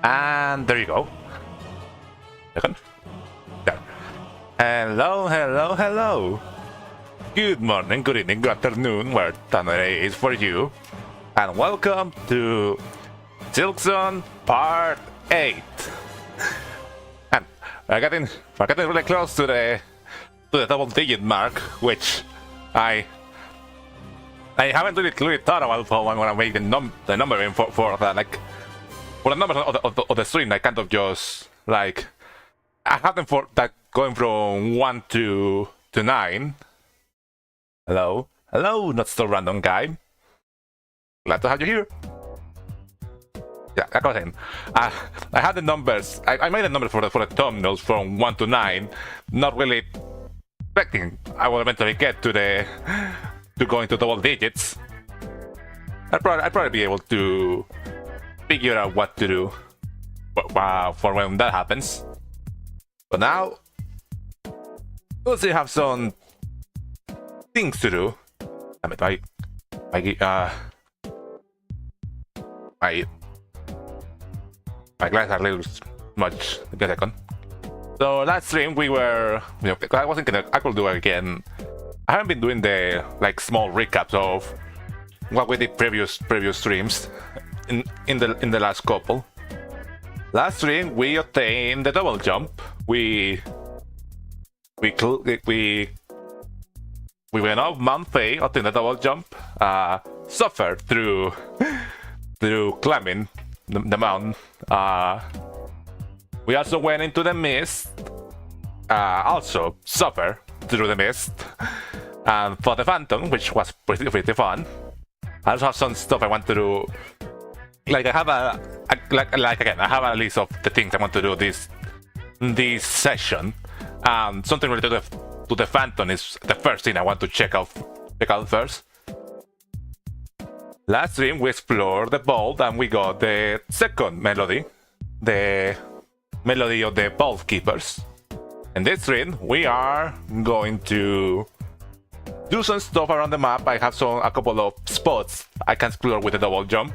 And there you go. Second. There. Hello, hello, hello. Good morning, good evening, good afternoon, where time it is for you. And welcome to SILKSONG Part 8. And we're getting really close to the double-digit mark, which I haven't really thought about how I'm gonna make the numbering for that. Like, for the numbers of the stream, I kind of just like I have them for that going from 1 to 9. Hello, not so random guy. Glad to have you here. Yeah, like I was saying, I had the numbers. I made the numbers for the thumbnails from 1 to 9. Not really expecting I will eventually get to go into double digits. I'd probably be able to figure out what to do for when that happens. But now, we'll still have some things to do. I mean, my glasses are a little much. Give me a second. So last stream we were, I was thinking I could do it again. I haven't been doing the like small recaps of what we did previous streams in the last couple. Last stream we obtained the double jump. We went off Mount Faye, obtained the double jump. Suffered through climbing the mountain. We also went into the mist. Also suffered through the mist. And for the Phantom, which was pretty fun. I also have some stuff I want to do. Like I have I have a list of the things I want to do this session. Something related to the Phantom is the first thing I want to check out first. Last stream we explored the vault and we got the second melody, the melody of the Vault Keepers. In this stream we are going to do some stuff around the map. I have a couple of spots I can explore with the double jump,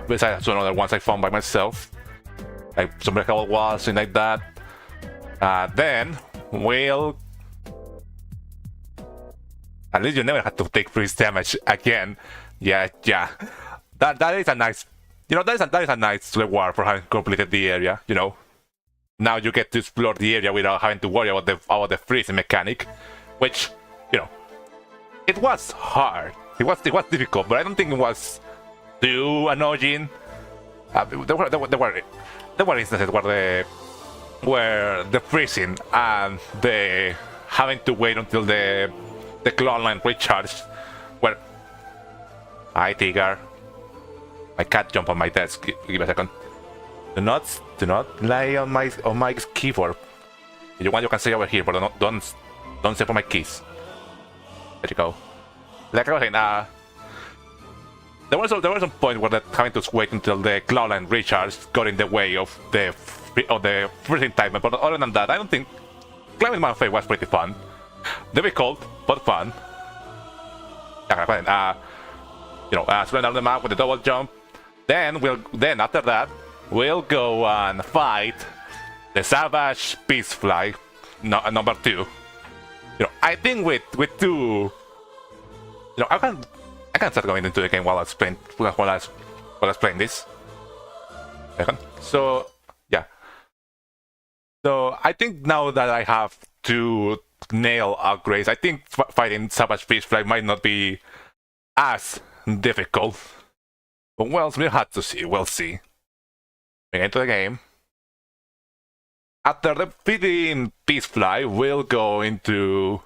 besides some other ones I found by myself, like some breakable walls, things like that. Then we'll, at least you never have to take freeze damage again. Yeah. That is a nice, that is a nice reward for having completed the area. Now you get to explore the area without having to worry about the freezing mechanic, which, it was hard. It was difficult, but I don't think it was too annoying. There were instances where the freezing and the having to wait until the claw line recharged were. Hi, Tiger. My cat jumped on my desk. Give me a second. Do not lie on my keyboard. If you want, you can stay over here, but don't step on my keys. There you go. Like I was saying, there was some point where having to wait until the claw line recharged got in the way of the freezing time. But other than that, I don't think climbing Mount Faye was pretty fun. Difficult, but fun. Sprint down the map with the double jump. Then after that we'll go and fight the Savage Peace Fly, number 2. I think with 2, I can start going into the game while I explain this. So yeah. So I think now that I have 2 nail upgrades, I think fighting Savage Peace Fly might not be as difficult. But well, we'll have to see. We'll see. We get into the game. After defeating Peace Fly, we'll go into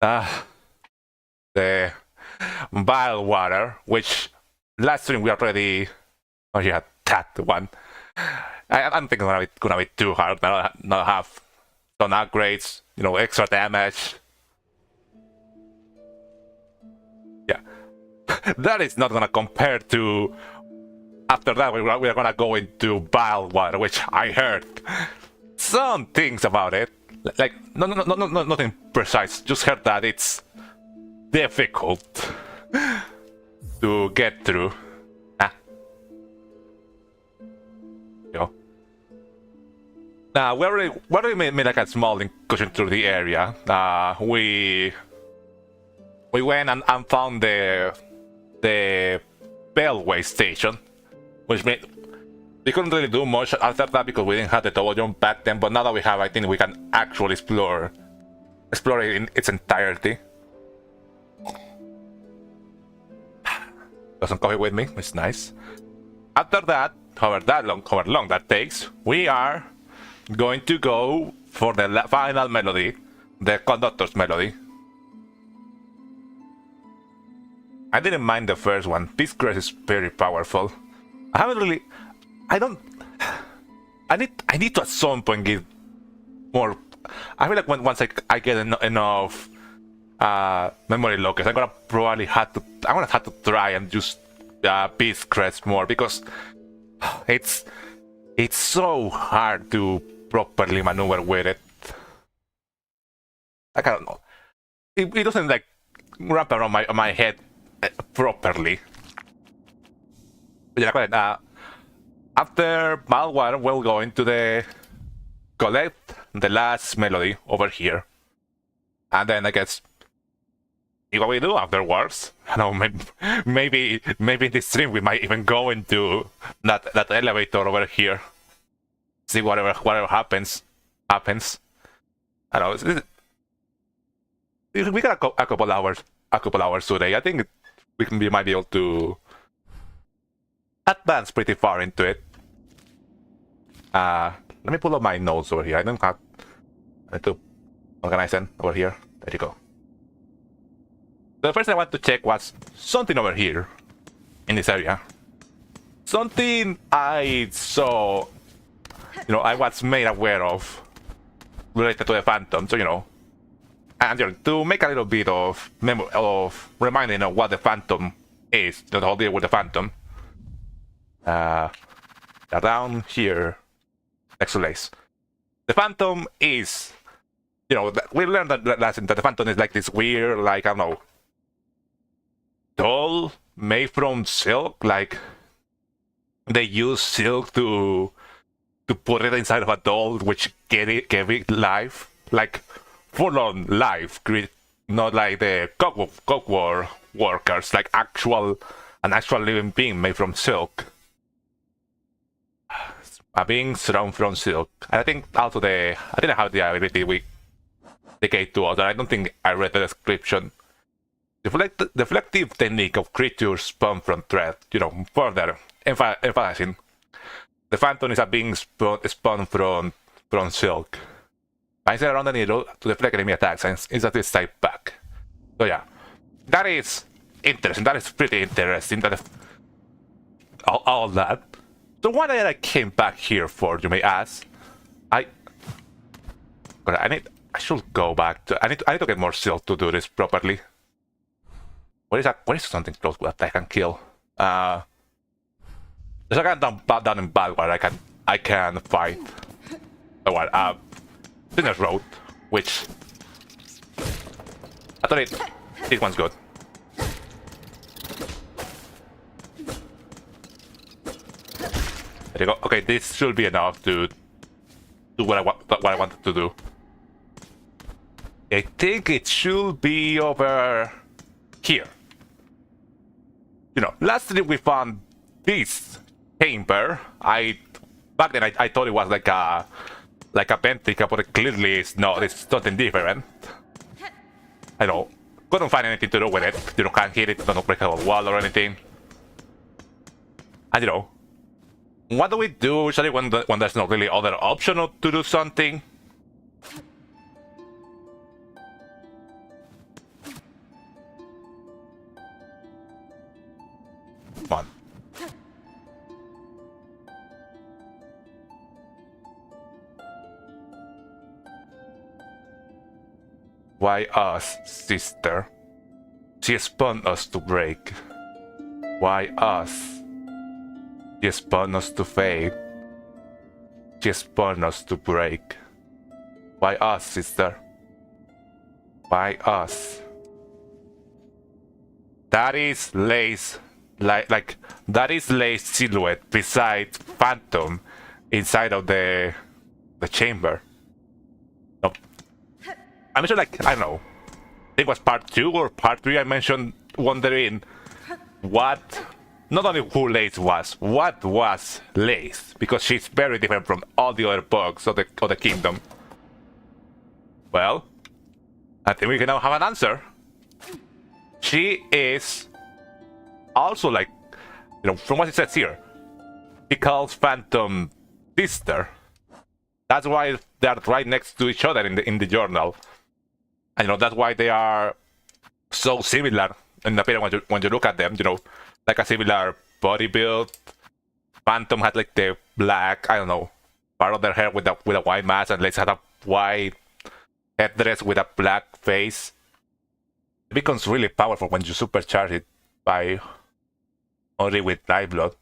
the Vile Water, which last stream we already. Oh yeah, that one. I don't think it's gonna be too hard. Now have some upgrades, extra damage. Yeah. That is not gonna compare to. After that, we are gonna go into Vile Water, which I heard some things about it. Like, no, nothing precise. Just heard that it's difficult to get through. You know. Now we already made like a small incursion through the area. We went and found the Bellway station, which meant we couldn't really do much after that because we didn't have the double jump back then. But now that we have, I think we can actually explore it in its entirety. Got some coffee with me, it's nice. After that, however long that takes, we are going to go for the final melody, the conductor's melody. I didn't mind the first one. This crest is very powerful. I need to at some point give more. I feel like once I get enough memory lockers, I'm gonna have to try and use Beast Crest more, because it's so hard to properly maneuver with it. I don't know. It doesn't like wrap around my head properly. But yeah, go ahead. After Malware, we'll go into the collect the last melody over here, and then I guess what we do afterwards. I don't know, maybe in this stream we might even go into that elevator over here. See whatever happens. I don't know. We got a couple hours today. I think we might be able to advance pretty far into it. Let me pull up my notes over here. I need to organize them over here. There you go. The first thing I want to check was something over here in this area. Something I saw, I was made aware of related to the Phantom. So, and to make a little bit of reminding of what the Phantom is, the whole deal with the Phantom. Down here, next to Lace. The Phantom is, we learned that lesson that the Phantom is like this weird, like, I don't know, doll made from silk. Like, they use silk to put it inside of a doll, which gave it life, like full-on life, not like the cockwork workers, like an actual living being made from silk. A being thrown from silk. And I think also I didn't have the ability with the K2, I don't think I read the description. The reflective technique of creatures spawned from thread, further emphasizing the Phantom is a being spawned from silk. I set around the needle to deflect enemy attacks and instantly step back. So yeah, that is interesting. That is pretty interesting. That all that. So why did I came back here for, you may ask? I should go back to. I need to get more silk to do this properly. What is that? What is something close that I can kill? There's a guy down in Balwar I can fight. Oh what? Sinner's Road, which I thought this one's good. There you go. Okay, this should be enough to do what I wanted to do. I think it should be over here. Lastly we found this chamber. Back then I thought it was like a pentacle, but it clearly is not. It's something different. I know. Couldn't find anything to do with it. Can't hit it, don't break a wall or anything. And what do we do usually when there's not really other option to do something? Come on. Why us, sister? She spun us to break. Why us? She spun us to fade. She spun us to break. Why us, sister? Why us? That is Lace, like that is Lace silhouette beside Phantom inside of the chamber. No, I mentioned, like, I don't know, I think it was part 2 or part 3. I mentioned wondering what, not only who Lace was, what was Lace, because she's very different from all the other bugs of the kingdom. Well, I think we can now have an answer. She is also, like, you know, from what it says here, she calls Phantom sister. That's why they're right next to each other in the journal, and you know that's why they are so similar in appearance when you look at them. You know, like a similar body build. Phantom had like the black, I don't know, part of their hair with a white mask, and Lace had a white headdress with a black face. It becomes really powerful when you supercharge it by only with live blood.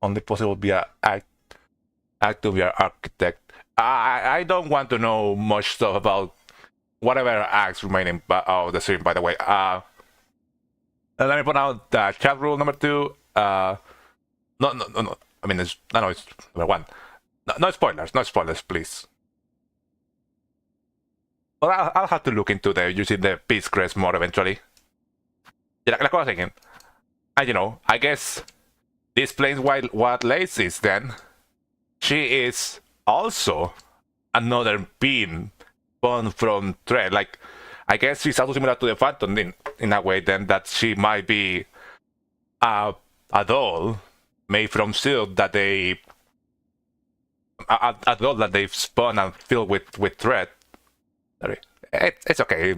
Only possible via act of your architect. I don't want to know much stuff about whatever acts remaining of the stream, by the way. Let me point out chat rule number 2. No. I mean, it's number 1. No spoilers, no spoilers, please. Well, I'll have to look into using the Peace Crest more eventually. Yeah, like I was thinking. And you know, I guess this explains what Lace is then. She is also another being born from Thread. Like, I guess she's also similar to the Phantom in a way then, that she might be a doll made from silk that they a doll that they've spun and filled with thread. Sorry. It's okay.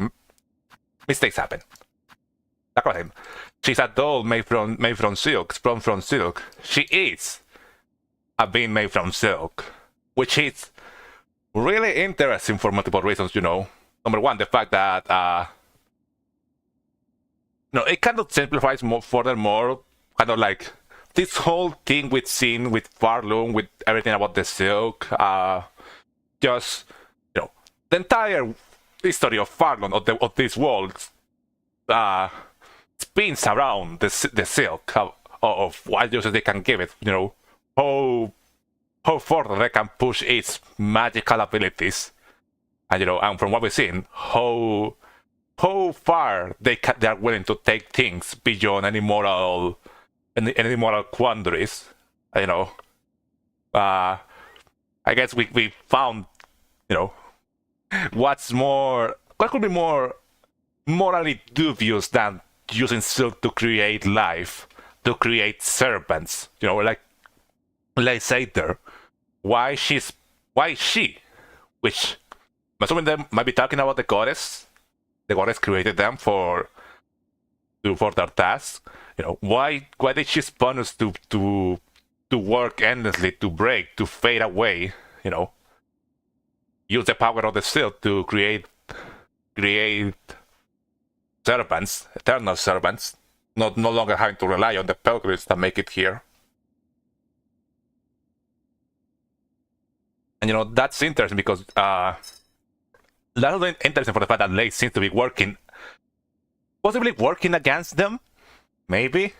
Mistakes happen. She's a doll made from silk, spun from silk. She is a being made from silk, which is really interesting for multiple reasons, you know. Number 1, the fact that it kind of simplifies furthermore, kind of like this whole thing with Sin, with Farloom, with everything about the silk, just, you know, the entire history of Farloom, of this world, spins around the silk of what uses they can give it, you know, how further they can push its magical abilities, and you know, and from what we've seen, how far they are willing to take things beyond any moral quandaries, you know. I guess we found, you know, what could be more morally dubious than using silk to create life, to create serpents, you know, like Satyr. Why she, which I'm assuming they might be talking about the goddess. The goddess created them for their task. You know, why did she spawn us to work endlessly, to break, to fade away? You know, use the power of the silk to create servants, eternal servants, no longer having to rely on the pilgrims that make it here. And you know, that's interesting because that's interesting for the fact that Lace seems to be possibly working against them, maybe.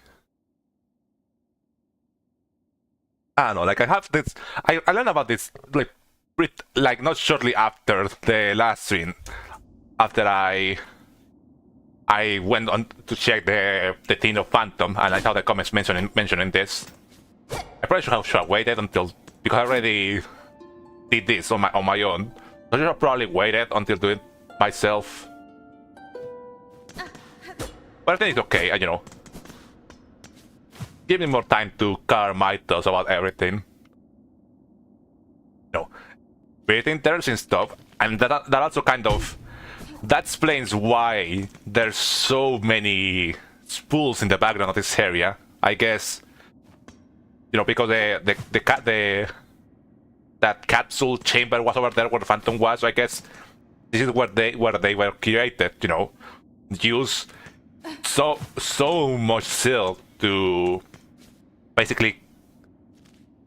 I don't know. Like, I have this. I learned about this like not shortly after the last stream, after I went on to check the thing of Phantom, and I saw the comments mentioning this. I probably should have waited until, because I already did this on my own. I should have probably waited until doing it myself. But I think it's okay, you know. Give me more time to carve my thoughts about everything. You know, very interesting stuff, and that also kind of that explains why there's so many spools in the background of this area. I guess, you know, because that capsule chamber was over there where the Phantom was. So I guess this is where they were created. You know, use so much silk to basically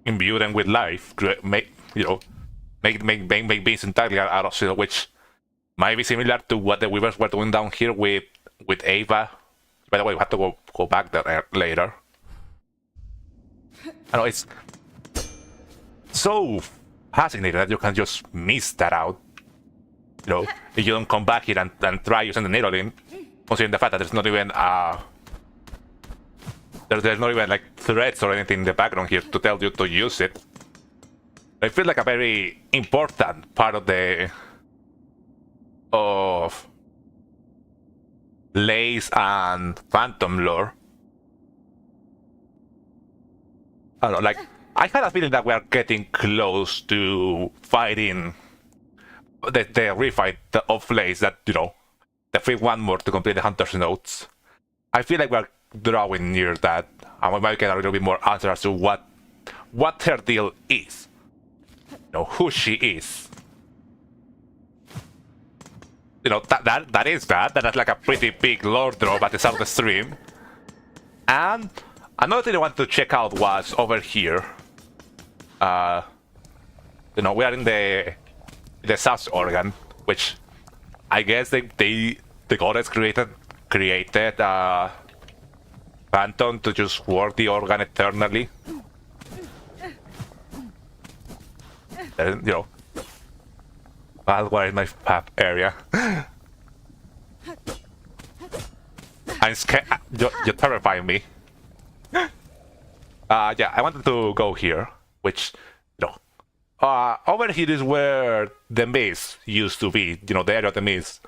imbue them with life. Make beings entirely out of silk, which might be similar to what the Weavers were doing down here with Ava. By the way, we have to go back there later. I know it's so fascinating that you can just miss that out. You know, if you don't come back here and try using the needle in, considering the fact that there's not even there's not even like threads or anything in the background here to tell you to use it. I feel like a very important part of the Lace and Phantom lore. I don't know, like I had a feeling that we are getting close to fighting the refight of Lace, that, you know, the free one more to complete the Hunter's Notes. I feel like we're drawing near that, and we might get a little bit more answer as to what her deal is. You know, who she is. You know, that is that. That's like a pretty big lore drop at the start of the stream. And another thing I wanted to check out was over here. You know, we are in the South Organ, which I guess the goddess created Phantom to just work the organ eternally. You know, where is my map area? I'm scared. You're terrifying me. Yeah, I wanted to go here, which, you know, over here is where the maze used to be. You know, the area of the maze.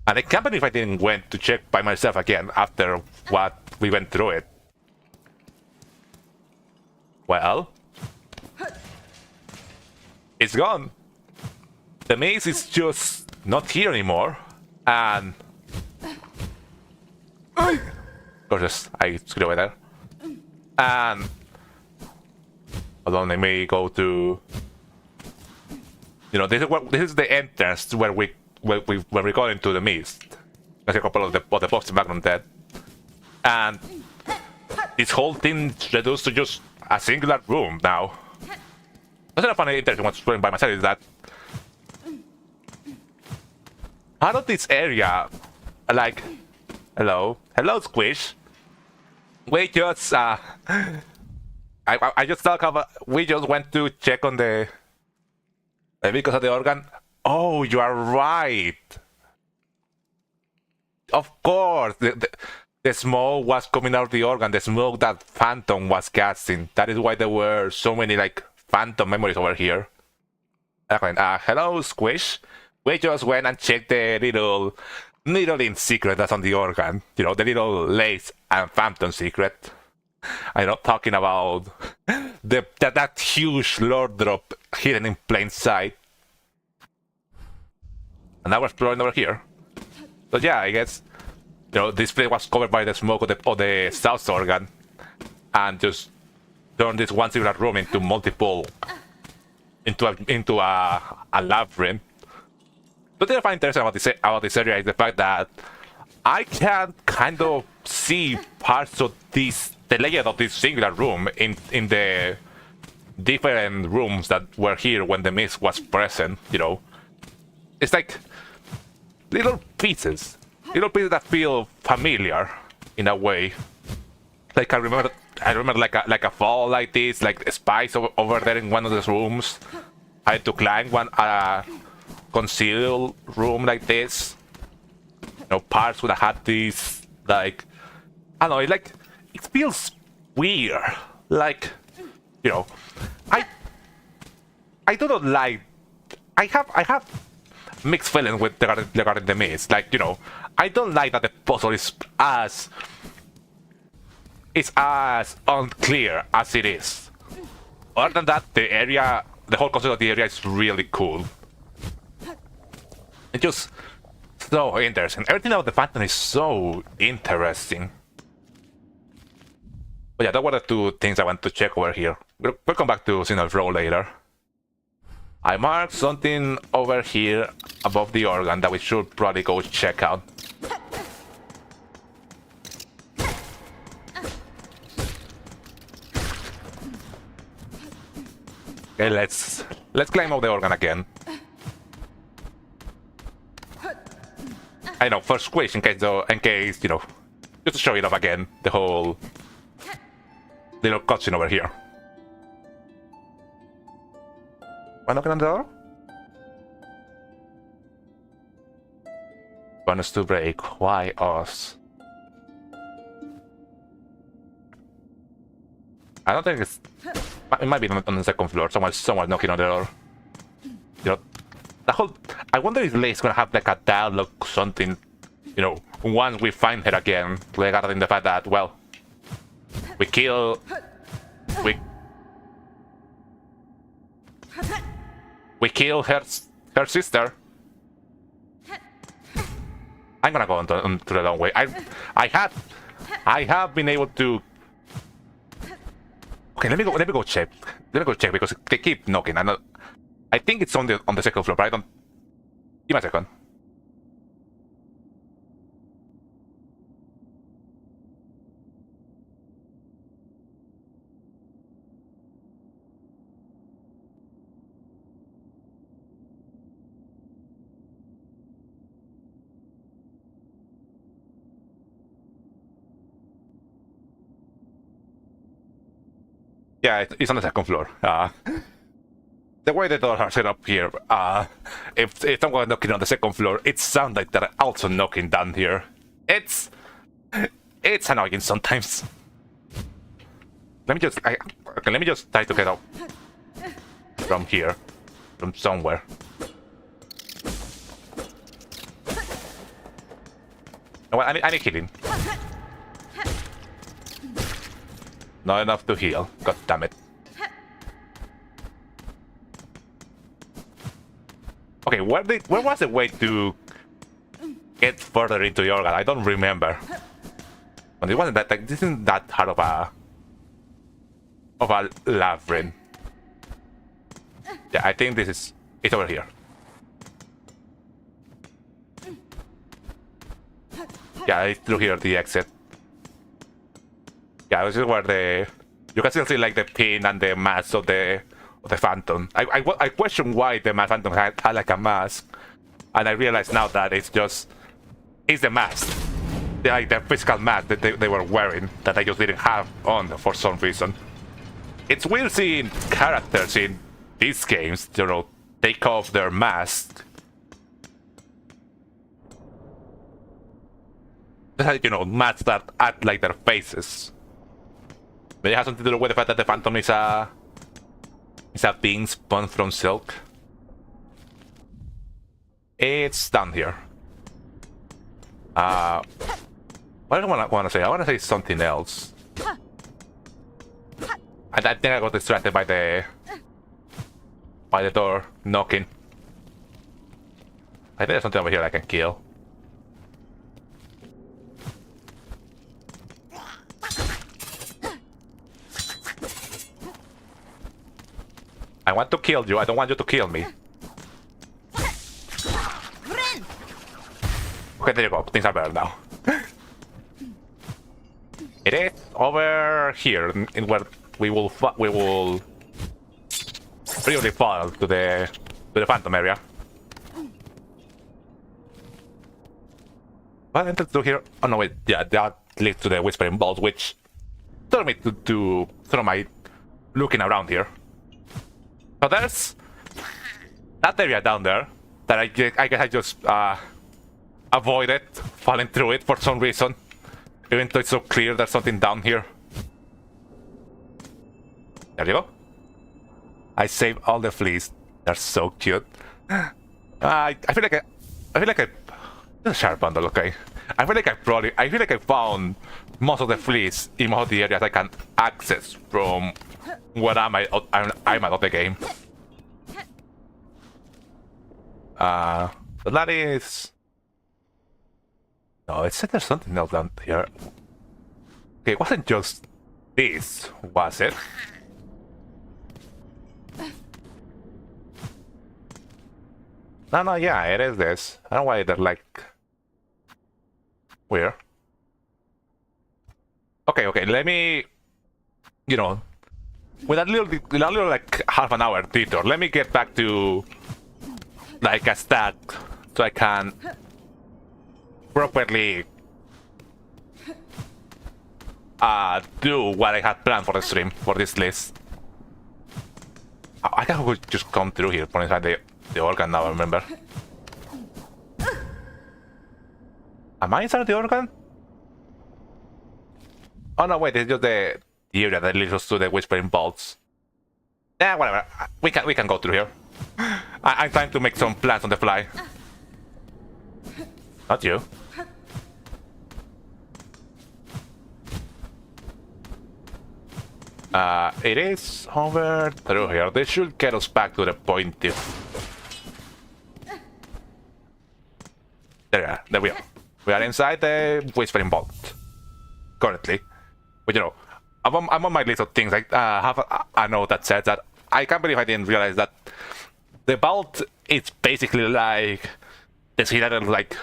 And I can't believe I didn't went to check by myself again after what we went through it. Well, it's gone. The maze is just not here anymore, and gorgeous. I screwed away there. And hold on, let me go to. You know, this is the entrance where we go into the mist. There's a couple of the boxes in the background there, and this whole thing is reduced to just a singular room now. That's not funny. Interesting what's going by myself is that part of this area, like, hello, Squish. We just I just talk about. We just went to check on the because of the organ. Oh, you are right. Of course, the smoke was coming out of the organ. The smoke that Phantom was casting. That is why there were so many like Phantom memories over here. Hello, Squish. We just went and checked the little needling secret that's on the organ. You know, the little Lace and Phantom secret. I'm not talking about that huge lore drop hidden in plain sight. And now we're exploring over here. So yeah, I guess, you know, this place was covered by the smoke of the South Organ, and just turned this one singular room into multiple, into a labyrinth. The thing I find interesting about this area is the fact that I can kind of see parts of the layout of this singular room in the different rooms that were here when the mist was present. You know, it's like little pieces that feel familiar in a way. Like I remember like a fall like this, like spies over there in one of those rooms. I had to climb one concealed room like this. You know, parts would have had this, like, I don't know, it feels weird. Like, you know, I don't like. I have mixed feelings with regarding the maze. Like, you know, I don't like that the puzzle is as unclear as it is. Other than that, the whole concept of the area is really cool. It's just so interesting. Everything about the Phantom is so interesting. But yeah, that were the two things I want to check over here. We'll come back to Signal Row later. I marked something over here above the organ that we should probably go check out. Okay, let's climb up the organ again. I know, first Squish in case you know, just to show it off again, the whole little cutscene over here. Am I knocking on the door? Bonus to break. Why us? I don't think it's... It might be on the second floor. Someone knocking on the door. You know, the whole... I wonder if Lay's gonna have like a dialogue something, you know, once we find her again, regarding the fact that, well, we kill... We kill her sister. I'm gonna go onto the long way. I have been able to... Okay, let me go check. Let me go check because they keep knocking. I think it's on the second floor, but I don't... Give me a second. Yeah, it's on the second floor. The way the doors are set up here, if someone knocking on the second floor, it sounds like they're also knocking down here. It's annoying sometimes. Let me just try to get up from here, from somewhere. Oh, I need healing. Not enough to heal. God damn it. Okay, where was the way to get further into the organ? I don't remember. But it wasn't that like this isn't that hard of a labyrinth. Yeah, I think it's over here. Yeah, it's through here, the exit. Yeah, this is where you can still see like the pin and the mask of the Phantom. I question why the Phantom had like a mask, and I realize now that it's the mask, like the physical mask that they were wearing that I just didn't have on for some reason. It's weird seeing characters in these games, you know, take off their mask. You know, masks that act like their faces. Maybe it has something to do with the fact that the Phantom is a being spun from silk. It's down here. What do I want to say? I want to say something else. I think I got distracted by the door knocking. I think there's something over here I can kill. I want to kill you, I don't want you to kill me. Okay, there you go, things are better now. It is over here, in where we will really fall to the Phantom area. What entered through here? Oh no, wait, yeah, that leads to the Whispering Balls, which told me to throw my looking around here. So there's that area down there that I guess I just avoided falling through it for some reason, even though it's so clear there's something down here. There you go. I saved all the fleas. They're so cute. I feel like I this sharp bundle, okay. I feel like I found most of the fleas in most of the areas I can access from where I'm out of the game. But that is... No, it said there's something else down here. Okay, it wasn't just this, was it? No, yeah, it is this. I don't know why they're like... Where? Okay, let me... You know... With a little like half an hour detour, let me get back to... Like a stack, so I can... Properly... do what I had planned for the stream, for this list. I can just come through here, from inside the organ now, I remember. Am I inside the organ? Oh no, wait, it's just the area that leads us to the Whispering Vaults. Yeah, whatever. We can go through here. I'm trying to make some plans on the fly. Not you. It is over through here. This should get us back to the point. There we are. We are inside the Whispering Vault currently. But you know, I'm on my list of things. I have a note that says that I can't believe I didn't realize that the vault is basically like the Citadel, like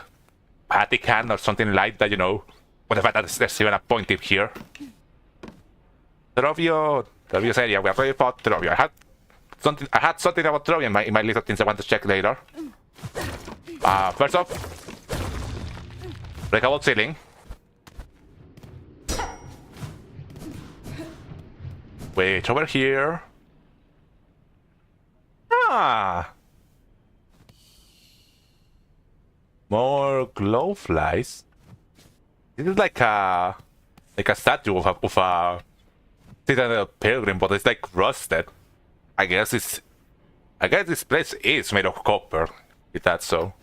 Vatican or something like that. You know, with the fact that there's even a point here. Trovio's area. We are ready for Trovio. I had something about Trovio in my list of things I want to check later. First off, breakable ceiling. Wait, over here. More glowflies. This is like a statue of a Citadel pilgrim, but it's like rusted. I guess this place is made of copper. Is that so?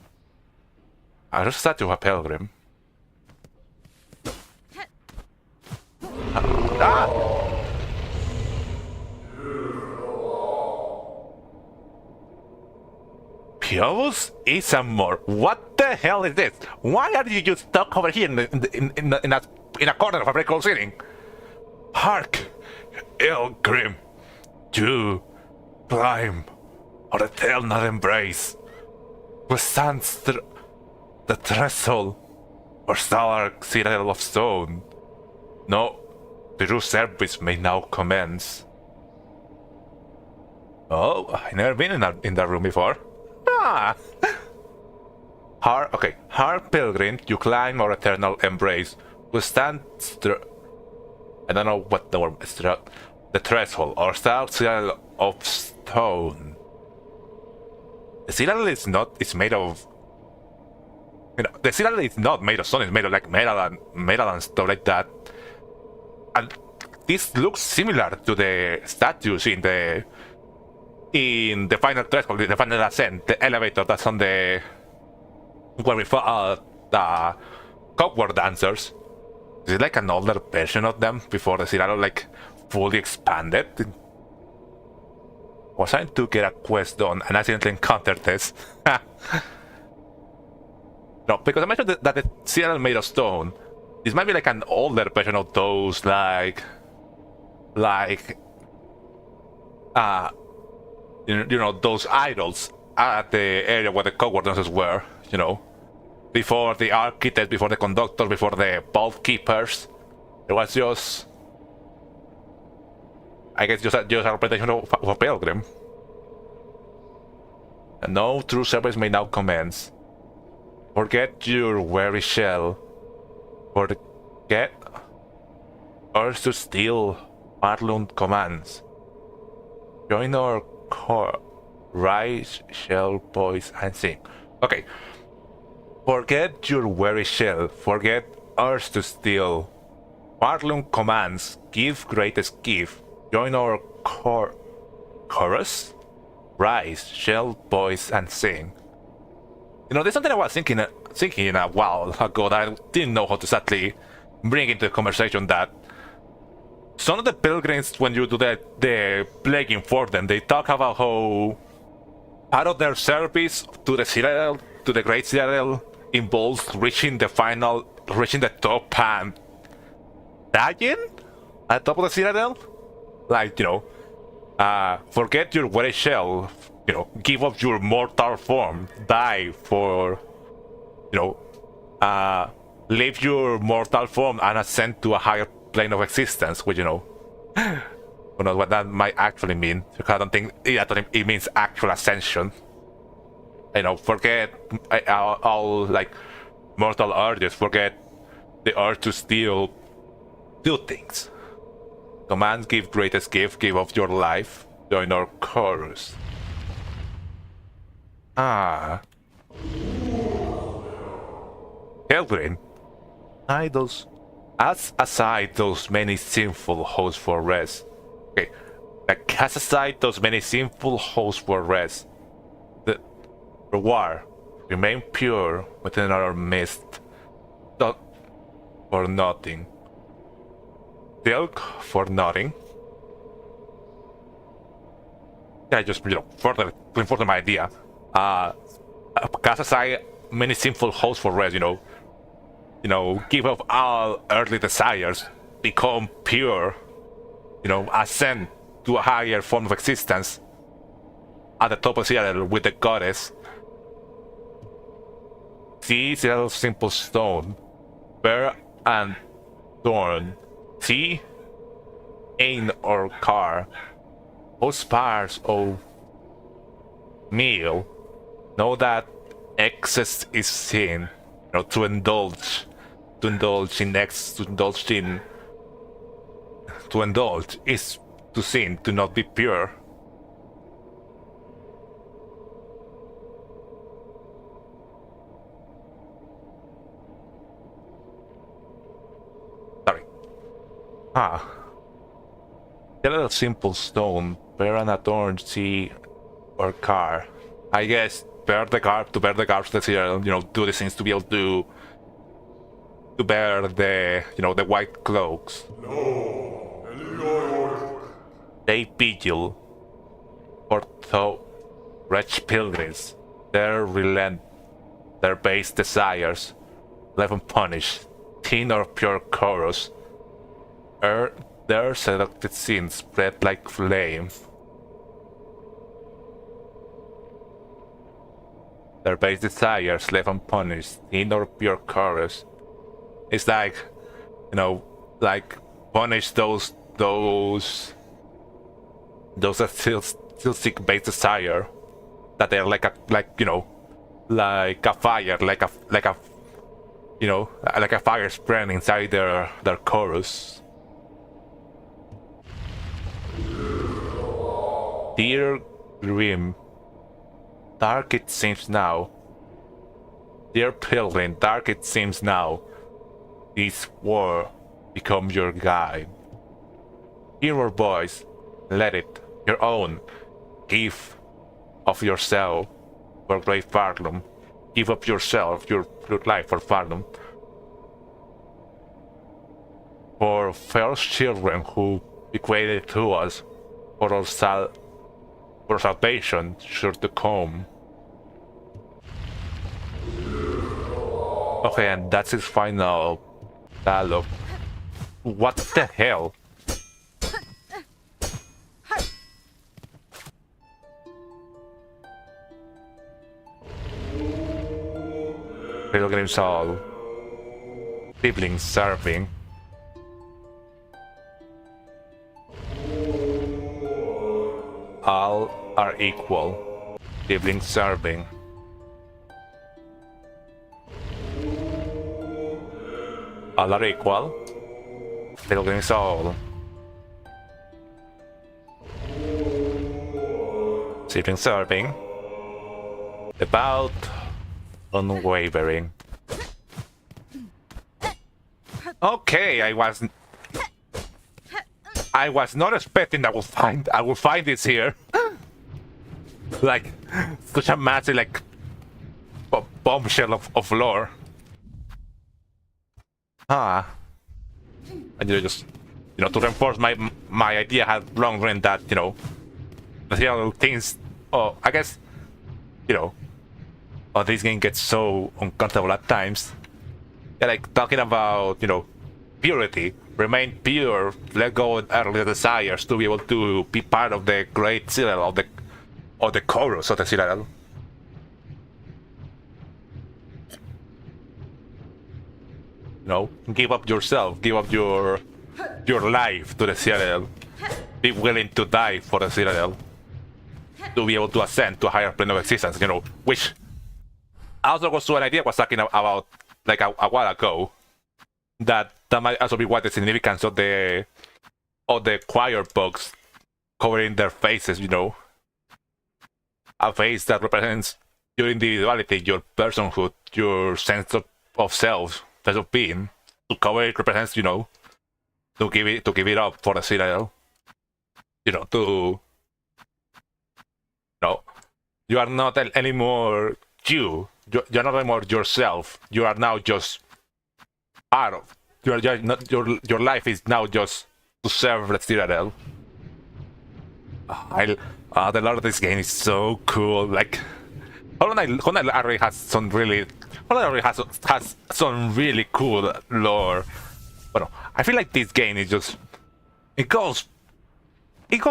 There's a statue of a pilgrim. Piovus is a more. What the hell is this? Why are you just stuck over here in a corner of a breakable ceiling? Hark, Ilgrim, to climb or eternal embrace. Withstands the threshold or Stark Citadel of Stone. No, the true service may now commence. Oh, I've never been in that room before. Hark pilgrim, you climb or eternal embrace. Withstand I don't know what the word is. The threshold or Stark Citadel of Stone. The Citadel is not. It's made of. You know, the Citadel is not made of stone. It's made of like metal and stuff like that. And this looks similar to the statues in the final threshold, the final ascent, the elevator that's on the where we fought the clockwork dancers. Is it like an older version of them before the Citadel like fully expanded? Was trying to get a quest done and accidentally encountered this. No, because I mentioned that the Citadel made of stone. This might be like an older version of those, like you know, those idols at the area where the clockwork dancers were. You know, before the architect, before the conductor, before the vault keepers. It was just, I guess, just a representation of a pilgrim. And no true service may now commence. Forget your weary shell. Forget urge to steal Marlund commands. Join our core. Rise, shell, voice, and sing. Okay. Forget your weary shell. Forget urge to steal. Marlund commands. Give greatest gift. Join our chorus. Rise, shell, voice, and sing. You know, there's something I was thinking a while ago that I didn't know how to exactly bring into the conversation. That some of the pilgrims, when you do the plaguing for them, they talk about how part of their service to the Citadel, to the Great Citadel, involves reaching the top and dying at top of the Citadel. Like, you know, forget your weary shell, you know, give up your mortal form, die for, you know, leave your mortal form and ascend to a higher plane of existence, which, you know, who knows what that might actually mean. I don't think it means actual ascension. You know, forget all like mortal urges, forget the urge to steal Two things. Command give greatest gift, give of your life. Join our chorus. Helgrin. Idols. As aside those many sinful hosts for rest. Okay. Like cast aside those many sinful hosts for rest. The reward. Remain pure within our midst. Not for nothing. Silk for nothing. I just further my idea. Cast aside many sinful hosts for rest, give up all earthly desires, become pure, ascend to a higher form of existence at the top of Seattle with the goddess. See Seattle simple stone, bear and thorn. See, ain or car, O spars, O meal. Know that excess is sin. To indulge in excess, to indulge is to sin, to not be pure. Sorry. A little simple stone, bear an adorned sea or car. I guess bear the garbs to the serial, do the things to be able to bear the, the white cloaks. No. They vigil for thou wretched pilgrims, their relent, their base desires, left unpunished, thin or pure chorus, their seductive sins spread like flame. Their base desires left unpunished, thin or pure chorus. It's like, like punish those that still seek base desire, that they're like a fire, like a fire spreading inside their chorus. Dear Grim, dark it seems now. Dear pilgrim, dark it seems now. This war become your guide. Hear our voice, let it, your own. Give of yourself for great Farnham. Give up yourself, your life for Farnham. For first children who bequeathed to us, for our salvation sure to come. Okay, and that's his final dialogue. What the hell? Pilgrim Soul. Siblings serving. All are equal. Siblings serving. All are equal. Pilgrim Soul. Siblings serving. Devout, unwavering. Okay, I was not expecting I will find this here. Like such a massive bombshell of lore. And just to reinforce my idea had long run that the things. Oh, I guess this game gets so uncomfortable at times. Yeah, like talking about purity, remain pure, let go of earthly desires to be able to be part of the great citadel of the chorus of the citadel. Give up yourself, give up your life to the citadel. Be willing to die for the citadel. To be able to ascend to a higher plane of existence, which also was an idea I was talking about like a while ago. That that might also be why the significance of the choir box covering their faces, you know. A face that represents your individuality, your personhood, your sense of self, sense of being. To cover it represents, you know, to give it up for the citadel. You know, to no, you are not anymore you. You're not anymore yourself. You are now just part of. You're not your life is now just to serve the citadel. The lore of this game is so cool. Like, Hollow Knight already has some really has some really cool lore. But no, I feel like this game is just it goes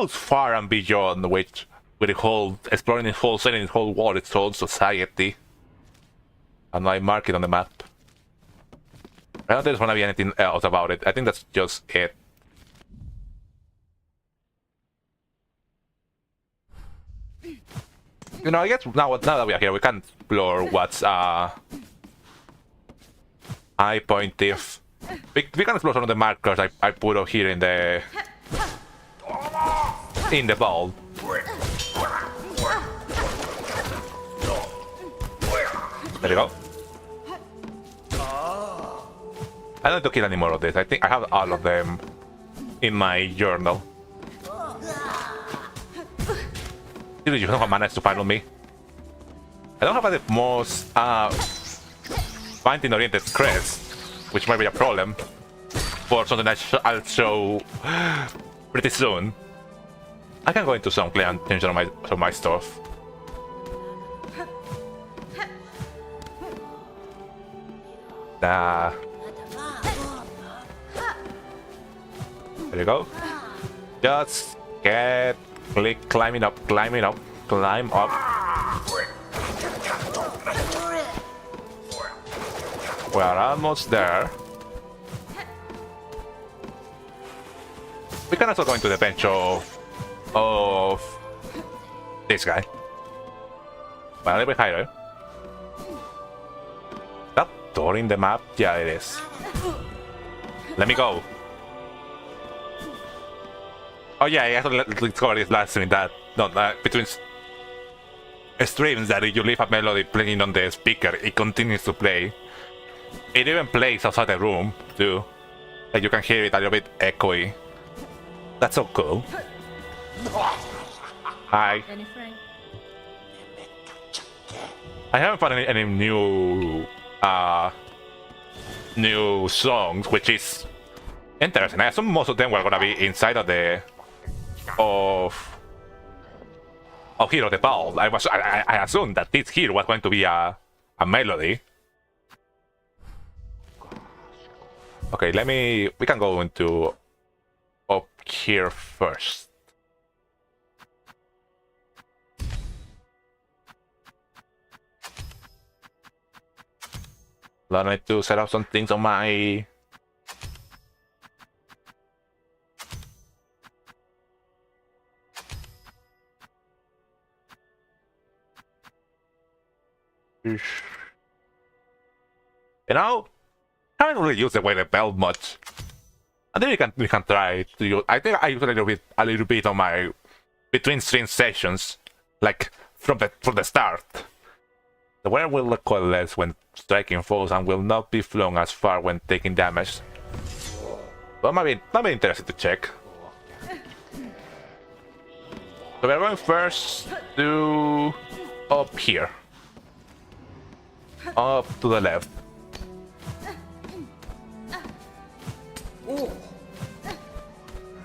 far and beyond with the whole exploring the whole setting, the whole world, its whole society. And I mark it on the map. I don't think there's gonna be anything else about it. I think that's just it. You know, I guess now that we are here, we can explore what's high point if we can explore some of the markers I put up here in the ball. There you go. I don't need to kill any more of this. I think I have all of them in my journal. You somehow managed to follow me. I don't have the most fighting-oriented crest, which might be a problem for something I'll show pretty soon. I can go into some play and change some of my stuff. There you go. Just get climbing up, climb up. We are almost there. We can also go into the bench of this guy. Well, a little bit higher. That door in the map? Yeah, it is. Let me go. Oh yeah, I have to discover this last stream that between streams that if you leave a melody playing on the speaker, it continues to play. It even plays outside the room too. Like you can hear it a little bit echoey. That's so cool. Hi. I haven't found any new songs, which is interesting. I assume most of them were gonna be inside of the Hero the Ball. I assumed that this here was going to be a melody. Okay, we can go into up here first. I need to set up some things on my you know, I haven't really used the weather bell much. I think we can try to use. I think I use a little bit on my between stream sessions, like from the start. The weather will recoil less when striking foes and will not be flown as far when taking damage. But might be interesting to check. So we're going first to up here. Up to the left.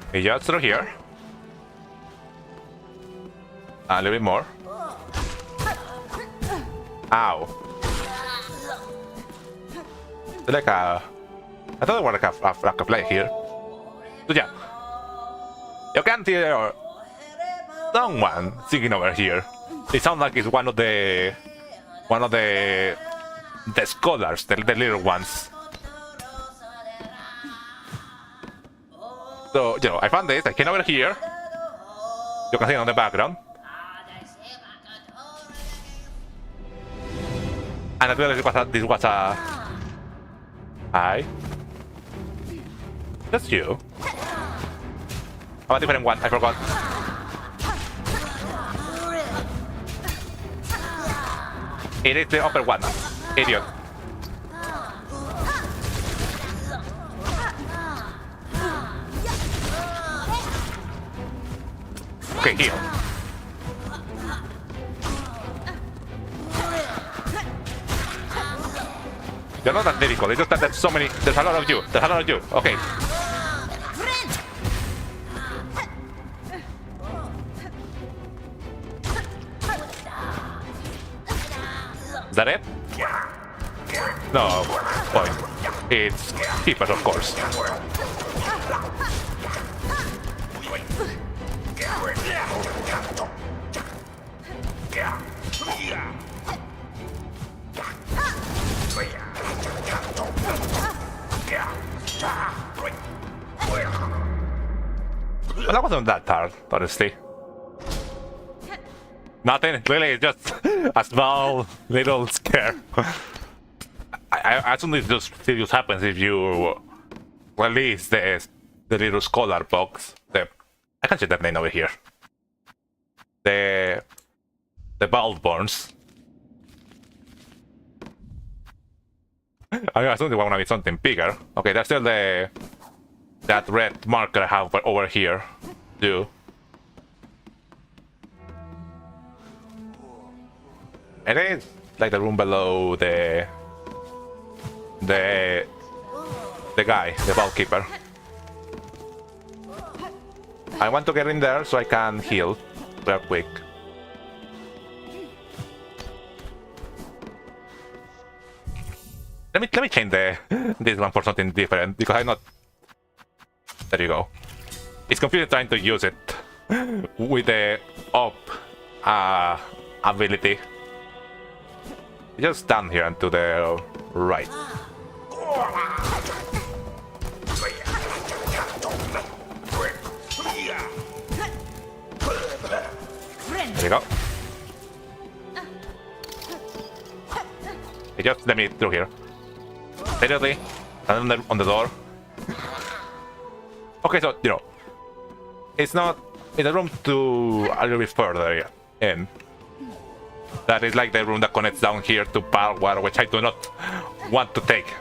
Okay, just through here. A little bit more. Ow. Like I thought there was like a play here. So yeah. You can hear someone singing over here. It sounds like it's one of the scholars, the little ones. So, you know, I found this, I came over here. You can see it on the background. And I feel like this was a... Hi. Just you. Oh, a different one. I forgot. It is the upper one. Idiot. Okay, heal. They're not that difficult. It's just that there's so many. There's a lot of you. There's a lot of you. Okay. Is that it? No point. It's keepers, of course. Well, that wasn't that hard, honestly. Nothing, really, just a small little scare. I assume this just serious happens if you release the little scholar box. I can check that name over here. The Baldborns. I assume they want to be something bigger. Okay, that's still that red marker I have over here, too. It is like the room below the guy, the vault keeper. I want to get in there so I can heal real quick. Let me change this one for something different because I'm not. There you go. It's confusing trying to use it with the up ability. Just down here and to the right. There you go. Hey, just let me through here. Seriously? And on the door. Okay, so, you know, it's not in the room to a little bit further in. That is like the room that connects down here to Power, which I do not want to take,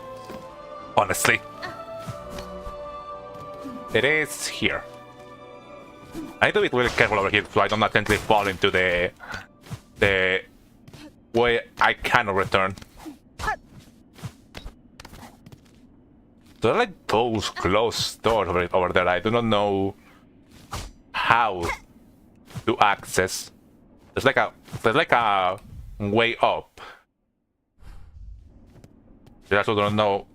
honestly. It is here. I need to be really careful over here so I don't accidentally fall into the way I cannot return. There are like those closed doors over there. I do not know how to access. There's like a way up. I also don't know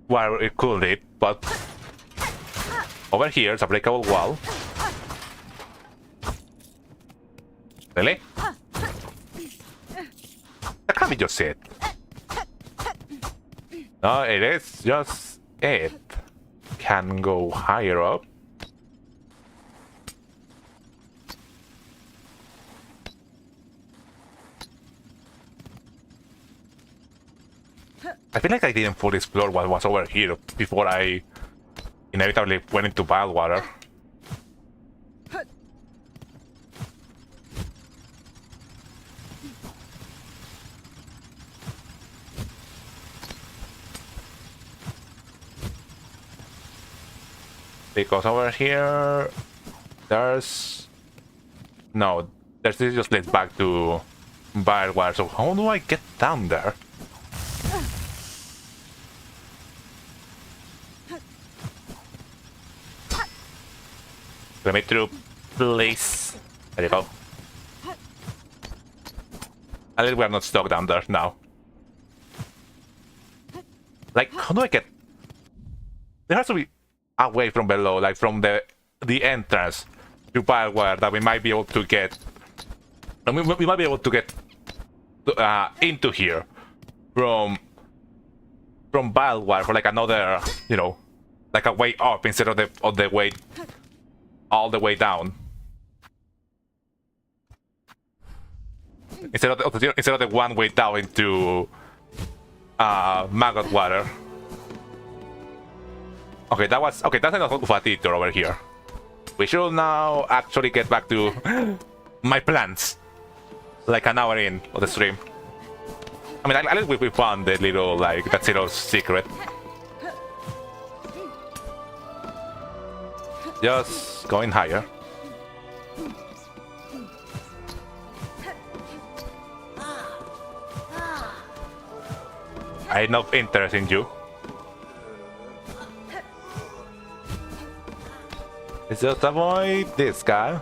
where it could lead, but over here is a breakable wall. Really? That can't be just it. No, it is just it. Can go higher up. I feel like I didn't fully explore what was over here before I inevitably went into bad water. Because over here, there's... No, this just leads back to bad water. So how do I get down there? Let me through, please. There you go. At least we are not stuck down there now. Like, how do I get... There has to be a way from below, like from the entrance to Bioware that we might be able to get. I mean, we might be able to get into here from Bioware for like another, you know, like a way up instead of the way all the way down. Instead of the one way down into maggot water. Okay, that's enough of a detour over here. We should now actually get back to my plans. Like an hour in of the stream. I mean, at least we found the little, like, that little secret. Just going higher. I have no interest in you. Let's just avoid this guy.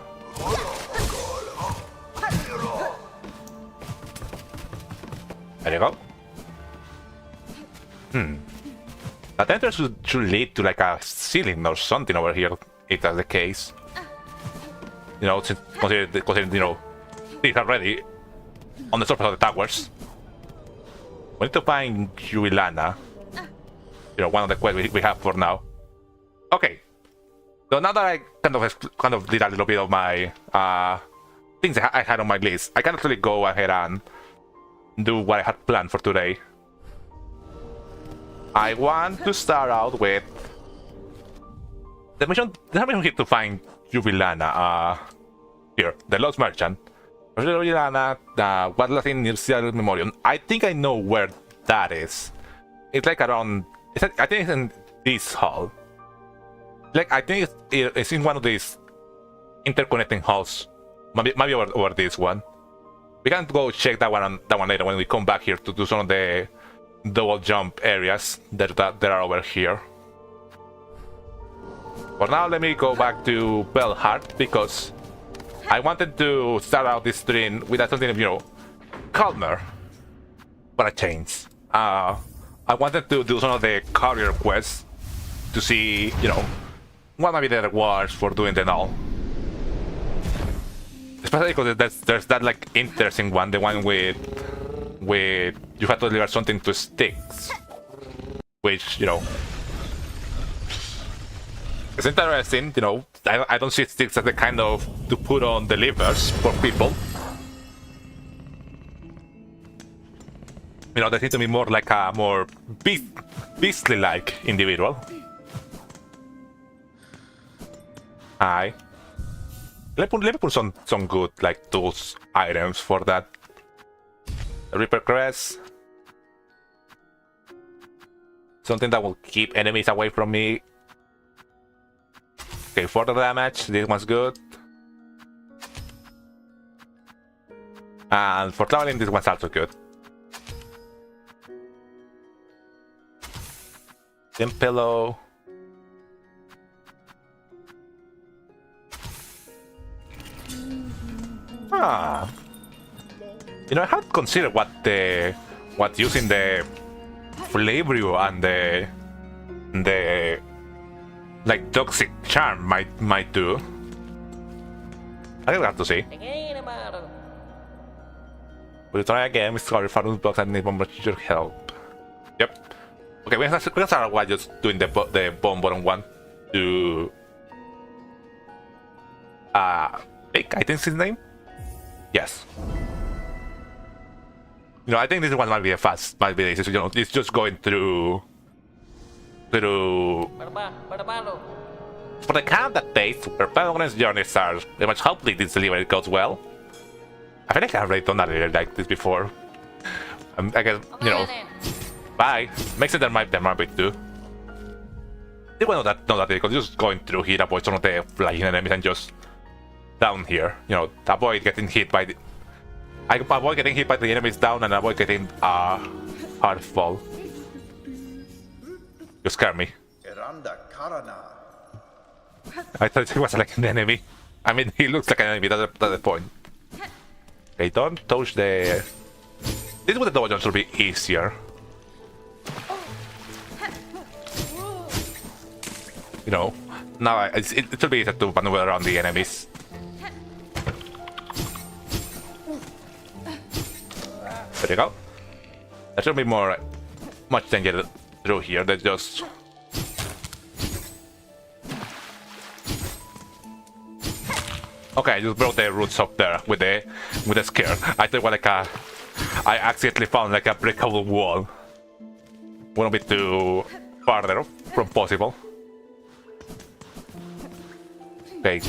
There you go. That entrance should lead to like a ceiling or something over here, if that's the case. You know, considering you know, these are already on the surface of the towers. We need to find Juilana. You know, one of the quests we have for now. Okay. So now that I kind of did a little bit of my things I had on my list, I can actually go ahead and do what I had planned for today. I want to start out with the mission. The mission here to find Jubilana. Here, the Lost Merchant. Jubilana, what last in Nircial Memoriam. I think I know where that is. It's like around. I think it's in this hall. Like I think it's in one of these interconnecting halls. Maybe over this one. We can go check that one later when we come back here to do some of the double jump areas that are over here. For now, let me go back to Bellheart because I wanted to start out this stream with something, you know, calmer for a change. I wanted to do some of the career quests to see, you know, what might be the rewards for doing them all. Especially because there's that like interesting one, the one with you have to deliver something to Styx, which, you know, it's interesting. You know, I don't see Styx as the kind of to put on delivers for people. You know, they seem to be more like a more beastly-like individual. Hi. Let me put some good like tools items for that. The Reaper Crest. Something that will keep enemies away from me. Okay, further damage. This one's good. And for traveling, this one's also good. Thin pillow. Ah. You know, I had considered what using the flavor and the like toxic charm might do. I will have to see. We'll try again. We're sorry for those blocks. I need more your help. Yep. Okay, we're gonna start while just doing the bomb bottom one to Vic, I think is his name. Yes. You know, I think this one might be might be easy. So, you know, it's just going through. For the kind that takes where Pelgrim's journey starts, very much hopefully this delivery goes well. I feel like I've already done that like this before. I guess, you know, bye. Makes it there might be too. They will not that because just going through here, avoid some of the flying enemies and just down here, you know, avoid getting hit by the. I avoid getting hit by the enemies down and avoid getting hard fall. You scare me. I thought he was like an enemy. I mean, he looks like an enemy. That's the point. Okay, don't touch the. This with the double jump should be easier. You know, now it should be easier to maneuver around the enemies. There you go. There should be much danger through here. They just. Okay, I just broke the roots up there with the scare. I thought like I accidentally found like a breakable wall. Wouldn't be too farther from possible. Okay.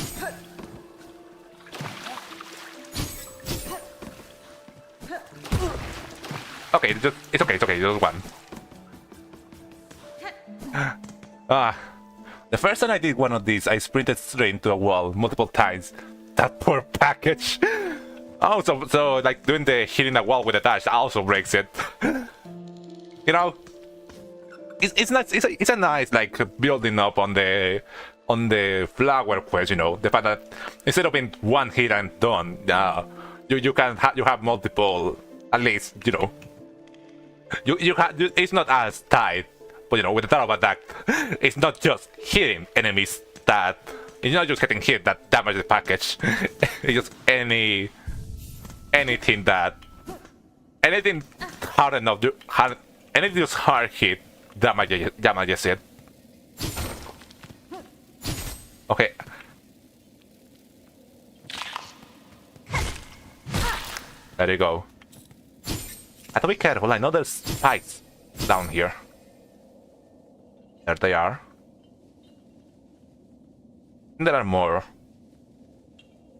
Okay, it's okay, just one. The first time I did one of these, I sprinted straight into a wall multiple times. That poor package. Oh, so like doing the hitting a wall with a dash also breaks it. You know, it's not it's a nice like building up on the flower quest. You know, the fact that instead of being one hit and done, you have multiple. At least you know. It's not as tight, but you know, with the type of attack, it's not just hitting enemies that it's not just getting hit that damages the package. It's just anything hard enough anything just hard hit damages it. Okay. There you go. I have to be careful, I know there's spikes down here. There they are. And there are more.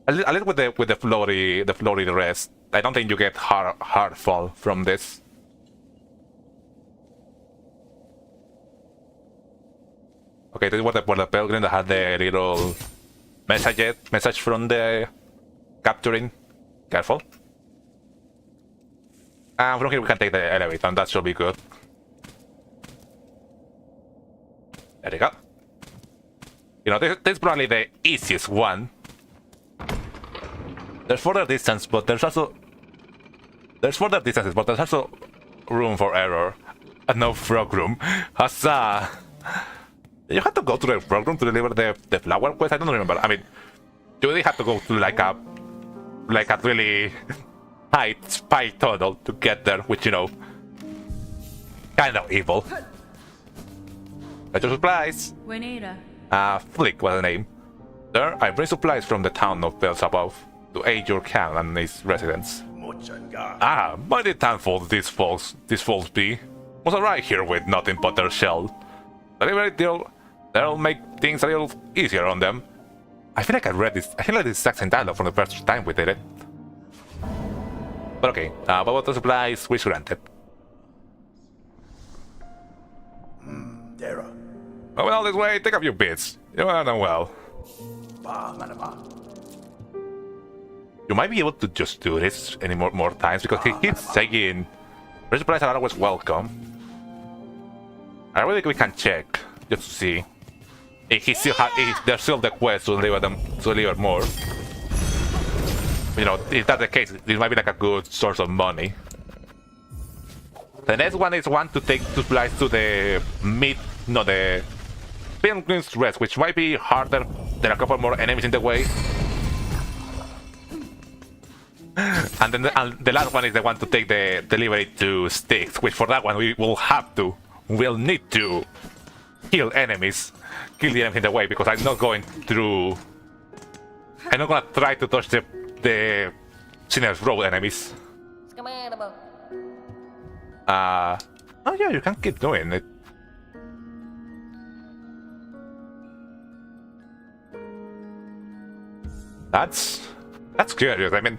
A little with the floaty rest. I don't think you get hard fall from this. Okay, this is what the pilgrim that had the little message from the capturing. Careful. And from here we can take the elevator, and that should be good. There you go. You know, this is probably the easiest one. There's further distances, but there's also room for error. And no frog room. Huzzah! You have to go to the frog room to deliver the flower quest? I don't remember. I mean, you really have to go to like a really high spike tunnel to get there, which, you know, kind of evil. Get your supplies. Flick was the name. Sir, I bring supplies from the town of Beelzebub to aid your Khan and his residents. Mighty thankful these folks be. Was alright here with nothing but their shell. They'll make things a little easier on them. I feel like I read this. I feel like this exact same dialogue from the first time we did it. But okay, about the supplies, wish granted. Oh, well, this way, take a few bits. You are done well. You might be able to just do this any more times because he keeps saying supplies are always welcome. I really think we can check just to see if there's still the quest to deliver more. You know, if that's the case, this might be like a good source of money. The next one is to take supplies to the Pilgrim's Rest, which might be harder. There are a couple more enemies in the way. And then the last one is the one to take the delivery to Styx, which for that one we'll need to kill the enemies in the way, because I'm not gonna try to touch the Sinner's Road enemies. Oh yeah, you can keep doing it. That's curious. I mean,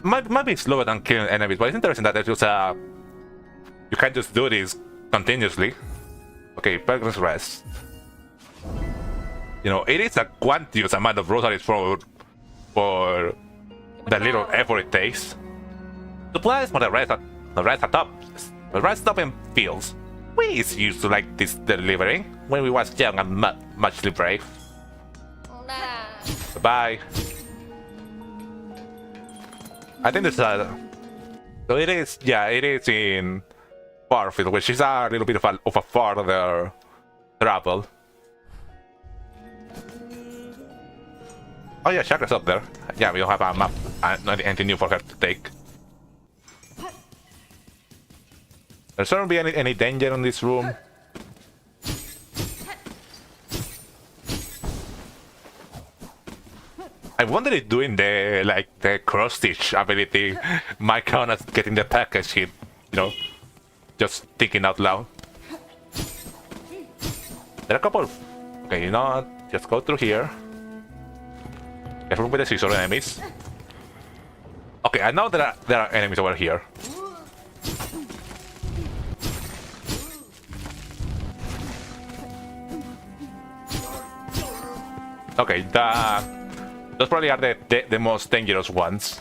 might be slower than killing enemies, but it's interesting that there's just you can't just do this continuously. Okay, Pilgrim's Rest. You know, it is a quantious amount of rosaries for the little effort it takes. Supplies for the rest stop in fields. We used to like this delivering when we was young and muchly brave. Bye. I think this so it is, yeah, it is in Farfield, which is a little bit of a farther travel. Oh yeah, Chakra's up there. Yeah, we don't have a map, not anything new for her to take. There's not be any danger in this room. I wonder if doing the cross stitch ability might count as getting the package hit, you know, just thinking out loud. There are a couple of, okay, you know what? just go through here. Careful with the scissor enemies. Okay, I know there are enemies over here. Okay, those probably are the most dangerous ones.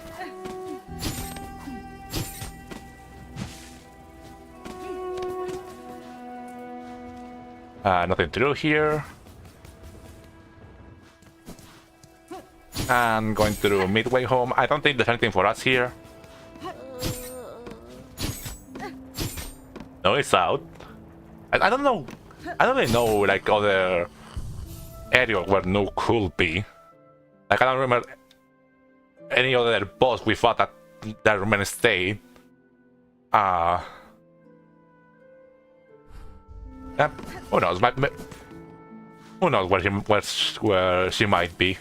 Nothing to do here. And going through midway home. I don't think there's anything for us here. No, it's out. I don't know. I don't really know like other areas where no could be. Like I don't remember any other boss we fought that remained stay. Yeah, who knows? Who knows where she might be?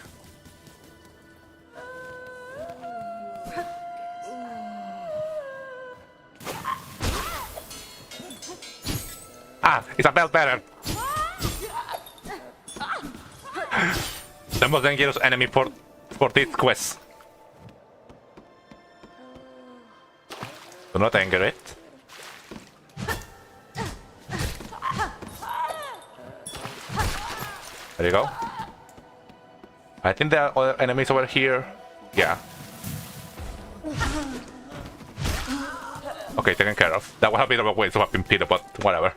Ah, it's a bell bearer. The most dangerous enemy for this quest. Do not anger it. There you go. I think there are other enemies over here. Yeah. Okay, taken care of. That was a bit of a waste of a Pimpita, but whatever.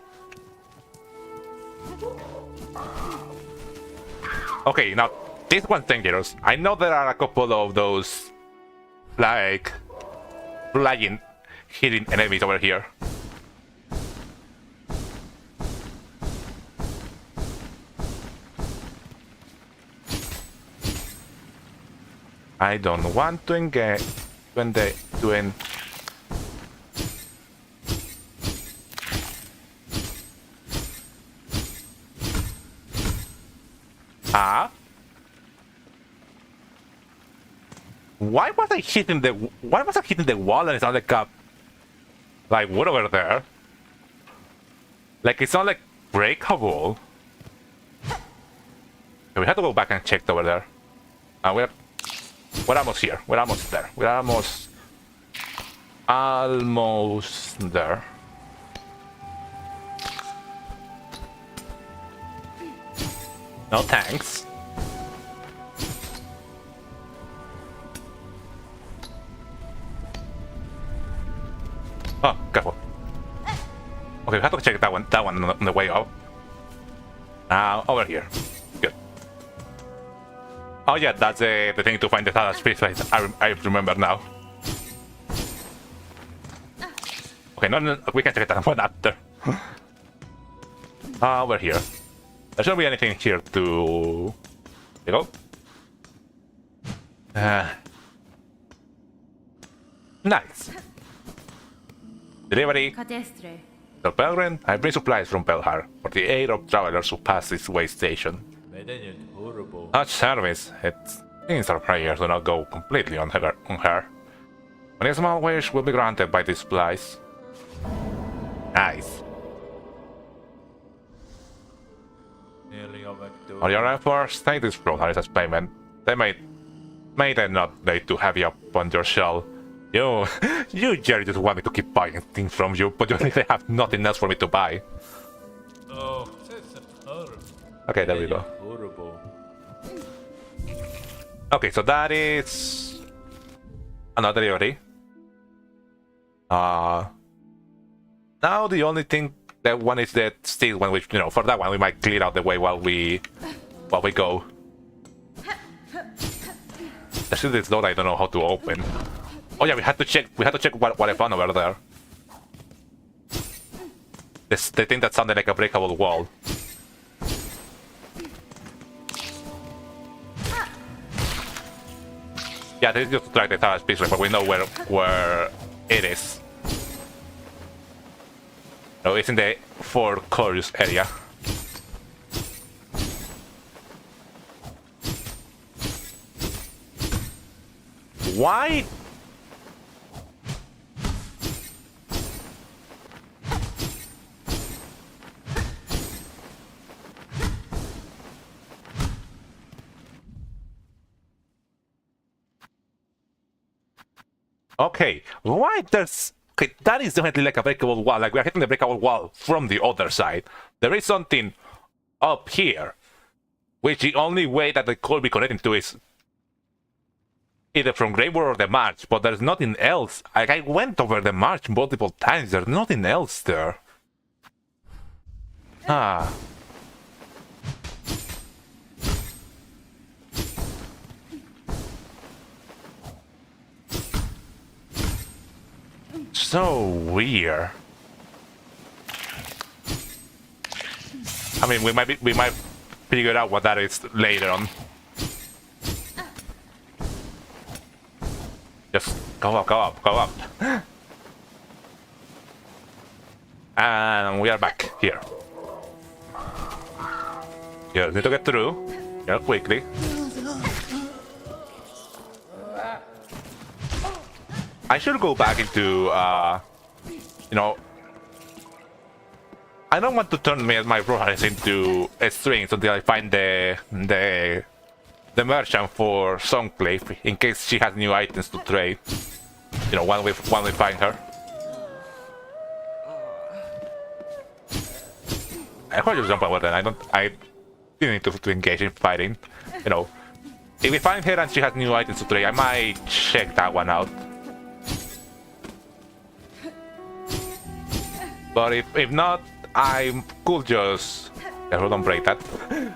Okay, now this one's dangerous. I know there are a couple of those like flying hidden enemies over here. I don't want to engage when they doing. Ah? Why was I hitting the wall and it's not like wood over there? Like it's not like breakable. Okay, we have to go back and check over there. We're almost here. We're almost there. We're almost there. No thanks. Oh, careful. Okay, we have to check that one on the way up. Now, over here. Good. Oh yeah, that's the thing to find the Thala space. I remember now. Okay, no, we can check that one after. Over here. There shouldn't be anything here to... There you go. Nice. Delivery. The Pelgrim, I bring supplies from Pelhar for the aid of travelers who pass this way station. Such service, it means our prayers do not go completely on her. Only a small wish will be granted by these supplies. Nice. On your efforts, take this from her as payment. They may not need to have you up on your shell. You Jerry just want me to keep buying things from you, but you really have nothing else for me to buy. Okay, there we go. Okay, so that is another delivery. Now the only thing that one is that still one which for that one we might clear out the way while we go. There's still this door I don't know how to open. Oh yeah, we had to check what I found over there. The thing that sounded like a breakable wall. Yeah, this is just to track the Thala speedway, but we know where it is. No, it's in the Four Chorus area. Why? Okay, why there's... Okay, that is definitely like a breakable wall, like we're hitting the breakable wall from the other side. There is something up here, which the only way that they could be connecting to is either from Graveyard or the March, but there's nothing else. Like, I went over the March multiple times, there's nothing else there. Ah. So weird. I mean, we might figure out what that is later on. Just go up, go up, go up. And we are back here. Just need to get through here quickly. I should go back into, you know, I don't want to turn my progress into strings until I find the merchant for Songclave, in case she has new items to trade. You know, when we find her. I could just jump over then. I didn't need to engage in fighting. You know, if we find her and she has new items to trade, I might check that one out. But if not, I could just... Yeah, don't break that.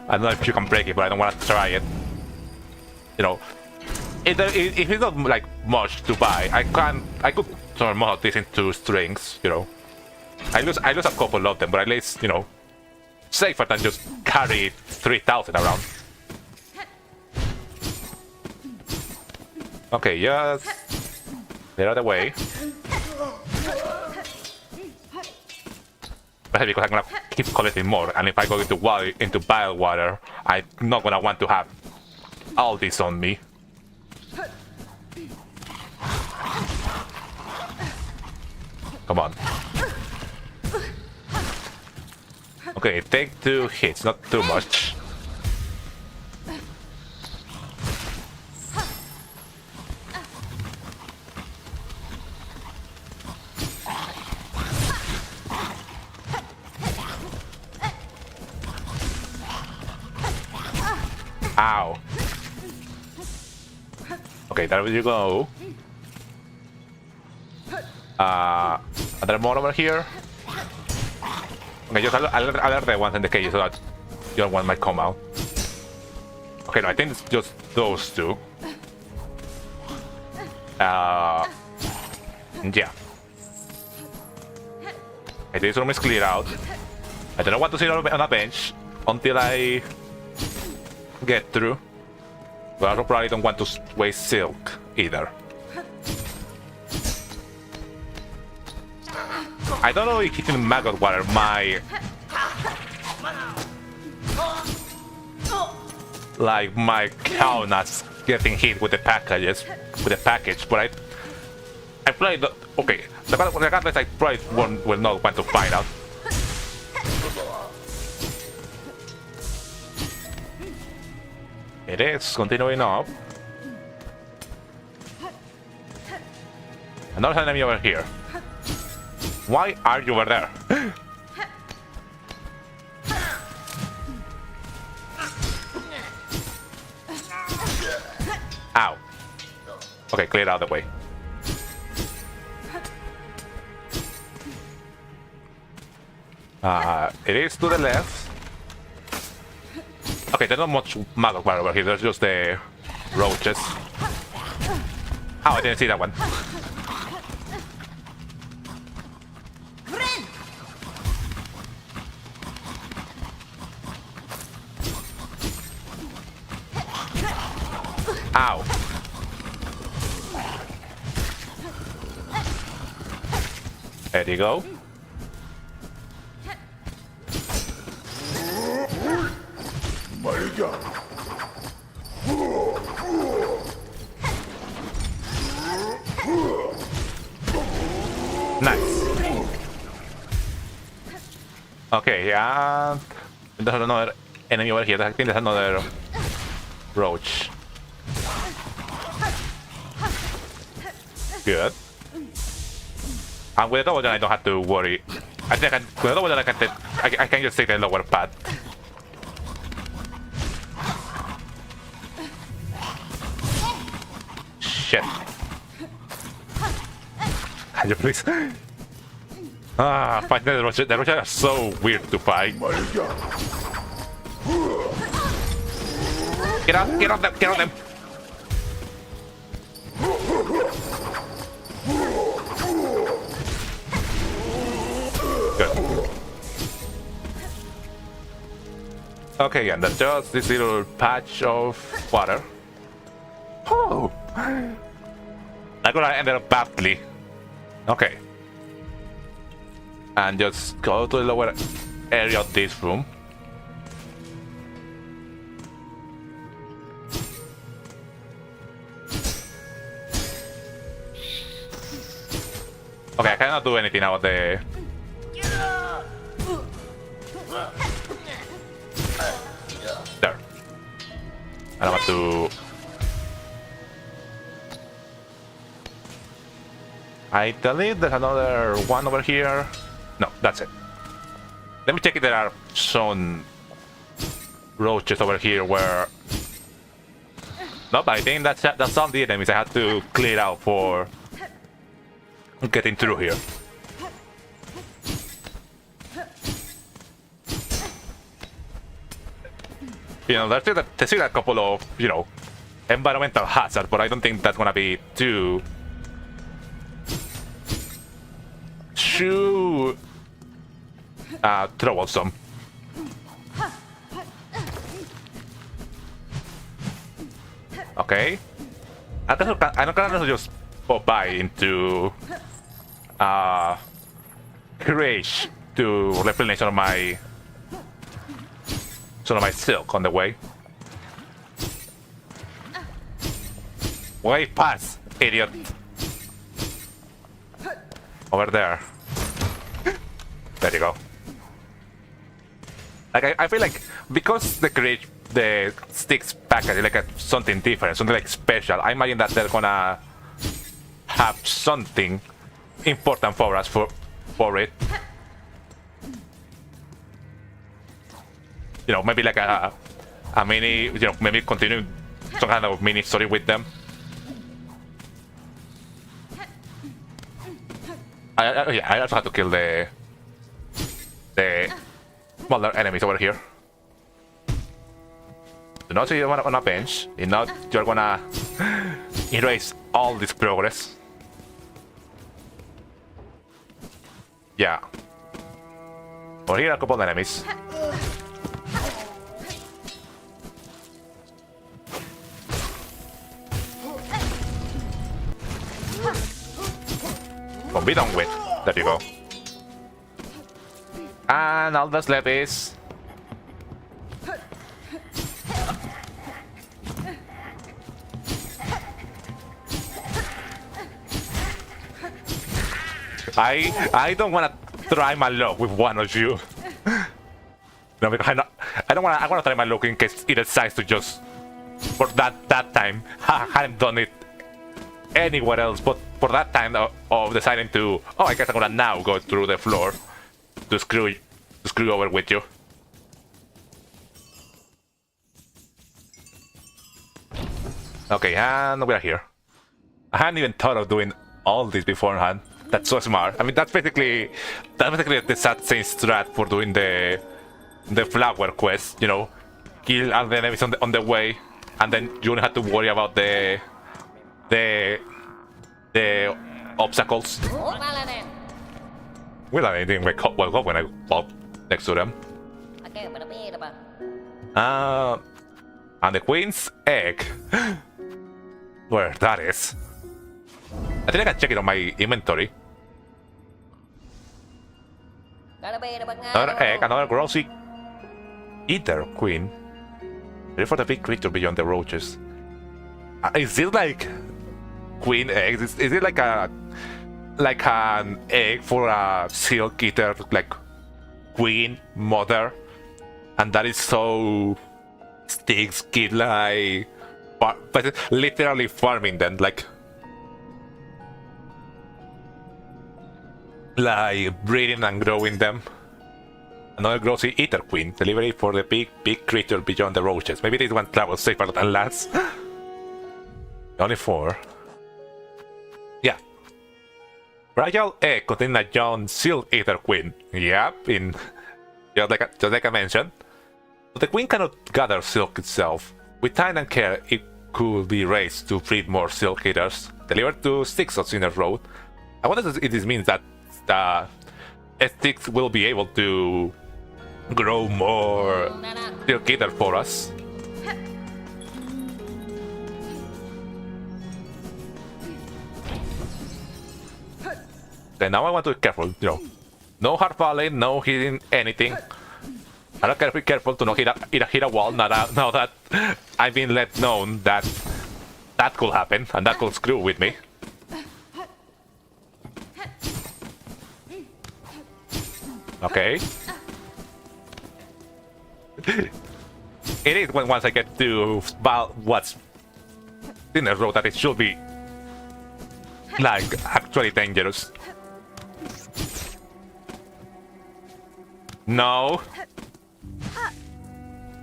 I don't know if you can break it, but I don't want to try it. You know, if it's not like much to buy, I could turn more of this into strings. You know, I lose a couple of them, but at least, you know, safer than just carry 3,000 around. Okay, just get out of the way. Especially because I'm gonna keep collecting more, and if I go into bile water, I'm not gonna want to have all this on me. Come on. Okay, take 2 hits, not too much. Ow. Okay, there you go. Are there more over here? Okay, just alert the ones in the cage so that your one might come out. Okay, no, I think it's just those two. Yeah. Okay, this room is cleared out. I don't want to sit on a bench until I get through. But I also probably don't want to waste silk either. I don't know if hitting maggot water might count as getting hit with the package, but I probably don't, okay. Regardless, I probably will not want to find out. It is continuing up. Another enemy over here. Why are you over there? Ow. Okay, clear out the way. It is to the left. Okay, there's not much maggot bar over here, there's just the roaches. Oh, I didn't see that one. Ow. There you go. Nice. Okay, yeah. There's another enemy over here. I think there's another roach. Good. And with the double jump, I don't have to worry. I think with the double jump, I can just take the lower path. Shit. Can you please? Fighting the Russians are so weird to fight. Get out them, get out them! Good. Okay, and that's just this little patch of water. Oh! I'm gonna end up badly. Okay. And just go to the lower area of this room. Okay, I cannot do anything out there. There. I don't have to. I believe there's another one over here. No, that's it. Let me check if there are some roaches over here where. Nope, I think that's all the enemies I had to clear out for getting through here. You know, there's still a couple of, you know, environmental hazards, but I don't think that's gonna be too troublesome. Okay. I don't gonna just pop by into Rage to replenish some of my silk on the way. Way past, idiot. Over there. There you go. Like I feel like because the sticks package is like something different, something like special. I imagine that they're gonna have something important for us for it. You know, maybe like a mini, you know, maybe continue some kind of mini story with them. Yeah, I also have to kill the smaller enemies over here. Do not see you on a bench. If not, you're gonna erase all this progress. Yeah. Over here are a couple of enemies. Oh, be done with. There you go. And all that's left is I don't want to try my luck with one of you. No, because I don't want to try my luck in case it decides to just for that time. I hadn't done it anywhere else, but for that time of deciding to, oh, I guess I'm gonna now go through the floor to screw over with you. Okay, and we're here. I hadn't even thought of doing all this beforehand. That's so smart. I mean, that's basically the sad thing strat for doing the flower quest. You know, kill all the enemies on the way, and then you don't have to worry about the obstacles. Well, I didn't wake up when I walked next to them. And the queen's egg. Where that is? I think I can check it on my inventory. Another egg, another grossy eater queen. Ready for the big creature beyond the roaches. Is it like queen eggs? Is it like an egg for a silk eater, like queen mother? And that is so sticks kid like, but literally farming them like. like breeding and growing them. Another grossy eater queen. Delivery for the big creature beyond the roaches. Maybe this one travels safer than last. Only 4. Yeah. Fragile egg containing a young silk eater queen. Yep, in just like I mentioned. But the queen cannot gather silk itself. With time and care, it could be raised to breed more silk eaters. Delivered to SILKSONG in a road. I wonder if this means that the sticks will be able to grow more silk eater for us. Okay, now I want to be careful, you know. No hard falling, no hitting anything. I don't care to be careful to not hit a wall now that I've been let known that that could happen and that could screw with me. Okay. It is when once I get to what's in the road that it should be like actually dangerous. No.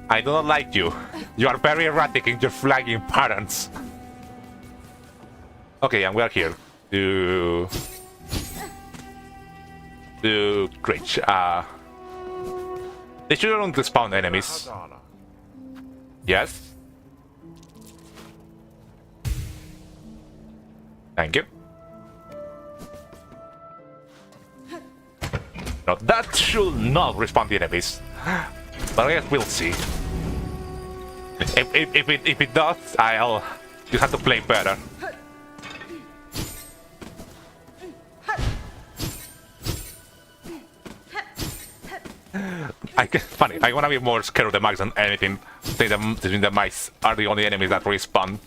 I do not like you. You are very erratic in your flagging patterns. Okay, and we are here to Grinch. They shouldn't spawn enemies. Yes. Thank you. No, that should not respawn the enemies. But I guess we'll see. If it does, I'll just have to play better. Funny, I wanna be more scared of the mice than anything. I think the mice are the only enemies that respawn.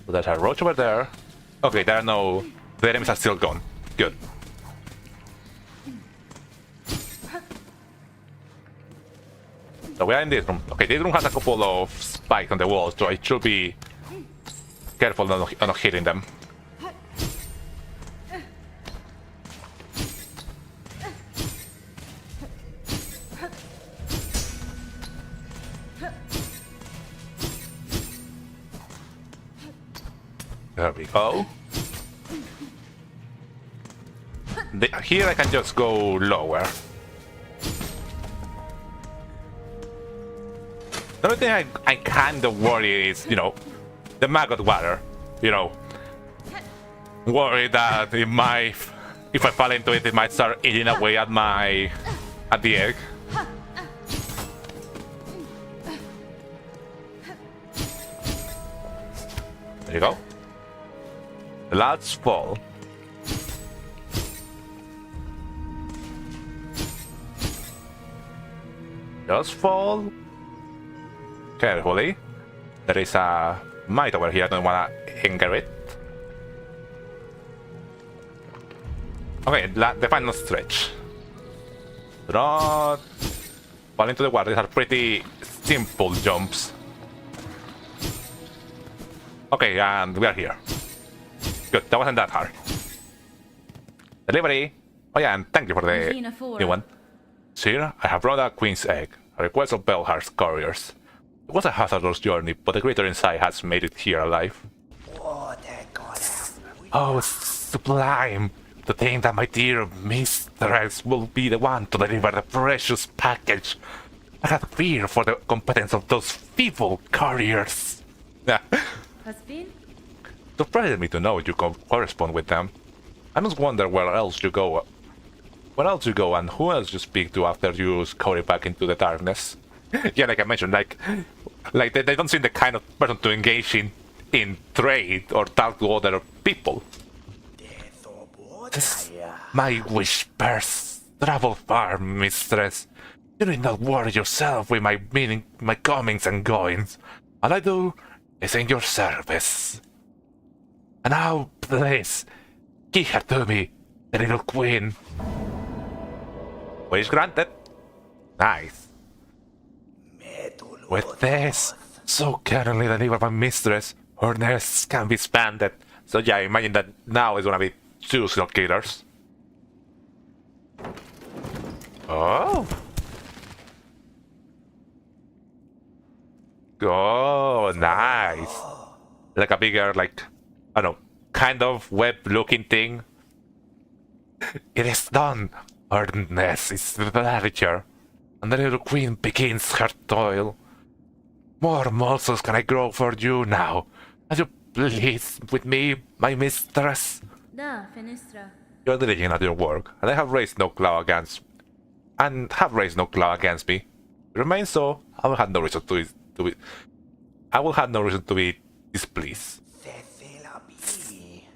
So there's a roach over there. Okay, there are no... The enemies are still gone. Good. So we are in this room. Okay, this room has a couple of spikes on the walls, so I should be careful not hitting them. There we go. Here I can just go lower. The only thing I kind of worry is, you know, the maggot water. You know, worry that it might, if I fall into it, it might start eating away at the egg. There you go. Let's fall. Just fall. Carefully. There is a mite over here. I don't wanna anger it. Okay, the final stretch. Do not fall into the water. These are pretty simple jumps. Okay, and we are here. Good, that wasn't that hard. Delivery! Oh yeah, and thank you for the new one. Sir, I have brought a queen's egg. A request of Belhar's couriers. It was a hazardous journey, but the creature inside has made it here alive. Oh, sublime! To think that my dear mistress will be the one to deliver the precious package. I had fear for the competence of those feeble couriers. Surprised me to know you correspond with them. I must wonder where else you go. Where else you go and who else you speak to after you scurry back into the darkness. Yeah, like I mentioned, like they don't seem the kind of person to engage in trade or talk to other people. My whispers travel far, mistress. You need not worry yourself with my comings and goings. All I do is in your service. And now, please, give her to me, the little queen. Wish granted. Nice. With this, so carefully delivered by mistress, Or nests can be expanded. So yeah, imagine that now it's gonna be 2 silk killers. Oh. Oh, nice. Like a bigger, like, I don't know, kind of web-looking thing. It is done. Our nest is larger, and the little queen begins her toil. More morsels can I grow for you now. Are you pleased with me, my mistress? Da, fenestra. You're diligent at your work, and I have raised no claw against me. Remain so, I will have no reason to be displeased.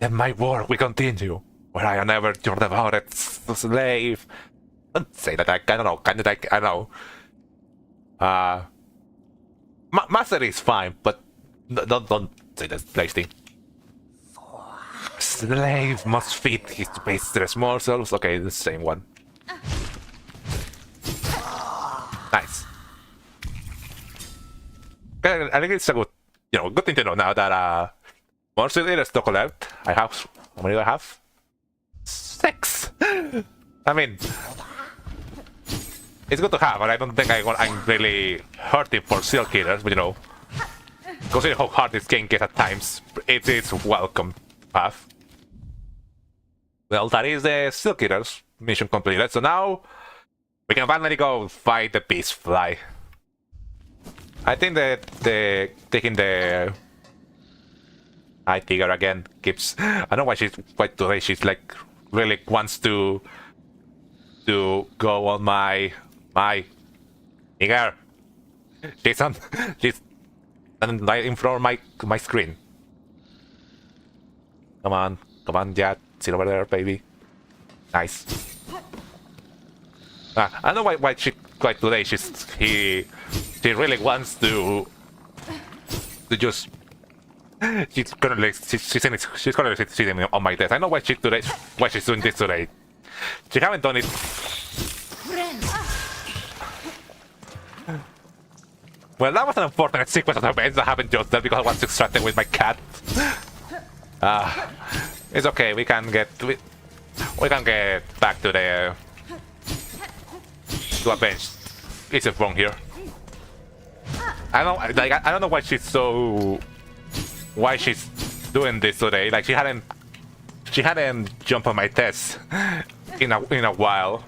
Then my work will continue, where I am ever your devoted slave. Don't say that, I don't know, I know. Master is fine, but don't say that slave thing. Slave must feed his mistress morsels. Okay, the same one. Nice. Okay, I think it's a good, good thing to know now that morsel is to collect. I have, how many do I have? 6. I mean, it's good to have, but I don't think I'm really hurting for silk killers, but considering how hard this game gets at times, it is welcome to have. Well, that is the silk killers mission completed, so now we can finally go fight the beast fly. I think that taking the eye tiger again keeps. I don't know why today she's like really wants to go on my tiger. She's right in front of my screen. Come on, yeah, sit over there, baby. Nice. I don't know why she quite today. She really wants to just. She's gonna sit on my desk. I know why she's doing this today. She haven't done it. Well, that was an unfortunate sequence of events that happened just there because I was distracted with my cat. It's okay. We can get back to a bench. It's wrong here. I don't know why she's doing this today. Like she hadn't jumped on my test in a while.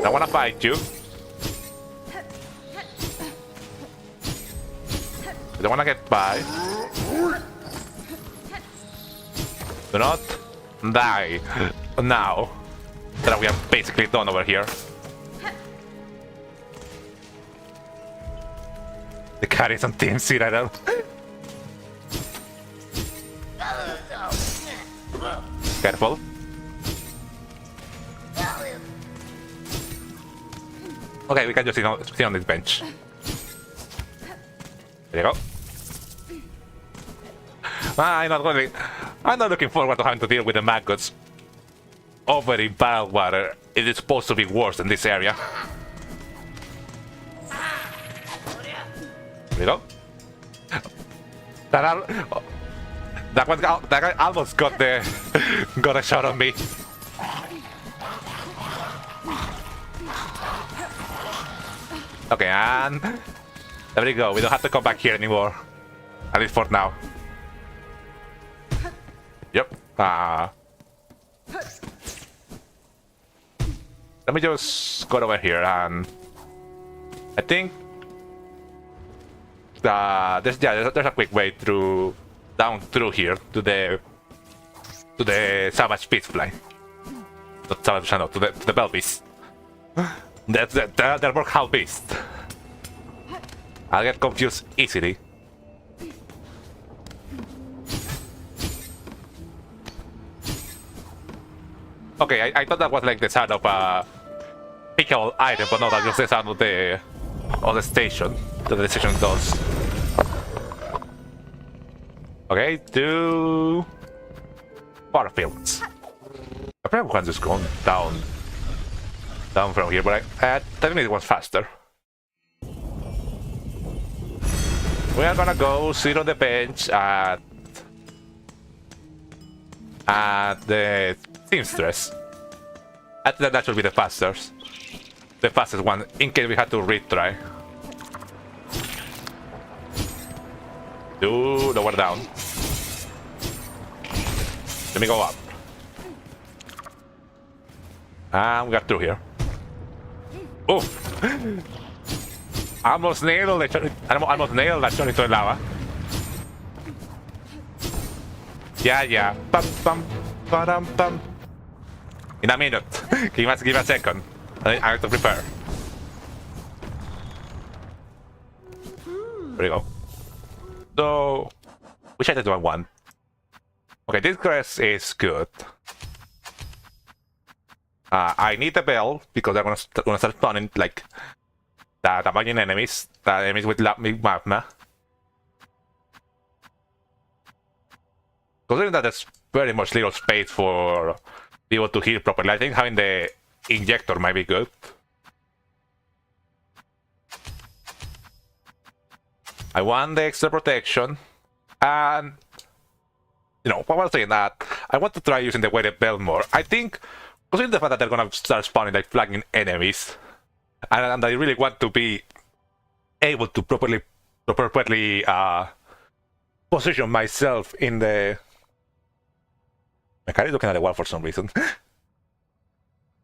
I wanna fight you. I don't wanna get by. Do not die now that we are basically done over here. The cat is on Team C right now. Careful. Okay, we can just sit on this bench. There you go. I'm not looking forward to having to deal with the maggots over in bottled water. It is supposed to be worse in this area. There we go. That guy almost got a shot on me. Okay, and there we go. We don't have to come back here anymore, at least for now. Yep. Let me just go over here, and I think there's a quick way down through here to the savage beast fly. Not savage, no, to the bell beast. That's the workhal beast. I'll get confused easily. Okay, I thought that was like the sound of a pickle item, but no, that's just the sound of the station that the station does. Okay, to Farfields. I probably can just go down from here, but I think it was faster. We are gonna go sit on the bench at the seamstress. I think that should be the fastest. The fastest one, in case we had to retry. Do lower down. Let me go up. And we got through here. Oof! Almost nailed it. Almost nailed that turn into lava. Yeah. Bum, bum, ba-dum, bum. In a minute. give me a second. I have to prepare. There we go. So, which item do I want? Okay, this grass is good. I need a bell because I'm gonna start spawning like the damaging enemies, the enemies with big magma. Considering that there's very much little space for be able to heal properly, I think having the injector might be good. I want the extra protection, and you know, what I was saying that I want to try using the weighted belt more. I think, considering the fact that they're gonna start spawning like flagging enemies, and I really want to be able to properly position myself in the. My cat is looking at the wall for some reason.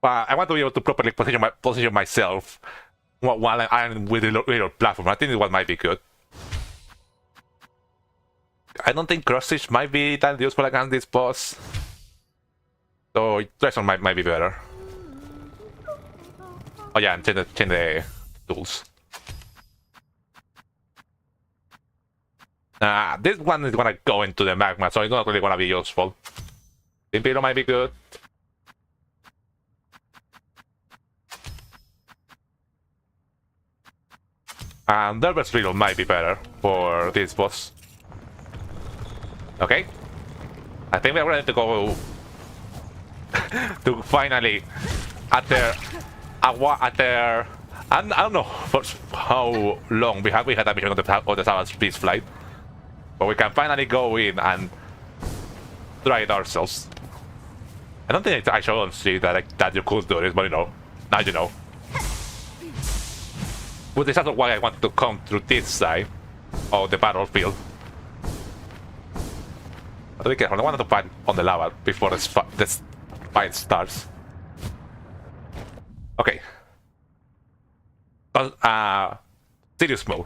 I want to be able to properly position myself while I'm with the little platform. I think what might be good. I don't think cross stitch might be that useful against this boss. So Treasure might be better. Oh yeah, and change the tools. This one is gonna go into the magma, so it's not really gonna be useful. Imperial might be good. And Delver's Riddle might be better for this boss. Okay. I think we're ready to go to finally after I don't know for how long we had a mission on the Savage Beast flight, but we can finally go in and try it ourselves. I don't think I showed on stream that you could do this, but you know, now you know. But this is also why I wanted to come through this side of the battlefield. But be careful, I wanted to fight on the lava before the fight starts. Okay. Serious mode.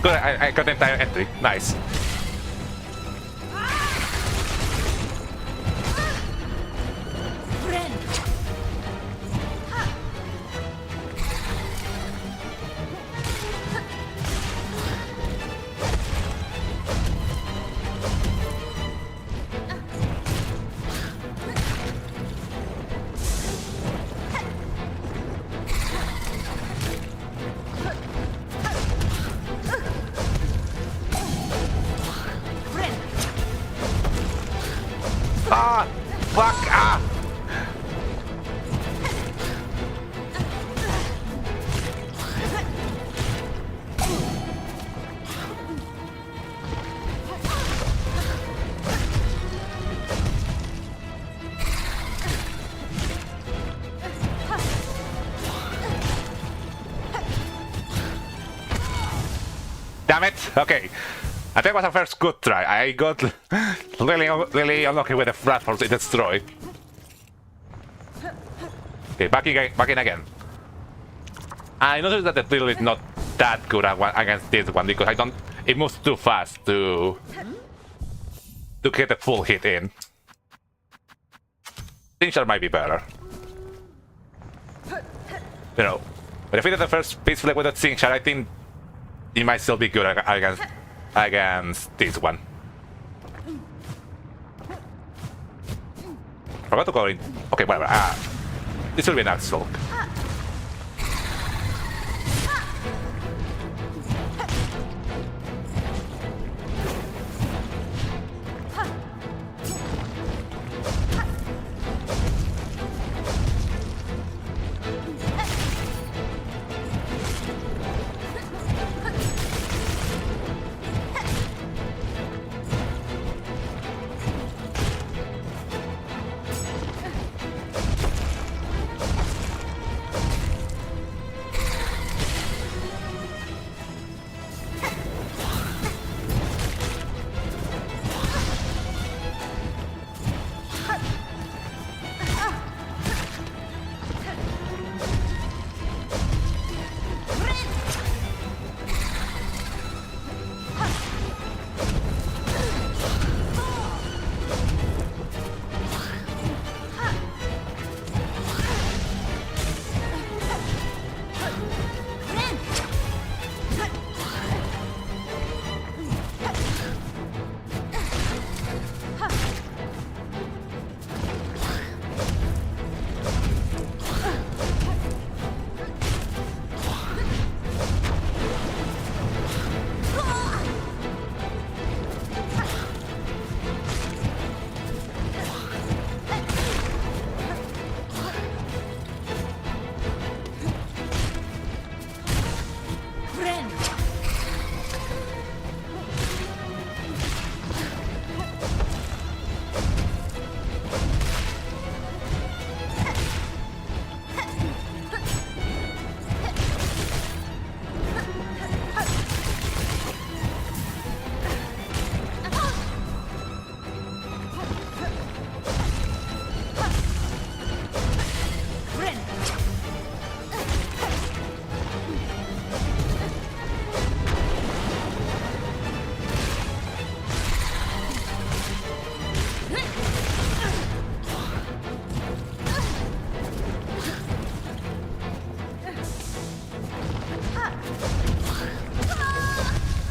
Good, I got the entire entry. Nice. Ah! Fuck! Ah! Damn it! Okay. I think it was a first good try. I got really unlucky with the platforms it destroyed. Okay, back in again. I noticed that the drill is not that good against this one because I don't. It moves too fast to get a full hit in. Tincher might be better. You know, but if we did the first piece flip with a Tincher, I think it might still be good against this one. Forgot to go in. Okay, whatever. This will be an Silk.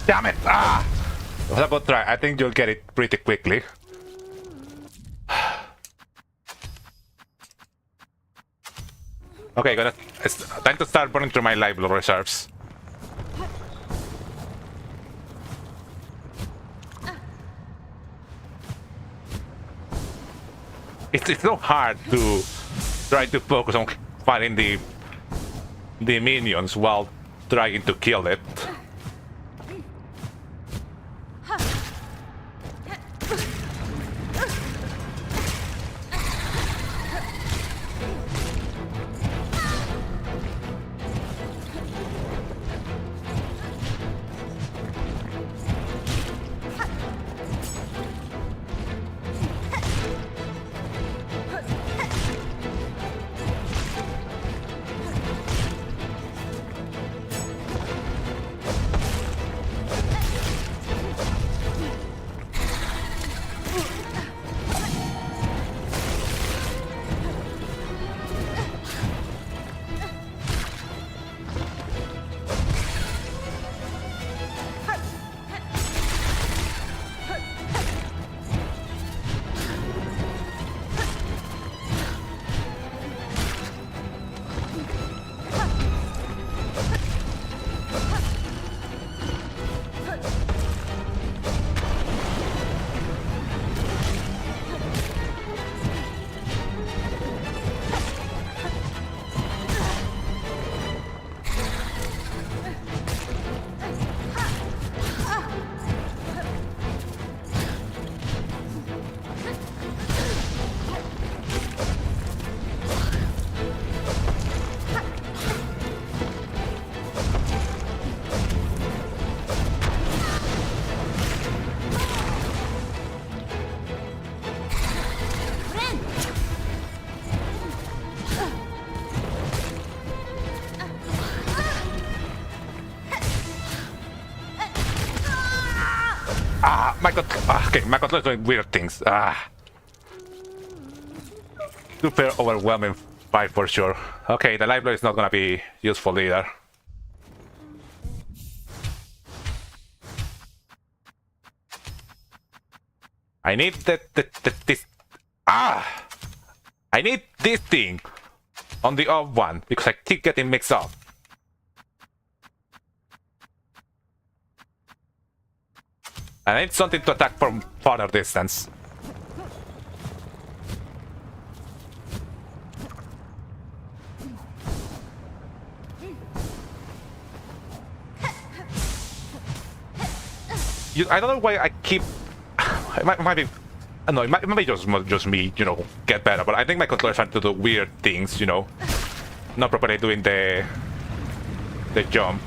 Damn it! Ah! It was a good try. I think you'll get it pretty quickly. Okay, it's time to start burning through my life reserves. It's so hard to try to focus on fighting the minions while trying to kill it. my god. Okay, my controller is doing weird things. Super overwhelming fight for sure. Okay, the library is not gonna be useful either. I need this. I need this thing on the off one because I keep getting mixed up. And I need something to attack from farther distance. I don't know why I keep. It might be. No, it might be just me, you know, get better. But I think my controller is trying to do weird things, you know, not properly doing the jump.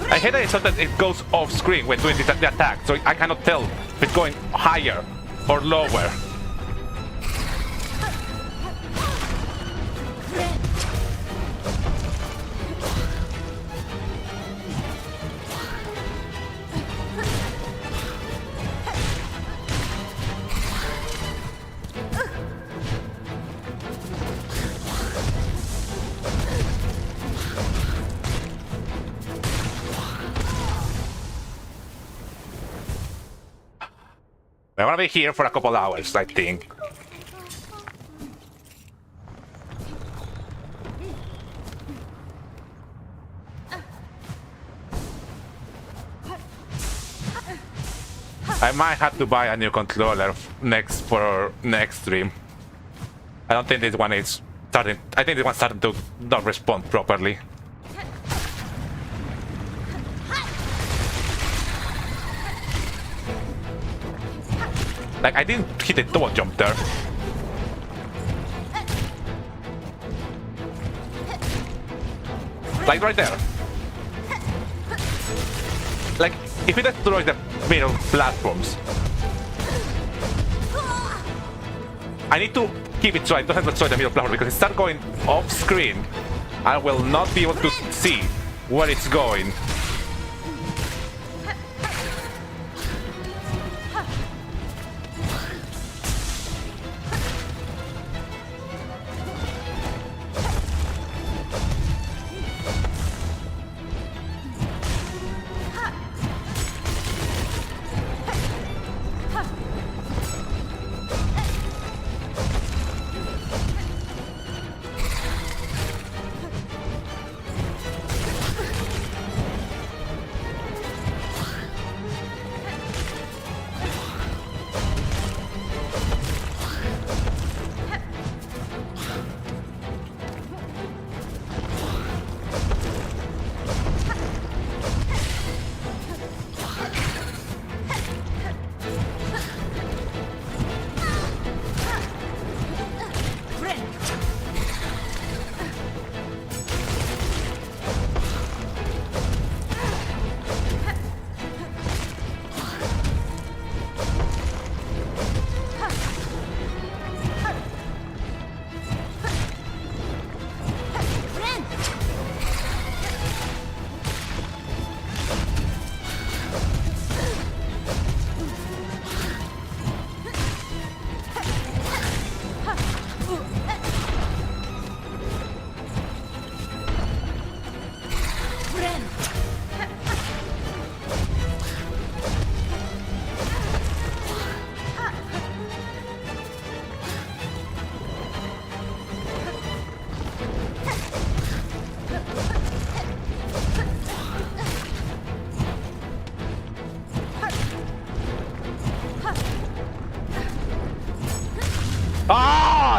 I hate that sometimes it goes off screen when doing the attack, so I cannot tell if it's going higher or lower. I'm gonna be here for a couple hours, I think. I might have to buy a new controller for next stream. I don't think this one is starting. I think this one's starting to not respond properly. Like, I didn't hit a double jump there. Like, right there. Like, if it destroys the middle platforms, I need to keep it so it doesn't destroy the middle platform, because if it starts going off screen, I will not be able to see where it's going.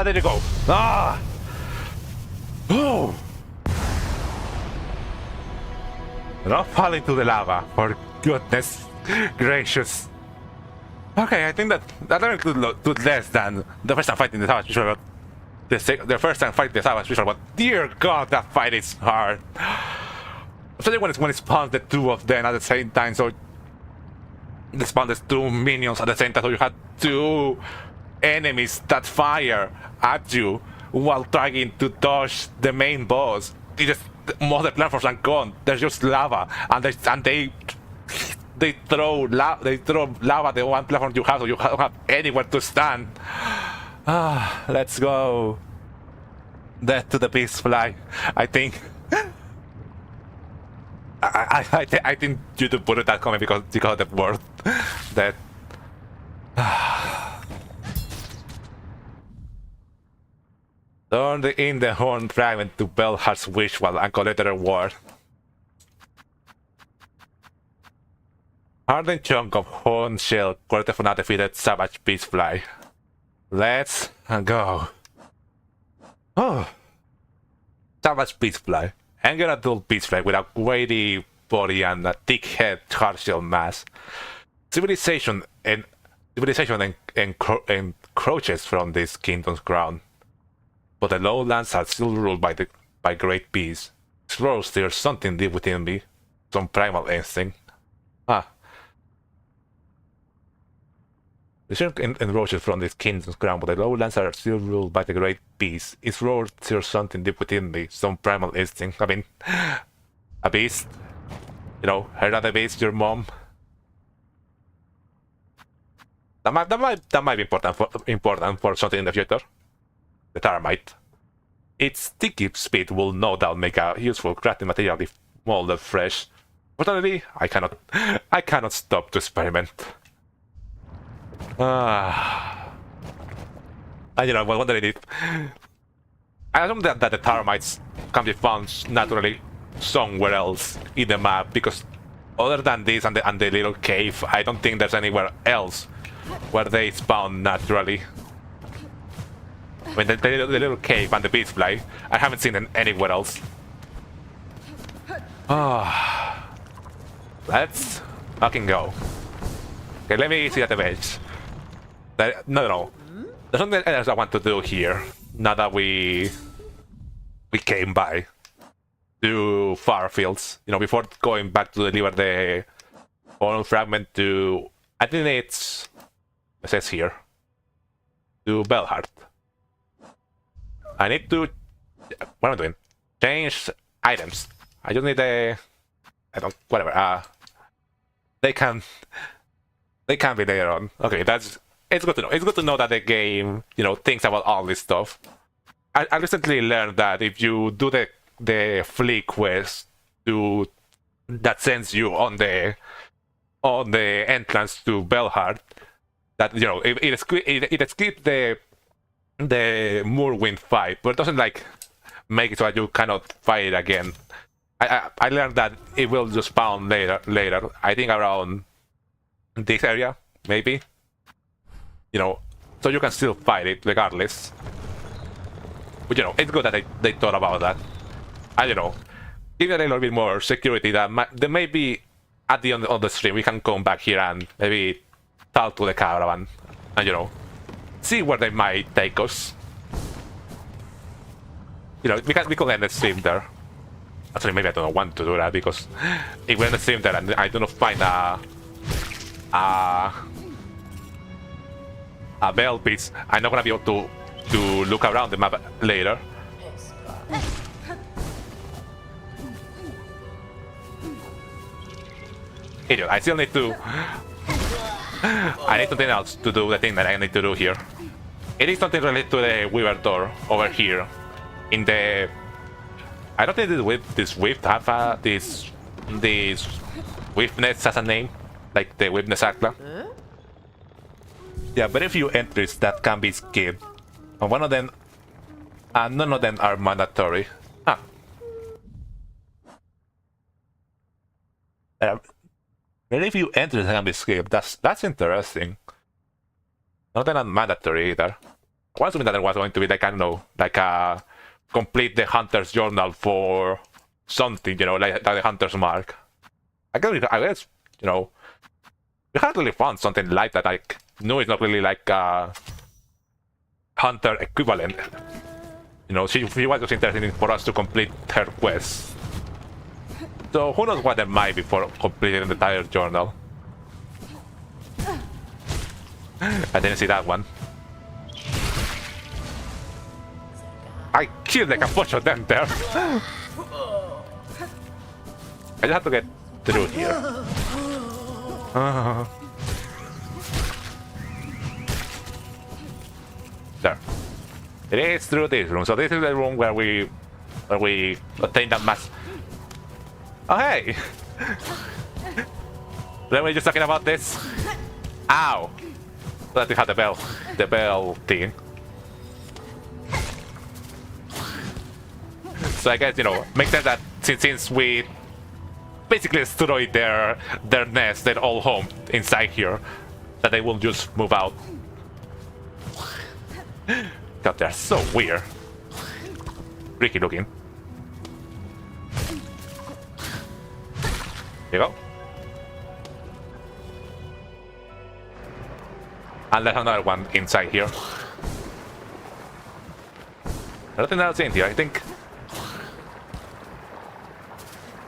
there you go. Ah! Oh! Not fall into the lava, for goodness gracious. Okay, I think that I could less than the first time fighting the Savage Visual, but the first time fighting the Savage Visual, but dear god, that fight is hard. Especially when it spawns the two of them at the same time, so it spawns the two minions at the same time, so you had two enemies that fire at you while trying to dodge the main boss. It just most of the platforms are gone. There's just lava, and they throw lava at the one platform you have, so you don't have anywhere to stand. Ah, let's go. Death to the beast fly. I think. I think you to put it that comment because of the word that. Turn in the horn fragment to Belhart's Wishwall and collect the reward. Hardened chunk of horn shell collected from a defeated savage beastfly. Let's go. Oh, savage beastfly. Angry adult beastfly with a weighty body and a thick head, hard shell mass. Civilization encroaches from this kingdom's ground. But the lowlands are still ruled by great beasts. Explorers, there's something deep within me, some primal instinct. Ah. The shirk encroaches from this kingdom's ground, but the lowlands are still ruled by the great beasts. Explorers, there's something deep within me, some primal instinct. I mean, a beast. You know, heard of the beast, your mom. That might be important for something in the future. The Termite. Its sticky speed will no doubt make a useful crafting material if molded fresh. Fortunately, I cannot stop to experiment. I was wondering if I assume that the termites can be found naturally somewhere else in the map, because other than this and the little cave, I don't think there's anywhere else where they spawn naturally. I mean, the little cave and the beastfly, I haven't seen them anywhere else. Ah, let's fucking go. Okay, let me see at the base. No. There's something else I want to do here. Now that we came by to Farfields, you know, before going back to deliver the Honor fragment to, I think it says here, to Belhart. I need to, what am I doing? Change items. I just need whatever. They can be later on. Okay, it's good to know. It's good to know that the game, you know, thinks about all this stuff. I recently learned that if you do the flea quest that sends you on the entrance to Belhart, that, you know, it skips the Moorwind fight, but it doesn't like make it so that you cannot fight it again. I learned that it will just spawn later. I think around this area, maybe. You know, so you can still fight it regardless. But, you know, it's good that they thought about that. I don't know, give it a little bit more security. That maybe at the end of the stream we can come back here and maybe talk to the caravan and, you know, see where they might take us. You know, we could end the stream there. Actually, maybe I don't want to do that, because if we end the stream there and I do not find a bell piece, I'm not gonna be able to look around the map later. Idiot, I still need to. I need something else to do the thing that I need to do here. It is something related to the Weaver door over here. In the, I don't think this Wift have this Wiftness has a name, like the Wiftness Akla. Yeah, very few entries that can be skipped. And one of them, none of them are mandatory. Ah. Very few entries can be skipped. That's interesting. Not that not mandatory either. was assuming that there was going to be like, I don't know, like complete the hunter's journal for something, you know, like the hunter's mark. I guess, you know, we hadn't really found something like that. Like, no, it's not really like hunter equivalent. You know, she was just interested for us to complete her quest. So who knows what there might be for completing the entire journal. I didn't see that one. I killed like a bunch of them there. I just have to get through here. There. It is through this room. So this is the room where we obtain that mass. Oh hey! Then we're just talking about this. Ow! That we had the bell thing. So I guess, you know, makes sense that since we basically destroyed their nest, their old home inside here, that they will just move out. God, they're so weird. Freaky looking. There you go. And there's another one inside here. Nothing else in here, I think.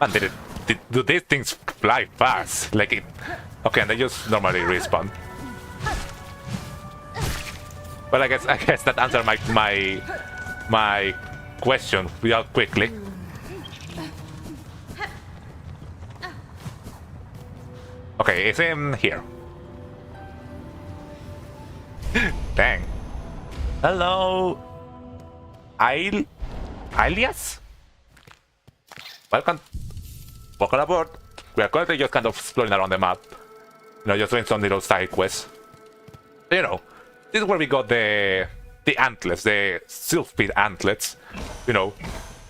Man, do these things fly fast? Like it. Okay, and they just normally respawn. Well, I guess that answered my question real quickly. Okay, it's in here. Dang. Hello, Alias? Welcome aboard. We are currently just kind of exploring around the map. You know, just doing some little side quests. You know, this is where we got the antlers, the Sylph antlers. You know,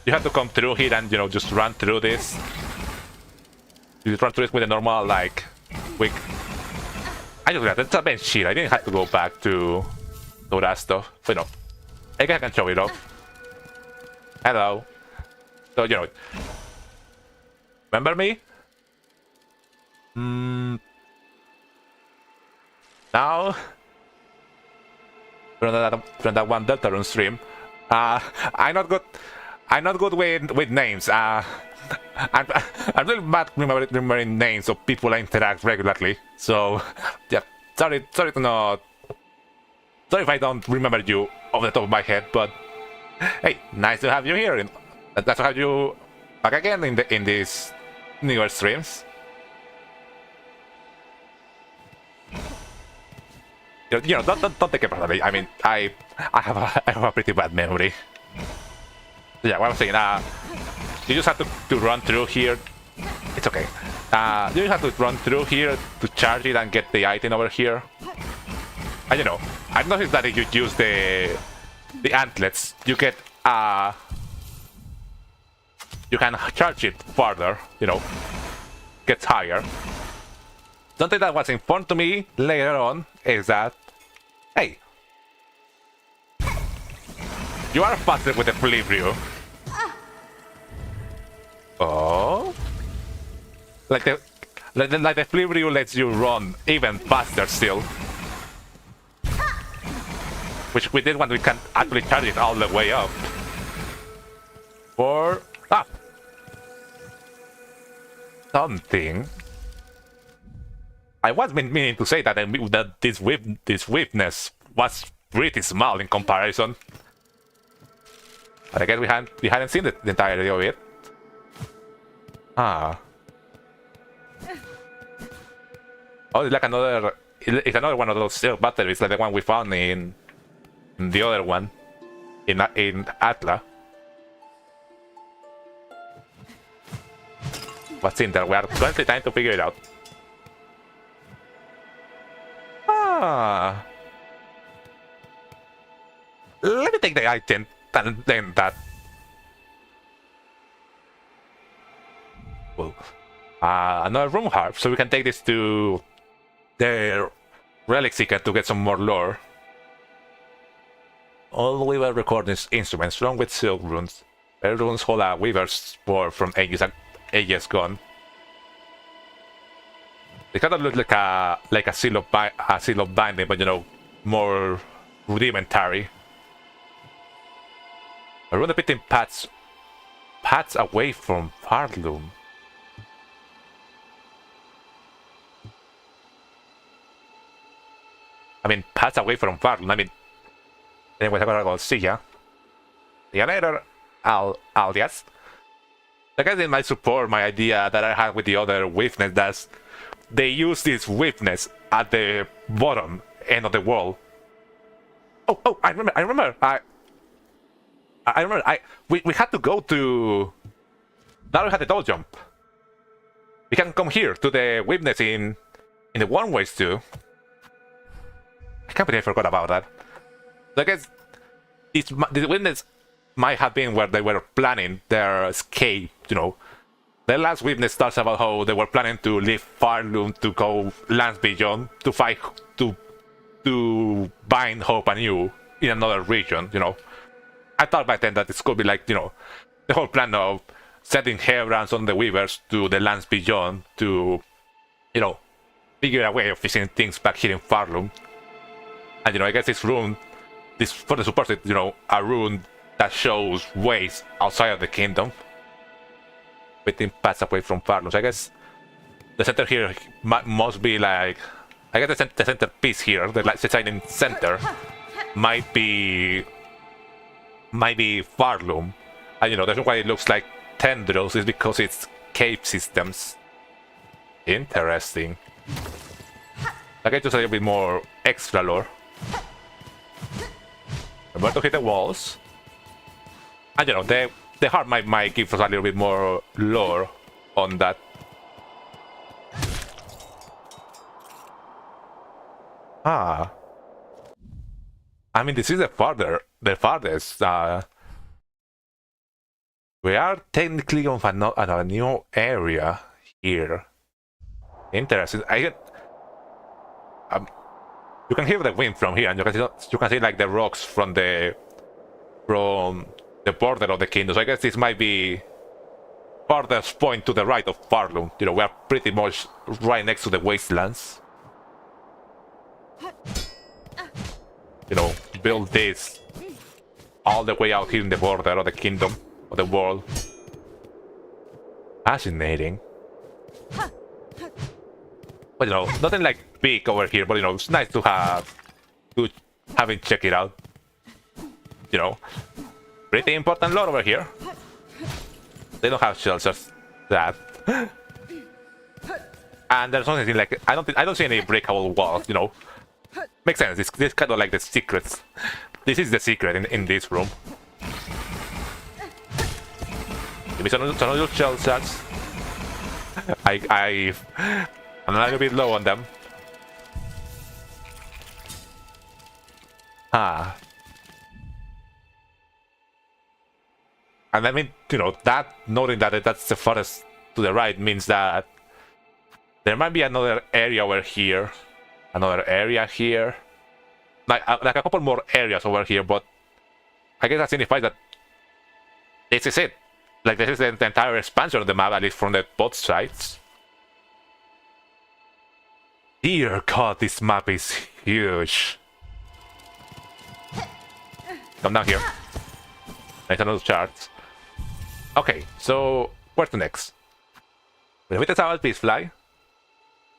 you have to come through here and, you know, just run through this. You just run through this with a normal, like, quick. I just got that's a bench shit. I didn't have to go back to that stuff. But, you know, I guess I can show it off. Hello. So, you know, remember me? Now, from that one DeltaTune stream, I'm not good with names. I'm really bad remembering names of people I interact regularly. So, yeah, sorry if I don't remember you off the top of my head, but hey, nice to have you here. Nice to have you back again in these newer streams. You know, don't take it personally. I mean, I have a pretty bad memory. Yeah, what I'm saying, you just have to run through here. It's okay. You just have to run through here to charge it and get the item over here. And you know, I've noticed that if you use the antlets, you get you can charge it farther. You know, gets higher. Something that was informed to me later on is that, hey, you are faster with the flip view. Oh, like the flip view lets you run even faster still. Which with this one we can actually charge it all the way up. Or up. Something. I was meaning to say that this whipness was pretty small in comparison. But I guess we hadn't seen the entirety of it. Ah. Oh, it's like it's another one of those silk batteries, like the one we found in the other one, in Atla. What's in there? We are currently trying to figure it out. Ah. Let me take the item and then that. Well, another room harp, so we can take this to the relic seeker to get some more lore. all weaver recordings instruments along with silk runes. Their runes hold a weaver's spore from ages gone. They kind of look like a seal of binding, but you know, more rudimentary. A rune depicting paths away from Farloom. I mean, paths away from Farloom. I mean, anyway, I'm gonna go see ya. The another alias. I guess it might support my idea that I had with the other weakness, that they use this weakness at the bottom end of the wall. Oh, I remember. We had to go to. Now we had the double jump. We can come here to the weakness in the one ways too. I can't believe I forgot about that. So I guess this weakness might have been where they were planning their escape. You know, the last witness starts about how they were planning to leave Farloom to go lands beyond to fight to bind hope anew in another region. You know, I thought back then that this could be like, you know, the whole plan of sending Hebrans on the weavers to the lands beyond to, you know, figure a way of fixing things back here in Farloom. And you know, I guess this rune, this for the support, you know, a rune that shows ways outside of the kingdom, within paths away from Farloom. So I guess the center here must be like, I guess the center piece here, the deciding center, might be Farloom. And you know, that's why it looks like tendrils, is because it's cave systems. Interesting. I get just a little bit more extra lore. Remember to hit the walls. And you know, the heart might give us a little bit more lore on that. Ah. I mean, this is the farthest. We are technically on a new area here. Interesting. You can hear the wind from here, and you can see like the rocks from the border of the kingdom. So I guess this might be farthest point to the right of Farloom. You know, we are pretty much right next to the wastelands. You know, build this all the way out here in the border of the kingdom, of the world. Fascinating. But you know, nothing like big over here, but you know, it's nice to having check it out. You know, pretty important lore over here. They don't have shelters that. And there's nothing like, I don't see any breakable walls, you know. Makes sense. This kind of like the secrets. This is the secret in this room. Give me some little shell shards. I'm a little bit low on them. Ah. And I mean, you know, that noting that that's the farthest to the right means that there might be another area over here, another area here, like a couple more areas over here. But I guess that signifies that this is it. Like this is the entire expansion of the map, at least from the both sides. Dear God, this map is huge. Come down here. Nice another charts. Okay, so where to next? We hit the tower peace fly.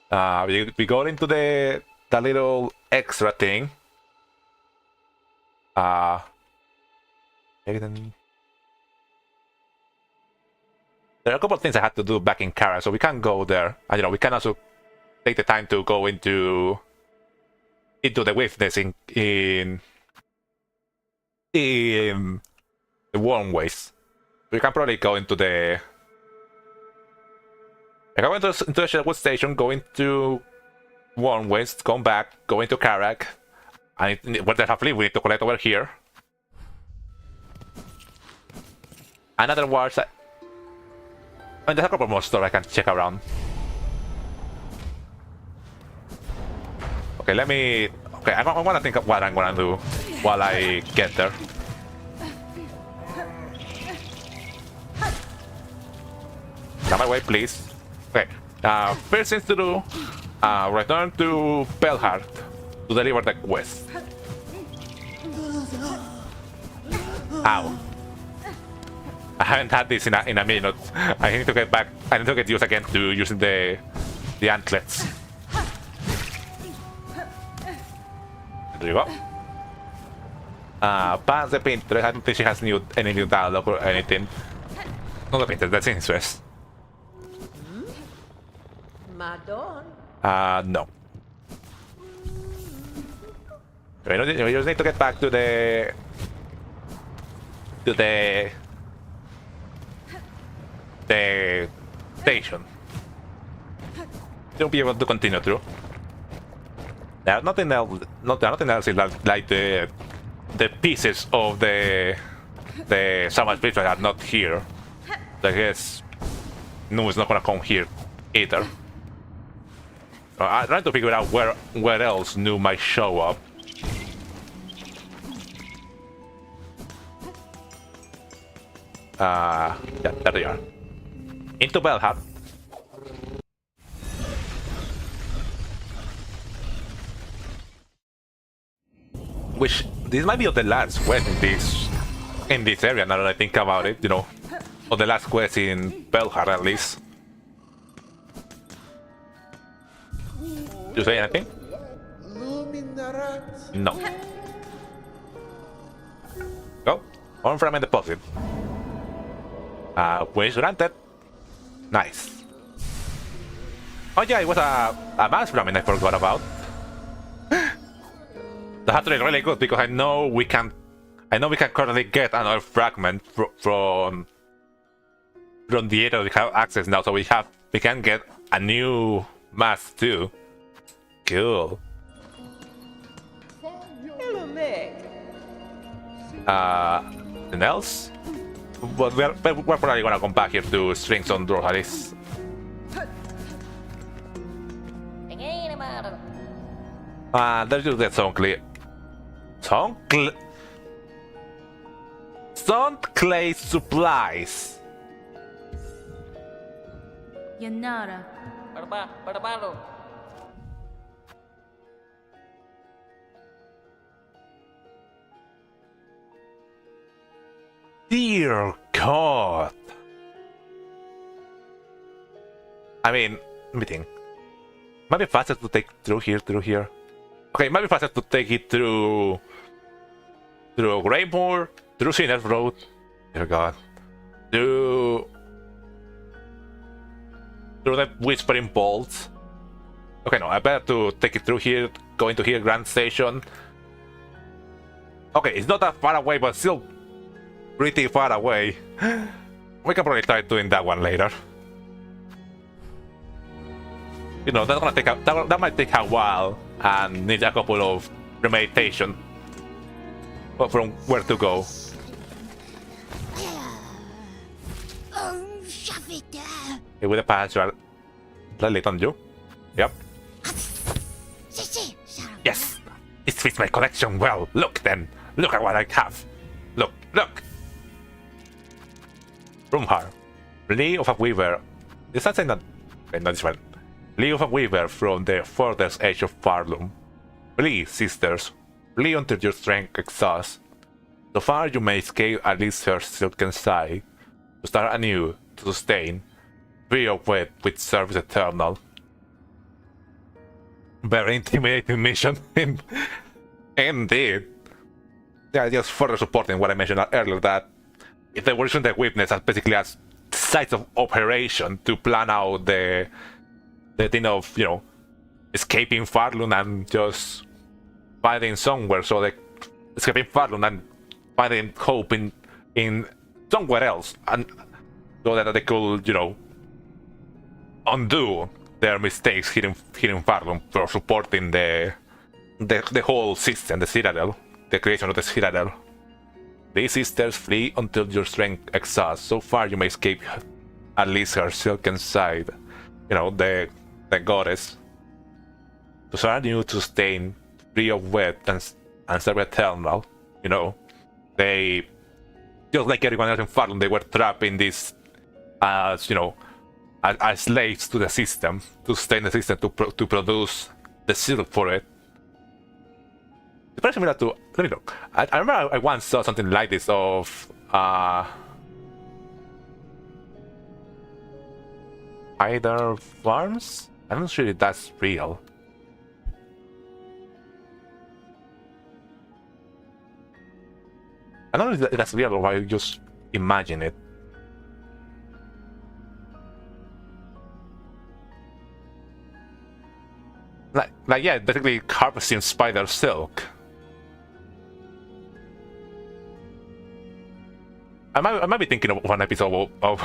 We go into the little extra thing. There are a couple of things I had to do back in Kara, so we can't go there. And you know, we can also take the time to go into the witness in the warm ways. We can probably go into the. I go into the Sherwood station, go into warm ways, come back, go into Karak, and what hopefully we need to collect over here. Another wars. And there's a couple more stores I can check around. Okay, let me. Okay, I want to think of what I'm gonna do. while I get there. Come my way, please. Okay. First thing to do, return to Belhart to deliver the quest. Ow. I haven't had this in a minute. I need to get back. I need to get used again to using the antlets. There you go. Pass the painter. I don't think she has any new dialogue or anything. Not the painter, that's interest. Madon. No. We just need to get back to the station. You'll be able to continue through. There's nothing else. Nothing else is like the pieces of the Summer Bridge are not here. I guess no, it's not gonna come here either. I'm trying to figure out where else Nu might show up. Yeah, there they are. Into Belhart. Which this might be the last quest in this area. Now that I think about it, you know, or the last quest in Belhart at least. You say anything? No. Go. On fragment deposit. Wish granted. Nice. Oh yeah, it was a mass fragment I forgot about. That's actually really good because I know we can currently get another fragment from the area we have access now, so we can get a new mass too. Cool. Anything else? But we're probably gonna come back here to string some doors at least. Let's just get some clear. Some clay supplies. Yanara. Dear God. I mean, let me think. Might be faster to take through here. Okay, might be faster to take it through Greymoor, through Sinner's Road. Dear God. Through the Whispering Bolts. Okay, no, I better to take it through here, go into here, Grand Station. Okay, it's not that far away, but still pretty far away. We can probably try doing that one later. You know, that's gonna take that might take a while and need a couple of premeditation. But from where to go. Here with the pass, you are late on you. Yep. Yes, it fits my collection well. Look then, look at what I have. Look. From her, Lee of a Weaver. Is that saying that? Okay, not this one. Lee of a Weaver from the furthest edge of Farlum. Flee, sisters. Flee until your strength exhausts. So far you may escape at least her silken side. To start anew, to sustain. Free of wet with service eternal. Very intimidating mission. Indeed. Yeah, just further supporting what I mentioned earlier, that if they were using the witness as basically as sites of operation to plan out the thing of, you know, escaping Farlun and just finding somewhere, so they escaping Farlun and finding hope in somewhere else, and so that they could, you know, undo their mistakes here in Farlun for supporting the whole system, the Citadel, the creation of the Citadel. These sisters flee until your strength exhausts. So far you may escape at least her silken side. You know, the goddess. To surround you to sustain, free of wet and and serve eternal. You know, they, just like everyone else in Farland, they were trapped in this, as you know, as slaves to the system, to stay in the system, to produce the silk for it. It's very similar to, let me look. I remember I once saw something like this of either farms? I'm not sure if that's real. I don't know if that's real or I just imagine it. Like yeah, basically harvesting spider silk. I might be thinking of one episode of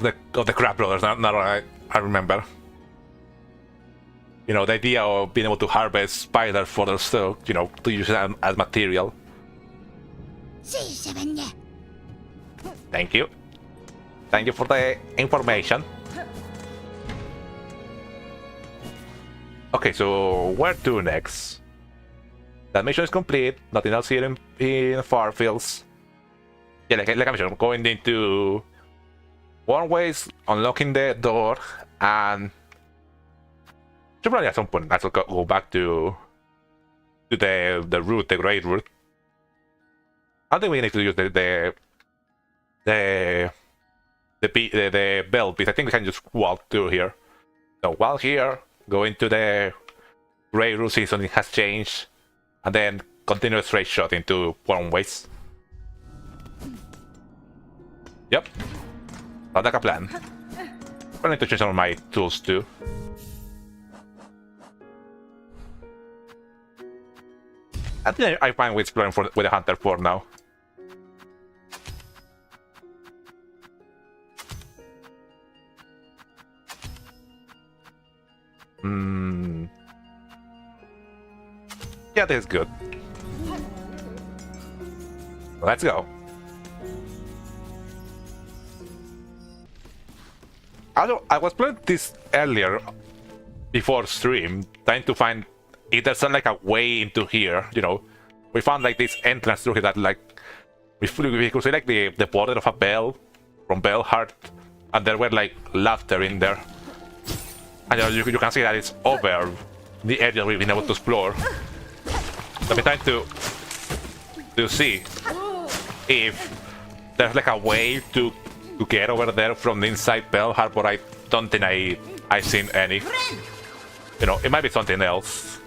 the Crab Brothers. Now I remember. You know, the idea of being able to harvest spider for their silk. You know, to use it as material. Thank you. Thank you for the information. Okay, so where to next? That mission is complete. Nothing else here in Farfields. Yeah, like I mentioned, I'm going into one ways, unlocking the door, and probably at some point I will go back to the route, the great route. I think we need to use the bell piece. I think we can just walk through here. So while here, go into the Grey Route, see something has changed, and then continue a straight shot into one ways. Yep. Sounds like a plan. I need to change some of my tools too. I think I'm fine with exploring with the hunter for now. Yeah, this is good. Let's go. Also, I was playing this earlier before stream, trying to find if there's like a way into here. You know, we found like this entrance through here that like we could see like the border of a bell from Bellheart, and there were like laughter in there. And you can see that it's over the area we've been able to explore. So I'm trying to see if there's like a way to get over there from the inside Bellheart, but I don't think I've seen any. You know, it might be something else.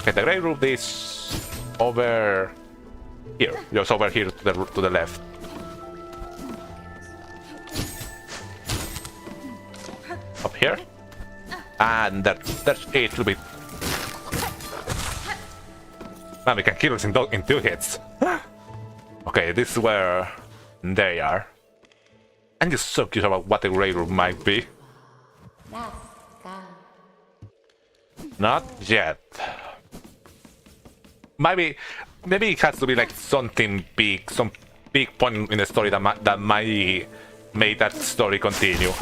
Okay, the Grey Room is over here. Just over here to the left. Up here. And that's it will be. Man, we can kill us in 2 hits. Okay, this is where they are. I'm just so curious about what the Grey Room might be. Not yet. Maybe it has to be like something big, some big point in the story that might make that story continue.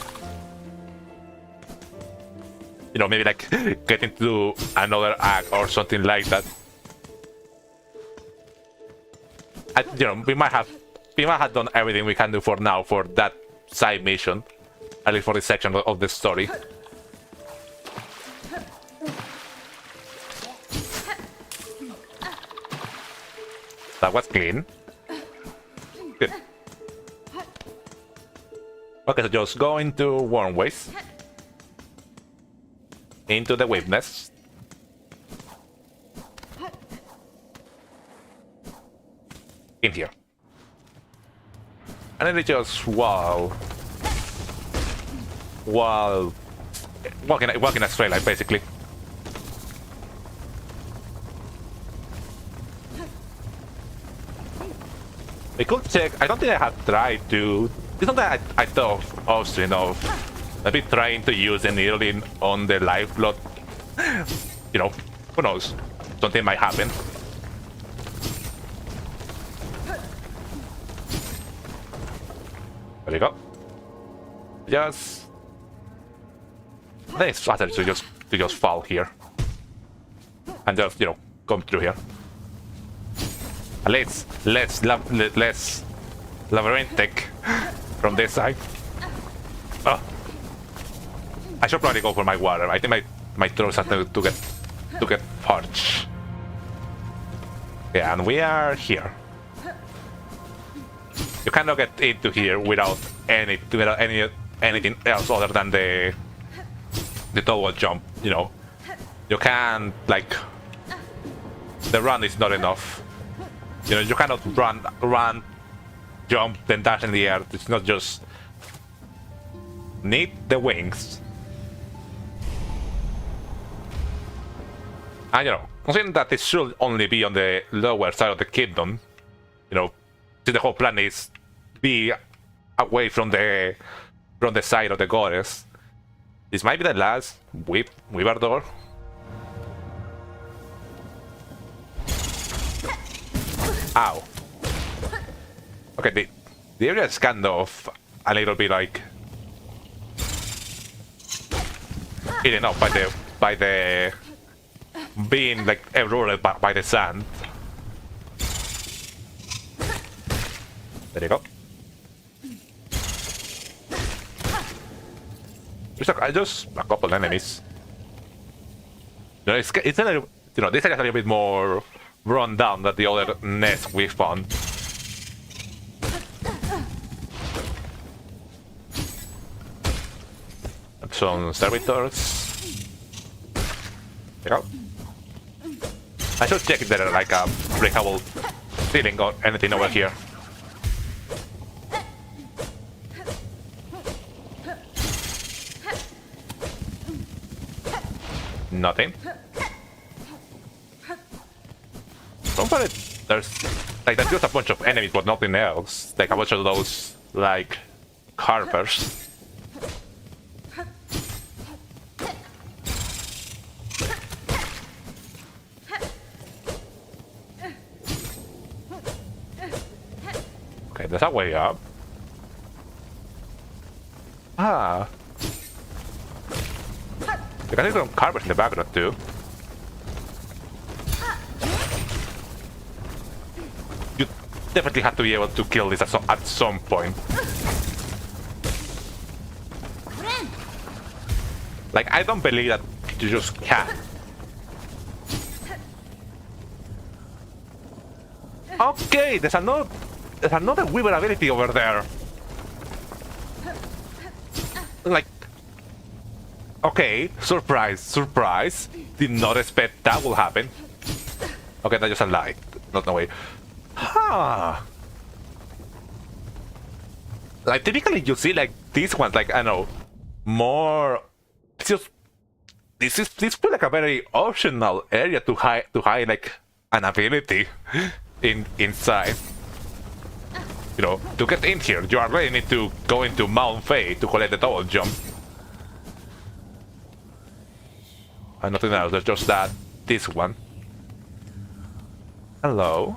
You know, maybe like getting to another act or something like that. You know, we might have done everything we can do for now for that side mission, at least for this section of the story. That was clean. Good. Okay, so just go into Warm Ways. Into the Witness. In here. And then it just while walking a straight line basically. We could check. I don't think I have tried to. It's something I thought of, you know, maybe trying to use the needle on the lifeblood. You know, who knows? Something might happen. There you go. Just. I think it's faster to just fall here, and just, you know, come through here. At least less labyrinthic from this side. Oh. I should probably go for my water. I think my throat starting to get parched. Yeah, and we are here. You cannot get into here without anything else other than the double jump. You know, you can't like the run is not enough. You know, you cannot run, jump, then dash in the air. It's not just need the wings. And you know, considering that it should only be on the lower side of the kingdom, you know, the whole plan is be away from the side of the goddess. This might be the last weaver door. Ow. Okay, the area is kind of a little bit like eaten up by the being like eroded by the sand. There you go. Just a couple enemies. You know, it's a little, you know, this area is a little bit more run down than the other nest we found. Some servitors. There you go. I should check if there are like a breakable ceiling or anything over here. Nothing. Somebody, there's just a bunch of enemies, but nothing else. Like a bunch of those like carpers. Okay, there's a way up. Ah. You can see some carpers in the background too. You definitely have to be able to kill this at some point. Like, I don't believe that you just can't. Okay, there's another weaver ability over there. Like, okay, surprise. Did not expect that will happen. Okay, that's just a lie. Not no way. Huh. Like, typically you see like these ones, like, I know, more. It's just this feels like a very optional area to hide like an ability inside. You know, to get in here, you already need to go into Mount Faye to collect the double jump. And nothing else, there's just this one. Hello.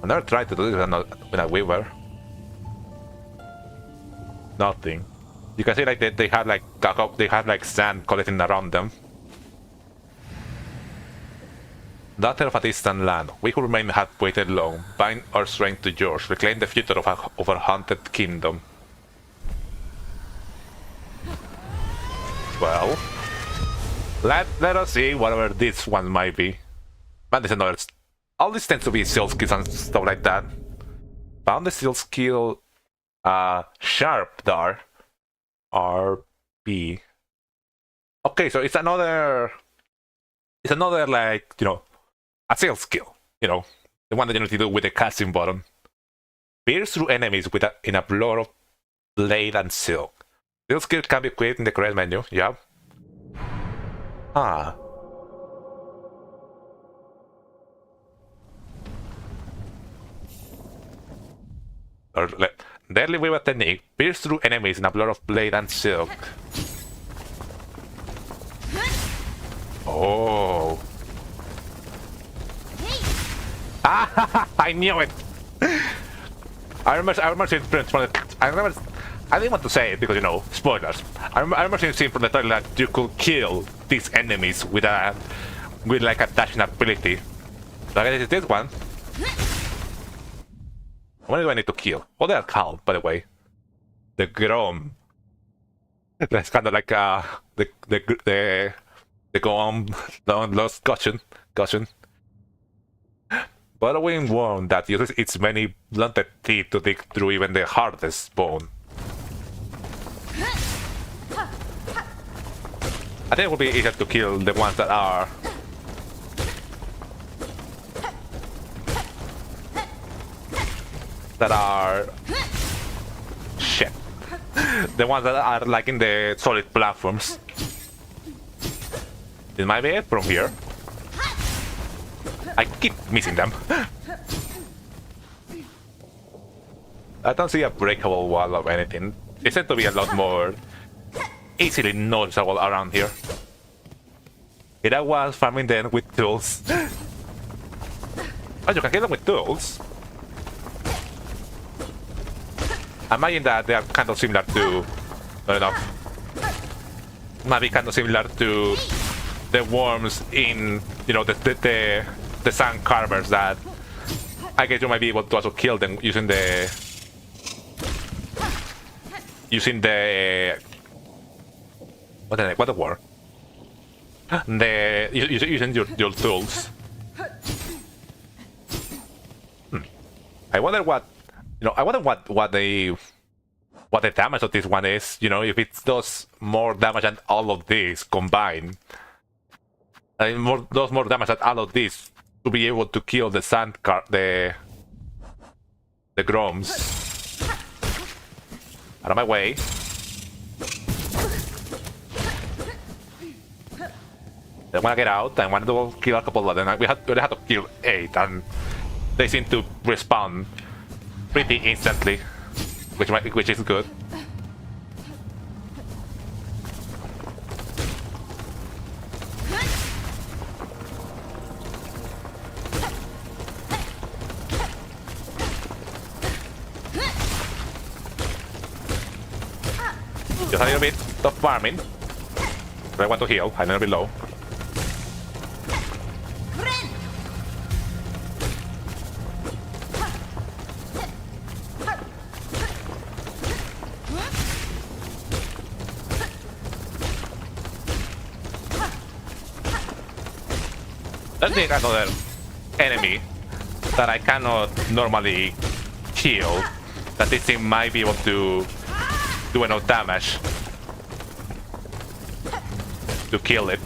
I never tried to do this with a weaver. Nothing. You can see like they have like sand collecting around them. Daughter of a distant land, we who remain have waited long. Bind our strength to yours, reclaim the future of our haunted kingdom. Well, let us see whatever this one might be. But there's another. All this tends to be skill skills and stuff like that. Found the skill skill, sharp dar, RB. Okay, so it's another like, you know, a skill skill. You know, the one that you need to do with the casting button. Pierce through enemies in a blur of blade and silk. Skill skill can be equipped in the correct menu. Yeah. Ah. Deadly Weaver technique. Pierce through enemies in a blur of blade and silk. Oh. Ah, I knew it. I remember seeing from the. I didn't want to say it because, you know, spoilers. I remember seeing from the trailer that you could kill these enemies with with like a dashing ability. So I guess it's this one. What do I need to kill? What are they called, by the way? The Grom. That's kind of like the Grom lost caution. Burrowing worm that uses its many blunted teeth to dig through even the hardest bone. I think it would be easier to kill the ones that are shit. The ones that are like in the solid platforms. This might be it from here. I keep missing them. I don't see a breakable wall of anything. They seem to be a lot more easily noticeable around here. Here I was farming them with tools. Oh, you can kill them with tools. I imagine that they are kind of similar to... Not enough. Maybe kind of similar to the worms in, you know, the sand carvers that I guess you might be able to also kill them using the what the word? Using your tools. I wonder what, you know, I wonder what the damage of this one is, you know, if it does more damage than all of these combined. Does more damage than all of these to be able to kill the the Groms. Out of my way. I want to get out. I want to kill a couple of them. We had to kill 8, and they seem to respawn pretty instantly, which is good. Just a little bit of farming. But I want to heal. I'm a little bit low. Let's make another enemy that I cannot normally kill. That this thing might be able to do enough damage to kill it.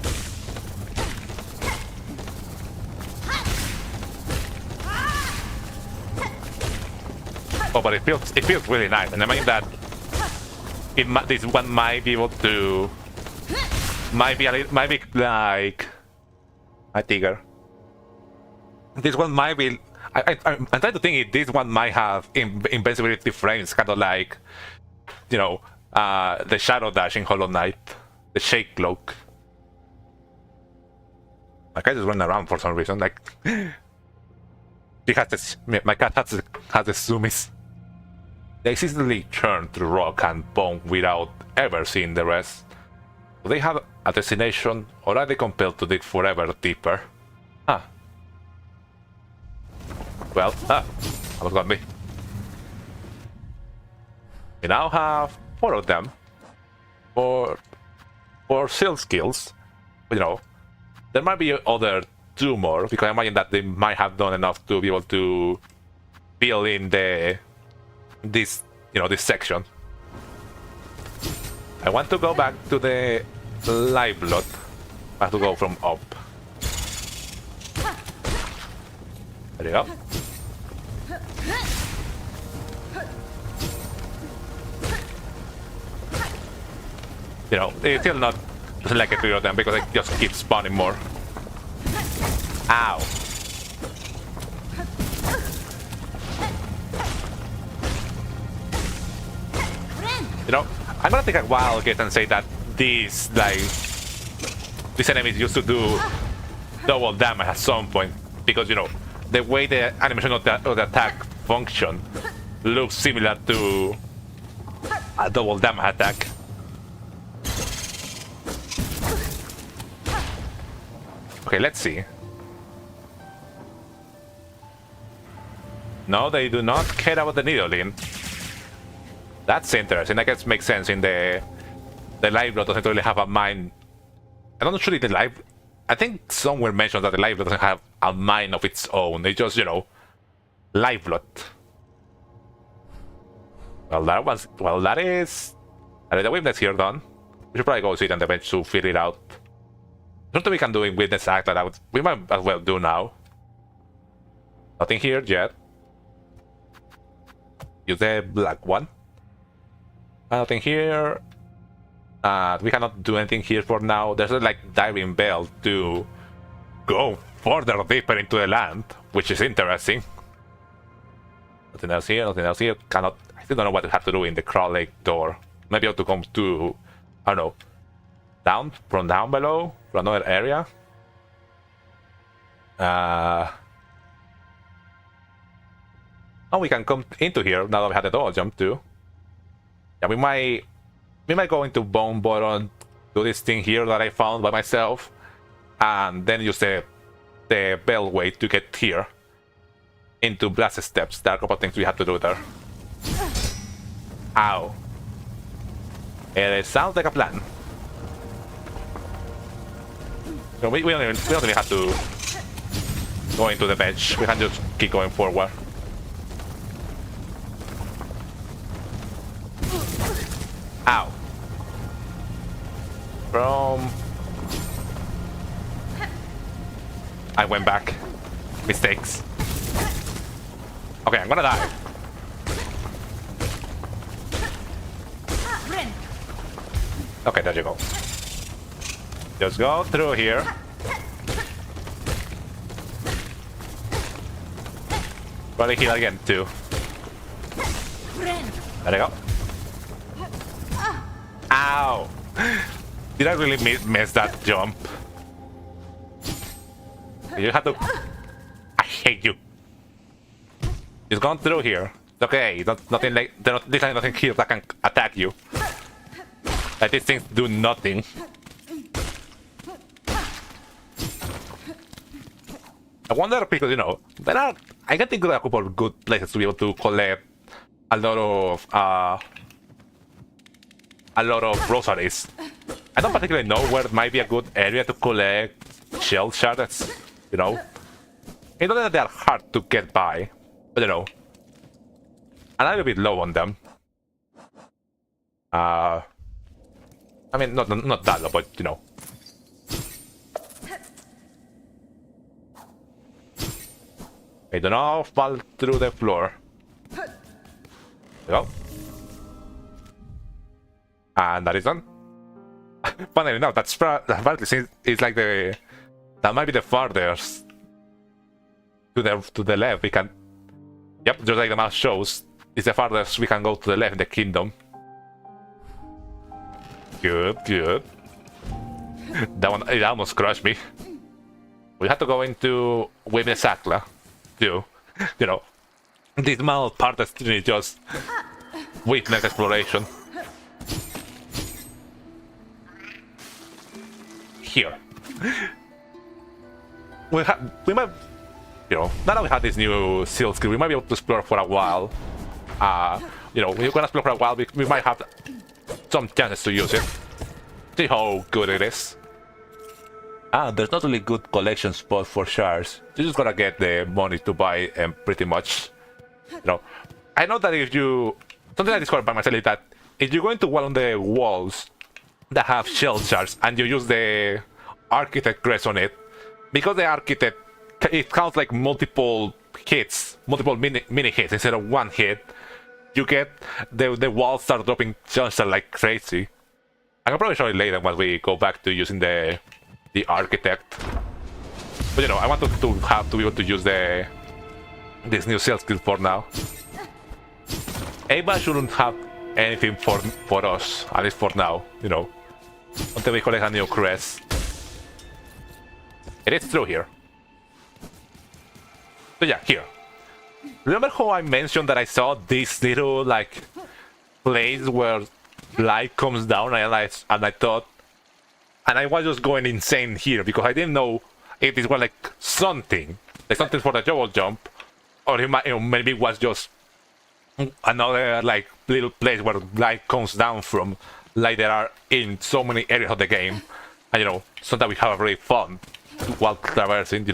Oh, but it feels really nice, and I mean that this one might be able to might be like a tiger. This one might be. I'm trying to think if this one might have invincibility frames, kind of like, you know, the Shadow Dash in Hollow Knight, the Shake Cloak. My cat is running around for some reason. Like, she has this. My cat has the zoomies. They easily turn to rock and bone without ever seeing the rest. Do they have a destination, or are they compelled to dig forever deeper? Huh. Well, almost got me. We now have 4 of them. For skill skills. But, you know, there might be other 2 more, because I imagine that they might have done enough to be able to fill in this section. I want to go back to the live blood. I have to go from up. There you go. You know, it's still not like a 3 of them because I just keep spawning more. Ow. You know, I'm gonna take a wild guess and say that these enemies used to do double damage at some point, because, you know, the way the animation of the attack function looks similar to a double damage attack. Okay, let's see. No, they do not care about the needling. That's interesting. I guess makes sense in the live blood doesn't really have a mind. I'm not sure if the live. I think somewhere mentioned that the live blood doesn't have a mind of its own. It's just, you know, live blood. Well, that is the witness here done. We should probably go sit on the bench to figure it out. Something we can do in witness act that we might as well do now. Nothing here yet. Use the black one. Nothing here. We cannot do anything here for now. There's a like diving bell to go further deeper into the land, which is interesting. Nothing else here, nothing else here. Cannot. I still don't know what we have to do in the Crawl Lake door. Maybe I have to come to, I don't know, down from down below from another area. Oh, we can come into here now that we had the door jump too. Yeah, we might go into Bone Bottom, do this thing here that I found by myself, and then use the bellway to get here into Blast Steps. There are a couple of things we have to do there. Ow. It sounds like a plan. So we don't even have to go into the bench. We can just keep going forward. Ow. I went back. Mistakes. Okay, I'm gonna die. Okay, there you go. Just go through here. Probably heal again too. There you go. Ow! Did I really miss that jump? You have to. I hate you. Just gone through here. It's okay. Nothing like there's nothing here that can attack you. Like these things do nothing. I wonder because, you know, I can think of a couple of good places to be able to collect a lot of rosaries. I don't particularly know where it might be a good area to collect shell shards, you know. It's not that they are hard to get by, but you know, I'm a little bit low on them. I mean, not that low, but you know. Okay, do not fall through the floor. There you go. And that is done. Funnily enough, that's apparently it's like that might be the farthest to the left. We can, yep, just like the map shows, it's the farthest we can go to the left in the kingdom. Good, good. That one, it almost crushed me. We have to go into Witness Sakla too. You know, this small part is just witness exploration. Here. We might, you know, now that we have this new seal skill, we might be able to explore for a while. You know, we're gonna explore for a while, we might have some chances to use it. See how good it is. There's not really good collection spot for shards. You're just gonna get the money to buy them pretty much. You know, I know that if you, something I discovered by myself is that if you go into one of the walls that have shell shards and you use the architect crest on it, because the architect, it counts like multiple hits, multiple mini hits instead of one hit. You get the walls start dropping shell shards like crazy. I can probably show it later once we go back to using the architect. But you know, I want to be able to use this new sales skill for now. Ava shouldn't have anything for us, at least for now, you know, until we collect a new crest. It is through here. So yeah, here. Remember how I mentioned that I saw this little like place where light comes down and I thought, and I was just going insane here because I didn't know if this was like something for the double jump, or it might, maybe it was just another like little place where light comes down from, like there are in so many areas of the game, and sometimes we have really fun while traversing.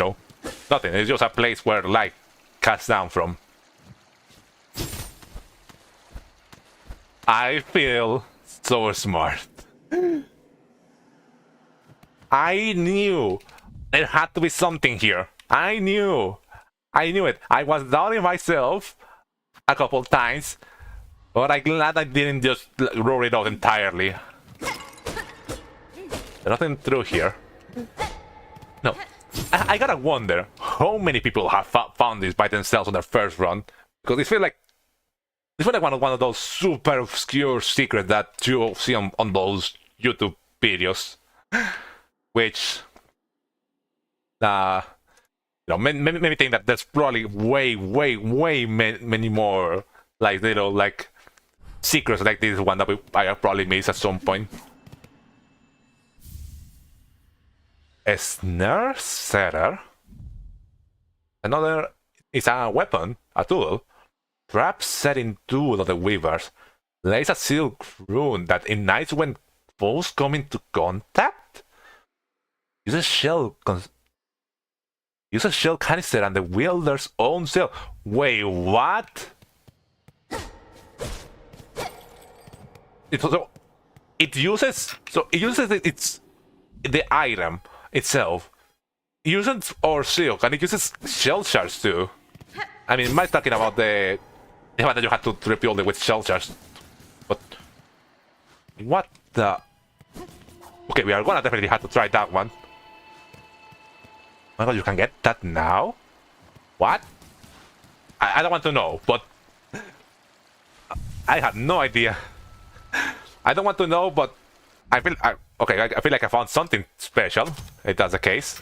Nothing. It's just a place where light casts down from. I feel so smart. I knew there had to be something here. I knew it. I was doubting myself a couple times, but I'm glad I didn't just roll it out entirely. There's nothing through here. No. I gotta wonder how many people have found this by themselves on their first run, because it feels like one of those super obscure secrets that you see on those YouTube videos, which made me think that there's probably way many more like little like secrets like this one that I probably missed at some point. A snare setter. Another is a weapon, a tool. Trap setting tool of the weavers. Lays a silk rune that ignites when foes come into contact. Uses shell canister and the wielder's own shell. Wait, what? It uses the item itself. It uses our silk and it uses shell shards too. I mean, Mike's talking about the fact that you had to rebuild it with shell shards. But what the? Okay, we are gonna definitely have to try that one. Oh my god, you can get that now? What? I don't want to know, but I had no idea. I don't want to know, but I feel like I found something special, if that's the case.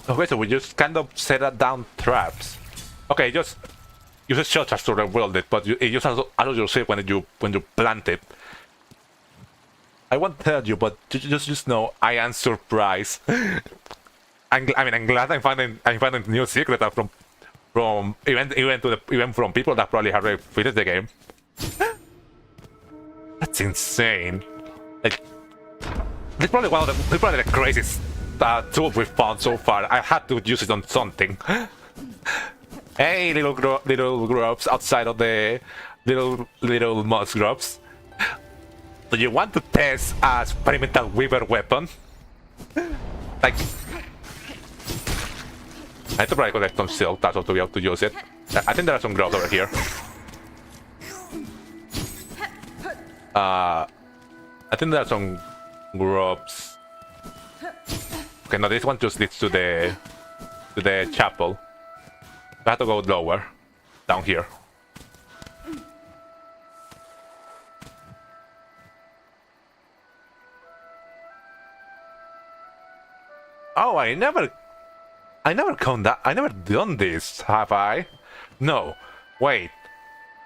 Okay, so we just kind of set down traps. Okay, just use a shell charge to rebuild it, but it just allows you to save when you plant it. I won't tell you, but just know I am surprised. I'm glad I'm finding new secrets from even from people that probably have already finished the game. That's insane. Like, this is probably the craziest tools we've found so far. I had to use it on something. Hey, little grubs outside of the little moss grubs. Do you want to test a experimental weaver weapon? Like, I have to probably collect some silk tassel to be able to use it. I think there are some grubs over here. I think there are some grubs. Okay, no, this one just leads to the chapel. I have to go lower, down here. Oh, I never done this, have I? No, wait,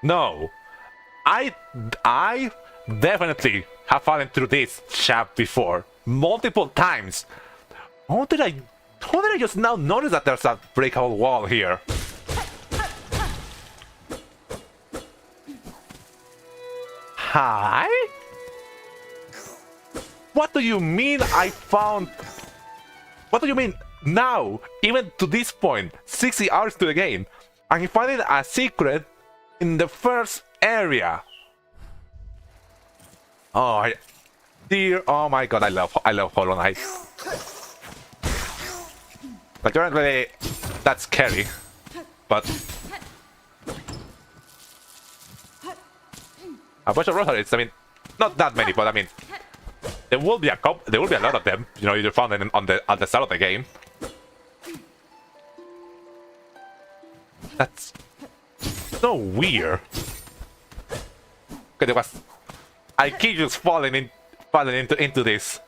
no. I definitely have fallen through this shaft before, multiple times. How did I just now notice that there's a breakable wall here? Hi? What do you mean I found... What do you mean now? Even to this point, 60 hours to the game, I'm finding a secret in the first area. Oh, oh my god, I love Hollow Knight. Like, you're not really that scary, but a bunch of rosaries. I mean, not that many, but I mean, there will be a lot of them. You found them on the start of the game. That's so weird. Okay, I keep just falling falling into this.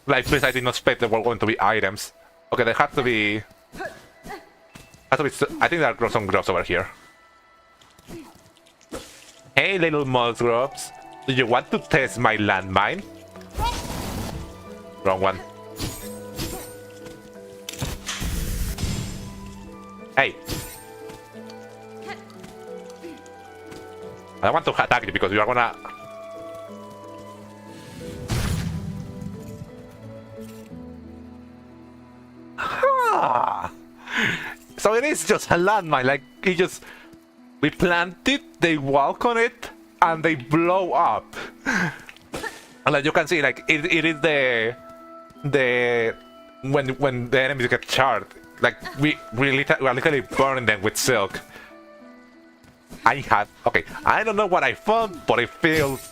Like, please, I did not expect there were going to be items. Okay, there have to be... I think there are some grubs over here. Hey, little moss grubs. Do you want to test my landmine? Wrong one. Hey. I want to attack you because you are gonna... So it is just a landmine, like, it just... We plant it, they walk on it, and they blow up. And like you can see, like, it is the... When the enemies get charged, like, we are literally burning them with silk. Okay, I don't know what I found, but it feels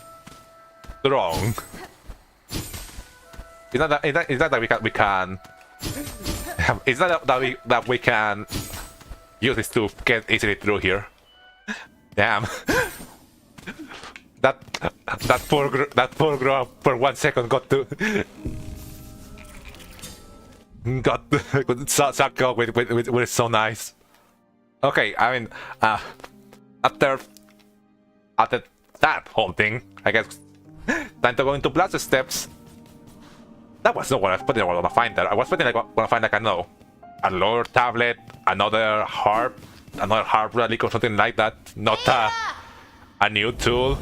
strong. It's not that we can it's not that we can use this to get easily through here. Damn. that poor girl for 1 second got sucked up with so nice. Okay, I mean, after that whole thing, I guess time to go into Blast Steps. That was not what I was expecting I was gonna find there. I was expecting I was gonna find, like, I know, a lore tablet, another harp relic or something like that. Not a new tool.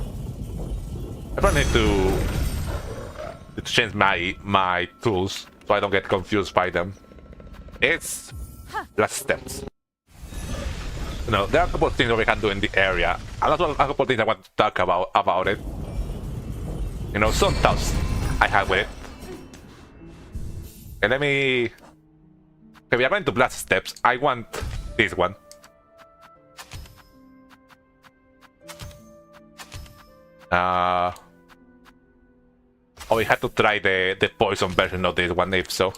I probably need to change my tools so I don't get confused by them. It's Blast Steps. You know, there are a couple of things that we can do in the area, and also a couple of things I want to talk about it. You know, some thoughts I have with it. Okay, let me... Okay, we are going to Blast Steps. I want this one. Oh, we had to try the poison version of this one, if so.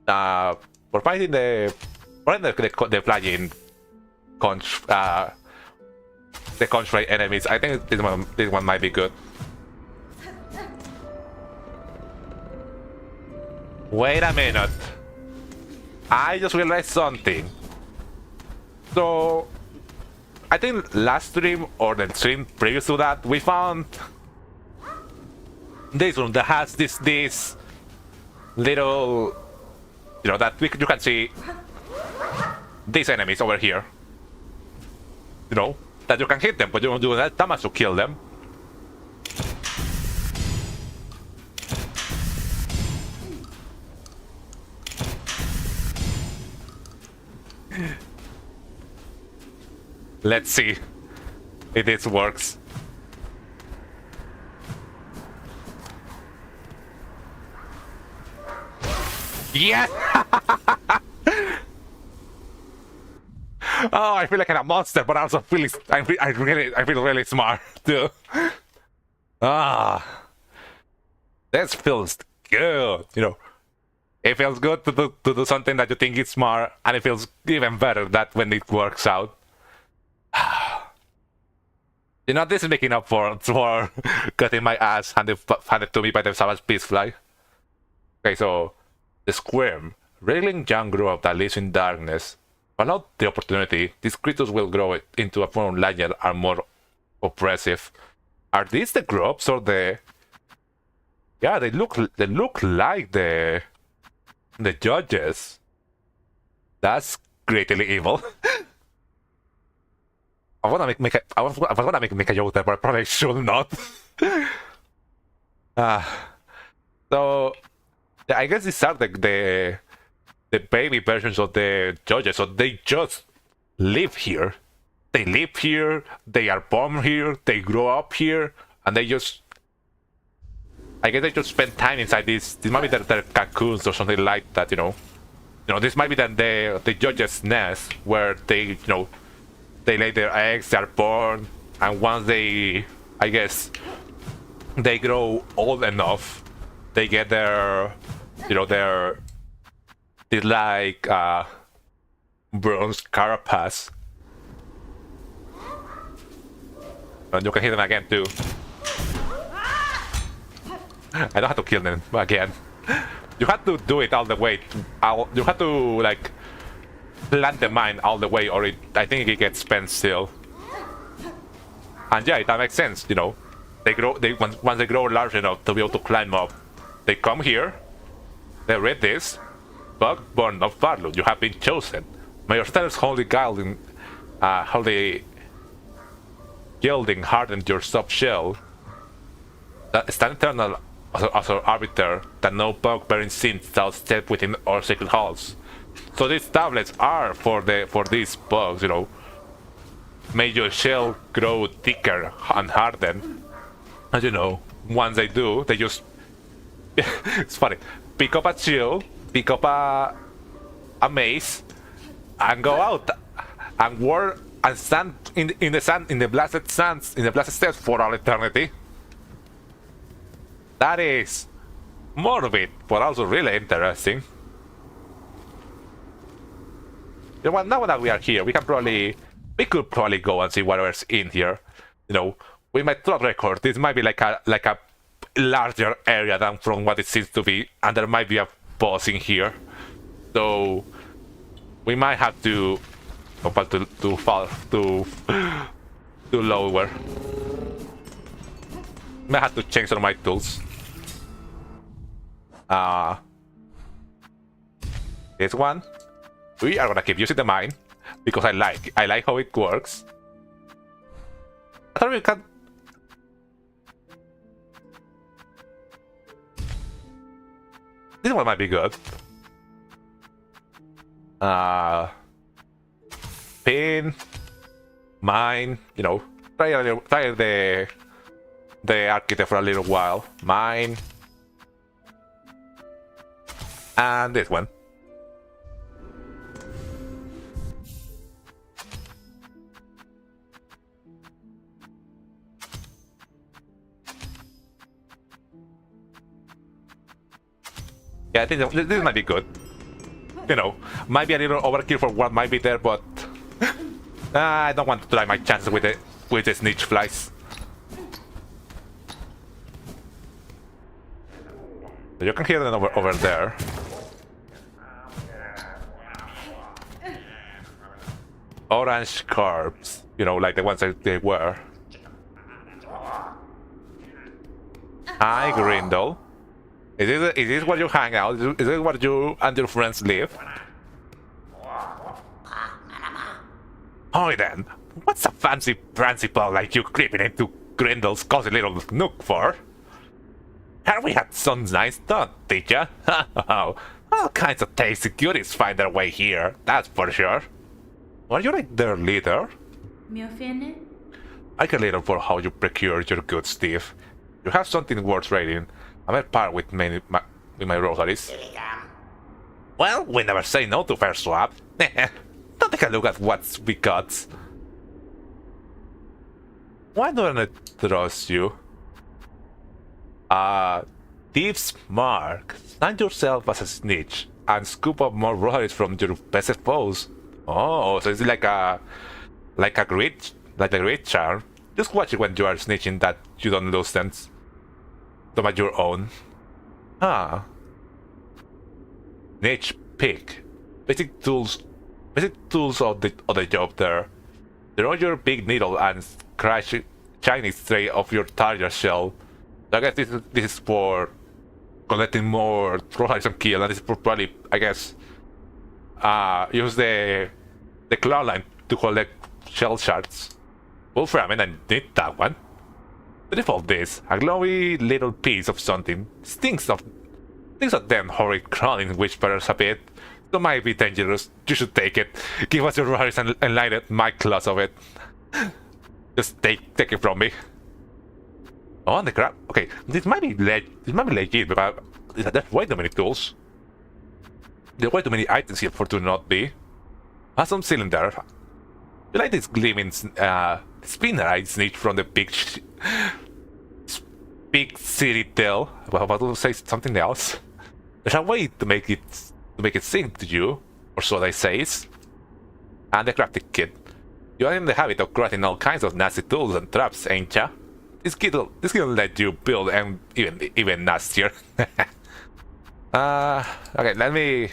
For fighting the flying the constraint enemies, I think this one might be good. Wait a minute. I just realized something. So, I think last stream or the stream previous to that, we found this room that has this little, you know, that you can see these enemies over here. You know, that you can hit them, but you don't do that damage to kill them. Let's see if this works. Yes! Oh, I feel like I'm a monster, but I also feel I feel really smart too. Ah, this feels good. You know, it feels good to do something that you think is smart, and it feels even better that when it works out. You know, this is making up for cutting my ass handed to me by the savage beast fly. Okay, so the squirm, wriggling young grove that lives in darkness. Without the opportunity, these creatures will grow into a form larger and more oppressive. Are these the grubs or the? Yeah, they look like the judges. That's greatly evil. I was gonna make a joke there, but I probably should not. So yeah, I guess these are the baby versions of the judges, so they just live here. They live here, they are born here, they grow up here, and they just... I guess they just spend time inside this might be their cocoons or something like that, you know. You know, this might be the judges' nest, where they, you know, they lay their eggs, they are born, and once they, I guess, they grow old enough, they get their, you know, this like bronze carapace. And you can hit them again too. I don't have to kill them again. You have to do it all the way. You have to like plant the mine all the way, or I think it gets spent still. And yeah, that makes sense. You know, they grow. Once they grow large enough to be able to climb up, they come here. They read this. Bug born of Barlow, you have been chosen. May your status holy gilding harden your soft shell. That stand eternal as our arbiter, that no bug-bearing sin shall step within our sacred halls. So these tablets are for these bugs, you know. May your shell grow thicker and harden. And you know, once they do, they just it's funny. Pick up a shield, pick up a mace, and go out and work and stand in the sand, in the blasted sands, in the blasted steps for all eternity. That is morbid, but also really interesting. You know, now that we are here, we could probably go and see whatever's in here. You know, with my track record, this might be like a larger area than from what it seems to be, and there might be a boss in here. So we might have to to lower. Might have to change some of my tools. This one. We are gonna keep using the mine because I like how it works. I thought we can. This one might be good. Pin, mine, you know, try the architect for a little while. Mine, and this one. Yeah, I think this might be good. You know, might be a little overkill for what might be there, but I don't want to try my chances with the snitch flies. You can hear them over there. Orange carbs, you know, like the ones that they were. Hi, Grindle. Is this where you hang out? Is this where you and your friends live? Oh then, what's a fancy bug like you creeping into Grindle's cozy little nook for? And we had some nice stuff, did ya? All kinds of tasty goodies find their way here, that's for sure. Are you like their leader? I can later for how you procure your goods, Steve. You have something worth trading. I'm at par with my rosaries. Well, we never say no to fair swap. Don't take a look at what we got. Why don't I trust you? Thief's mark. Sign yourself as a snitch and scoop up more rosaries from your best foes. Oh, so it's like a great charm. Just watch it when you are snitching that you don't lose them. Don't make your own. Niche pick. Basic tools of the job there. Throw your big needle and crash shiny tray of your target shell. So I guess this is for collecting more rosaries and kill, and this is for probably, I guess, use the claw line to collect shell shards. Wolfram, I need that one. Beautiful this, a glowy little piece of something. Stinks of them horrid crawling whisperers a bit. That might be dangerous. You should take it. Give us your rosaries and light it my claws of it. Just take it from me. Oh, and the crap. Okay, this might be legit, but there's way too many tools. There are way too many items here for to not be. Awesome cylinder. You like this gleaming spinner I sneaked from the big city tail. About to say something else. There's a way to make it sing to you, or so they say. And the crafting kit. You are in the habit of crafting all kinds of nasty tools and traps, ain't ya? This will let you build and even nastier. Okay, let me...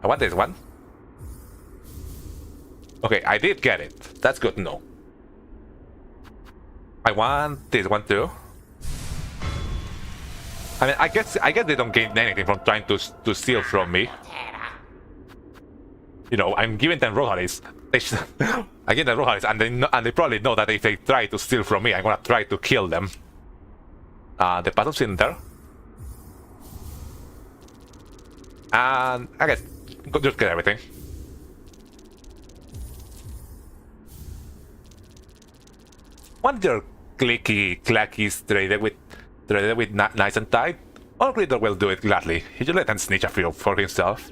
I want this one. Okay, I did get it. That's good to know. I want this one too. I mean, I guess they don't gain anything from trying to steal from me. You know, I'm giving them rosaries. I give them rosaries, and they probably know that if they try to steal from me, I'm gonna try to kill them. The puzzle cylinder. And I guess just get everything. Want your clicky clackies traded with nice and tight? All Greeter will do it gladly. He just let him snitch a few for himself.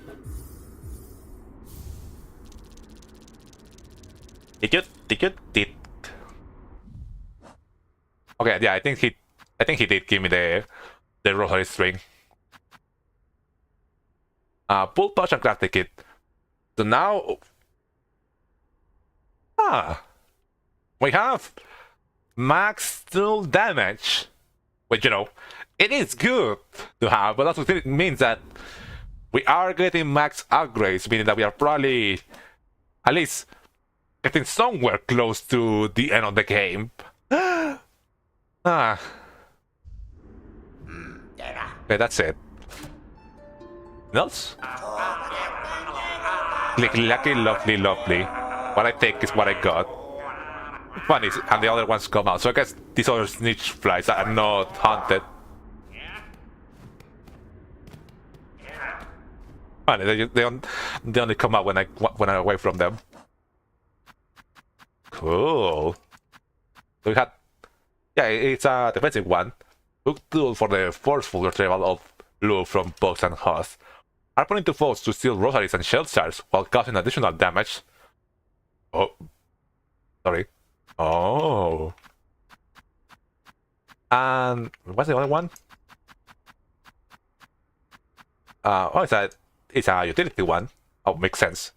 Did. Okay, yeah, I think he did give me the rosary string. Pull pouch and craft kit. So now, we have max tool damage, which, you know, it is good to have, but also it means that we are getting max upgrades, meaning that we are probably at least getting somewhere close to the end of the game. Okay, that's it. Else? Click, lucky, lovely. What I take is what I got. Funny, and the other ones come out. So I guess these other snitch flies are not haunted. Funny, they only come out when I'm away from them. Cool. So we had, yeah, it's a defensive one. Hook tool for the forceful retrieval of loot from bugs and hosts. Harponing to foes to steal rosaries and shell shards while causing additional damage. Oh, sorry. Oh. And what's the other one? It's a utility one. Oh, makes sense.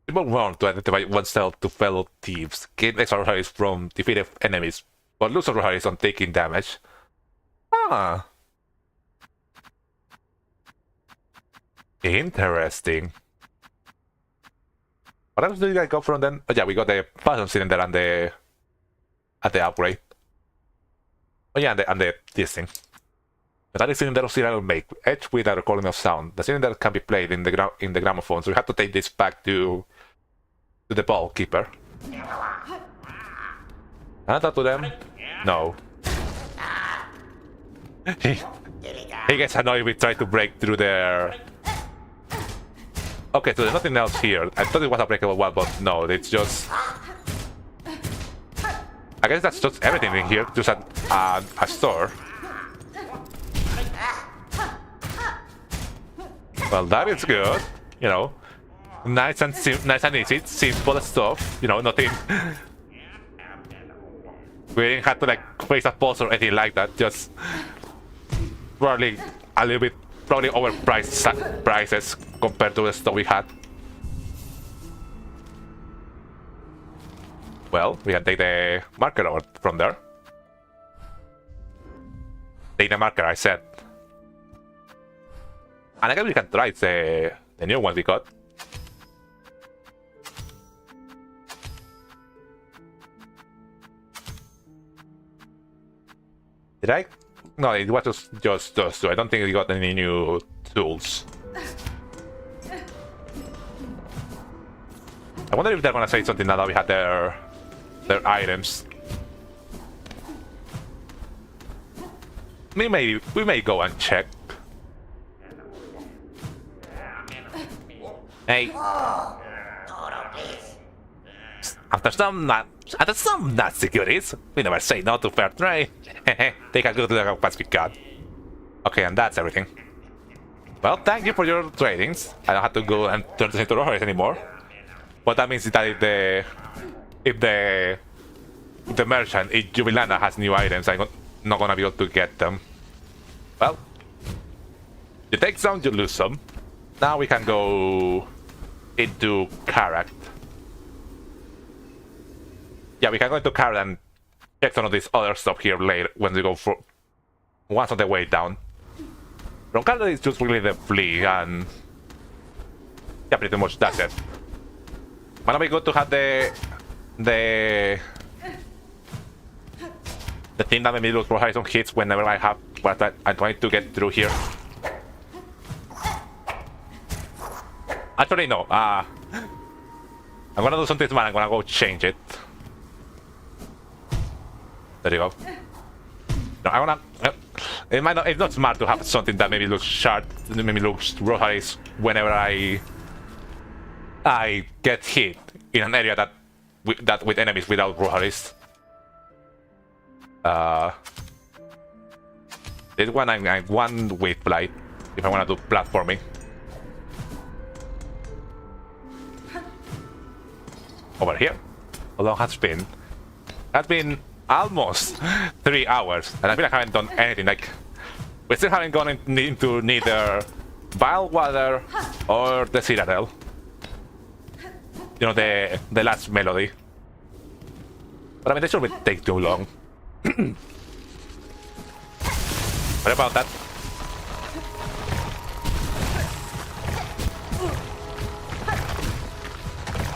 People want to identify oneself to fellow thieves, gain extra rosaries from defeated enemies, but lose rosaries on taking damage. Ah. Interesting. What else did I go from then? Oh yeah, we got the puzzle cylinder and the upgrade. Oh yeah, and this thing. The cylinder of serial make edge with a recording of sound. The cylinder can be played in the gramophone, so we have to take this back to the ball keeper. Can I talk to them? No. He gets annoyed if we try to break through their... Okay, so there's nothing else here. I thought it was a breakable wall, but no, it's just... I guess that's just everything in here, just a store. Well, that is good, you know. Nice and easy, simple stuff, you know, nothing... We didn't have to like face a boss or anything like that, just... Probably a little bit, probably overpriced prices compared to the stuff we had. Well, we can take the marker over from there. Take the marker, I said. And I guess we can try the new one we got. Did I? No, it was just those two. I don't think we got any new tools. I wonder if they're gonna say something now that we had their items. We may go and check. Hey. After some nasty goodies, we never say no to fair trade. Take a good look at what we got. Okay, and that's everything. Well, thank you for your tradings. I don't have to go and turn this into rosaries anymore. What that means is that if the merchant, if Jubilana has new items, I'm not gonna be able to get them. Well, you take some, you lose some. Now we can go into character. Yeah, we can go into car and check some of this other stuff here later when we go for once on the way down. From Canada it's just really the flea and yeah, pretty much that's it. Might be good to have the thing that made me lose Horizon hits whenever I have, but I'm trying to get through here. Actually no, I'm gonna do something smart, I'm gonna go change it. There you go. No, I wanna. It's not smart to have something that maybe looks sharp, maybe looks rosaries whenever I get hit in an area that with enemies without rosaries. This one I'm one with blight if I wanna do platforming. Over here. How long has been? Has been almost 3 hours, and I feel like I haven't done anything. Like, we still haven't gone into neither Vile Water or the Citadel. You know, the last melody. But I mean, they shouldn't take too long. What about that?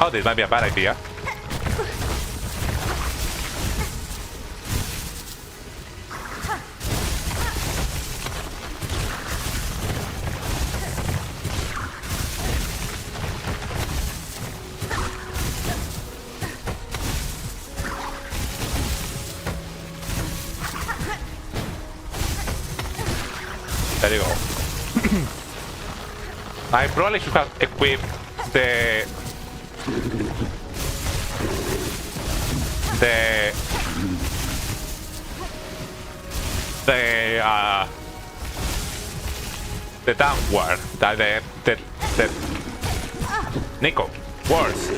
Oh, this might be a bad idea. There you go. I probably should have equipped the downward, the Nico, worse.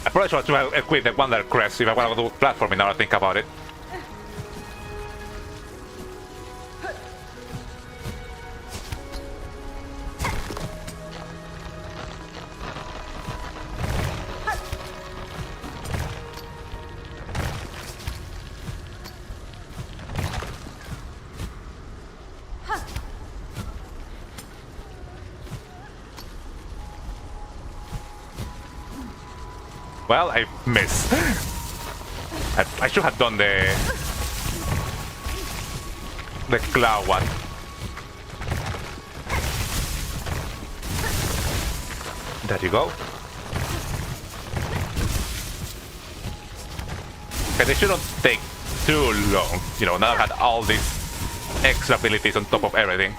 I probably should have equipped the Wonder Crest if I want to do platforming now I think about it. Well, I missed. I should have done the cloud one. There you go. Okay, they shouldn't take too long. You know, now I've had all these extra abilities on top of everything.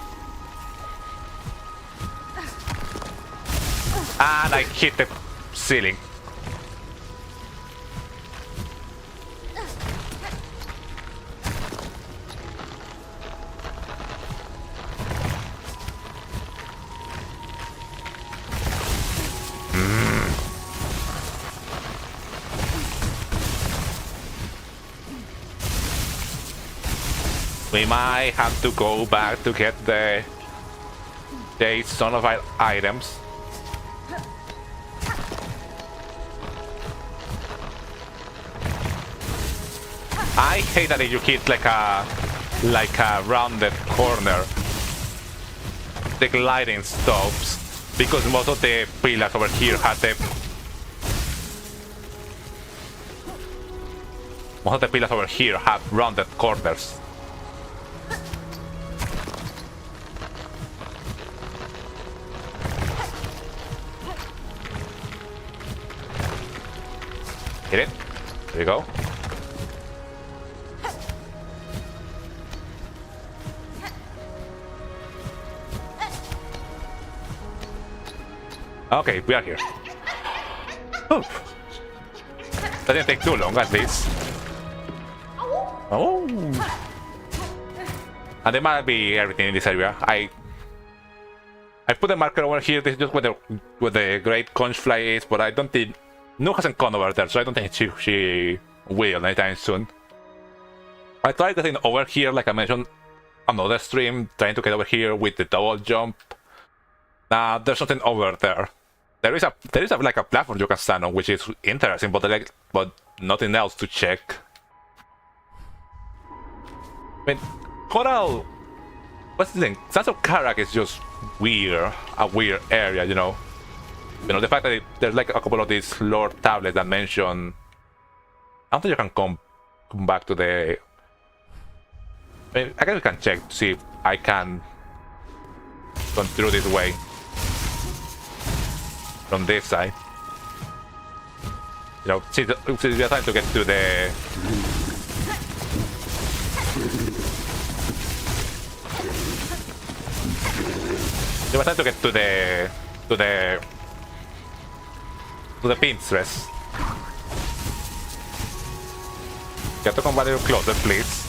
And I hit the ceiling. We might have to go back to get the son of items. I hate that if you hit like a rounded corner, the gliding stops because most of the pillars over here have rounded corners. Hit it. There you go. Okay, we are here. Oh. That didn't take too long, at least. Oh. And there might be everything in this area. I put a marker over here. This is just where the great conchfly is, but I don't think Nook hasn't gone over there, so I don't think she will anytime soon. I tried getting over here, like I mentioned, another stream, trying to get over here with the double jump. There's something over there. there is like a platform you can stand on, which is interesting, but nothing else to check. I mean, Coral. What's the thing? Sense of Karak is just weird, a weird area, you know. You know, the fact that there's like a couple of these lore tablets that mention. I don't think you can come back to the. I mean, I guess we can check to see if I can come through this way from this side. You know, since we are trying to get to the. We are trying to get to the pinstress. You have to come a little closer, please.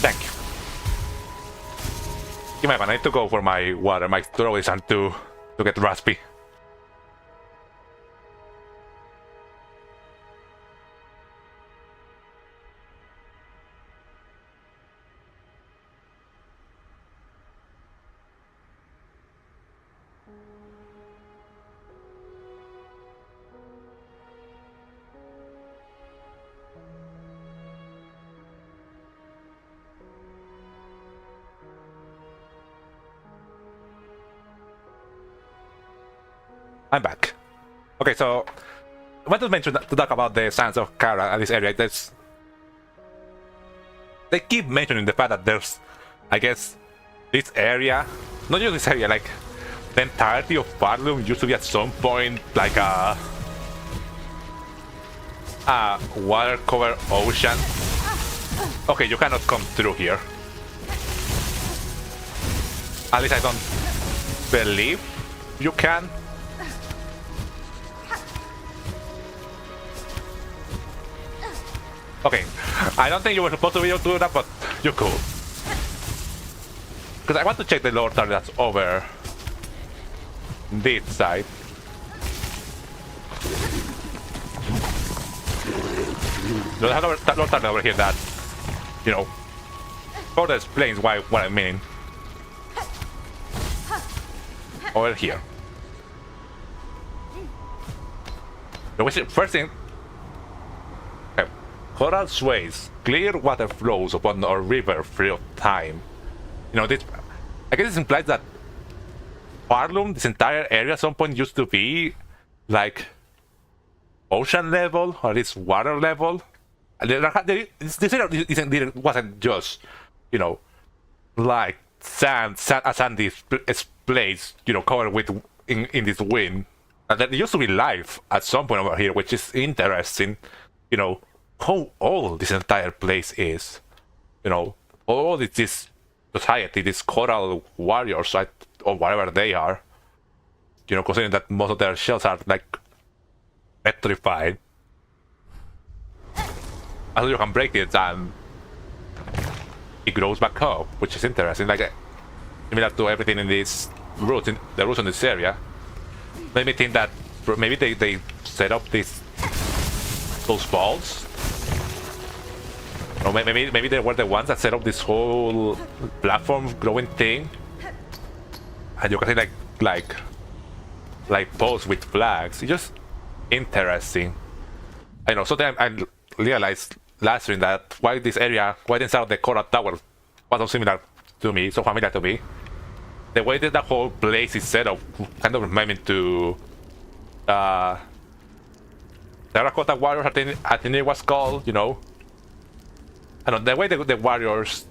Thank you. Give me a minute, I need to go for my water. My throat is starting to get raspy. I'm back. Okay, so I want to mention to talk about the Sands of Kara and this area. They keep mentioning the fact that there's, I guess, this area, not just this area, like the entirety of Farloom used to be at some point like a water-covered ocean. Okay, you cannot come through here. At least I don't believe you can. Okay, I don't think you were supposed to be able to do that, but you're cool. Because I want to check the Lord Target that's over this side. There's a Lord Target over here that, you know, sort of explains what I mean. Over here. The first thing. Okay. Coral sways, clear water flows upon a river free of time. You know, this. I guess this implies that Farloom, this entire area, at some point used to be like ocean level or this water level. And this area wasn't just, you know, like a sandy place, you know, covered with in this wind. And there used to be life at some point over here, which is interesting. You know, how old this entire place is. You know, all this society, these coral warriors, or whatever they are. You know, considering that most of their shells are like petrified. And you can break it and it grows back up, which is interesting. Like similar to everything in this roots, the roots in this area. Made me think that maybe they set up those balls. Or maybe they were the ones that set up this whole platform growing thing. And you can see like posts with flags. It's just interesting. I know. So then I realized last stream that why this area, why the inside of the Coral Tower was so similar to me, so familiar to me. The way that the whole place is set up kind of reminds me to Terracotta Warriors, I think it was called, you know. I don't know, the way the warriors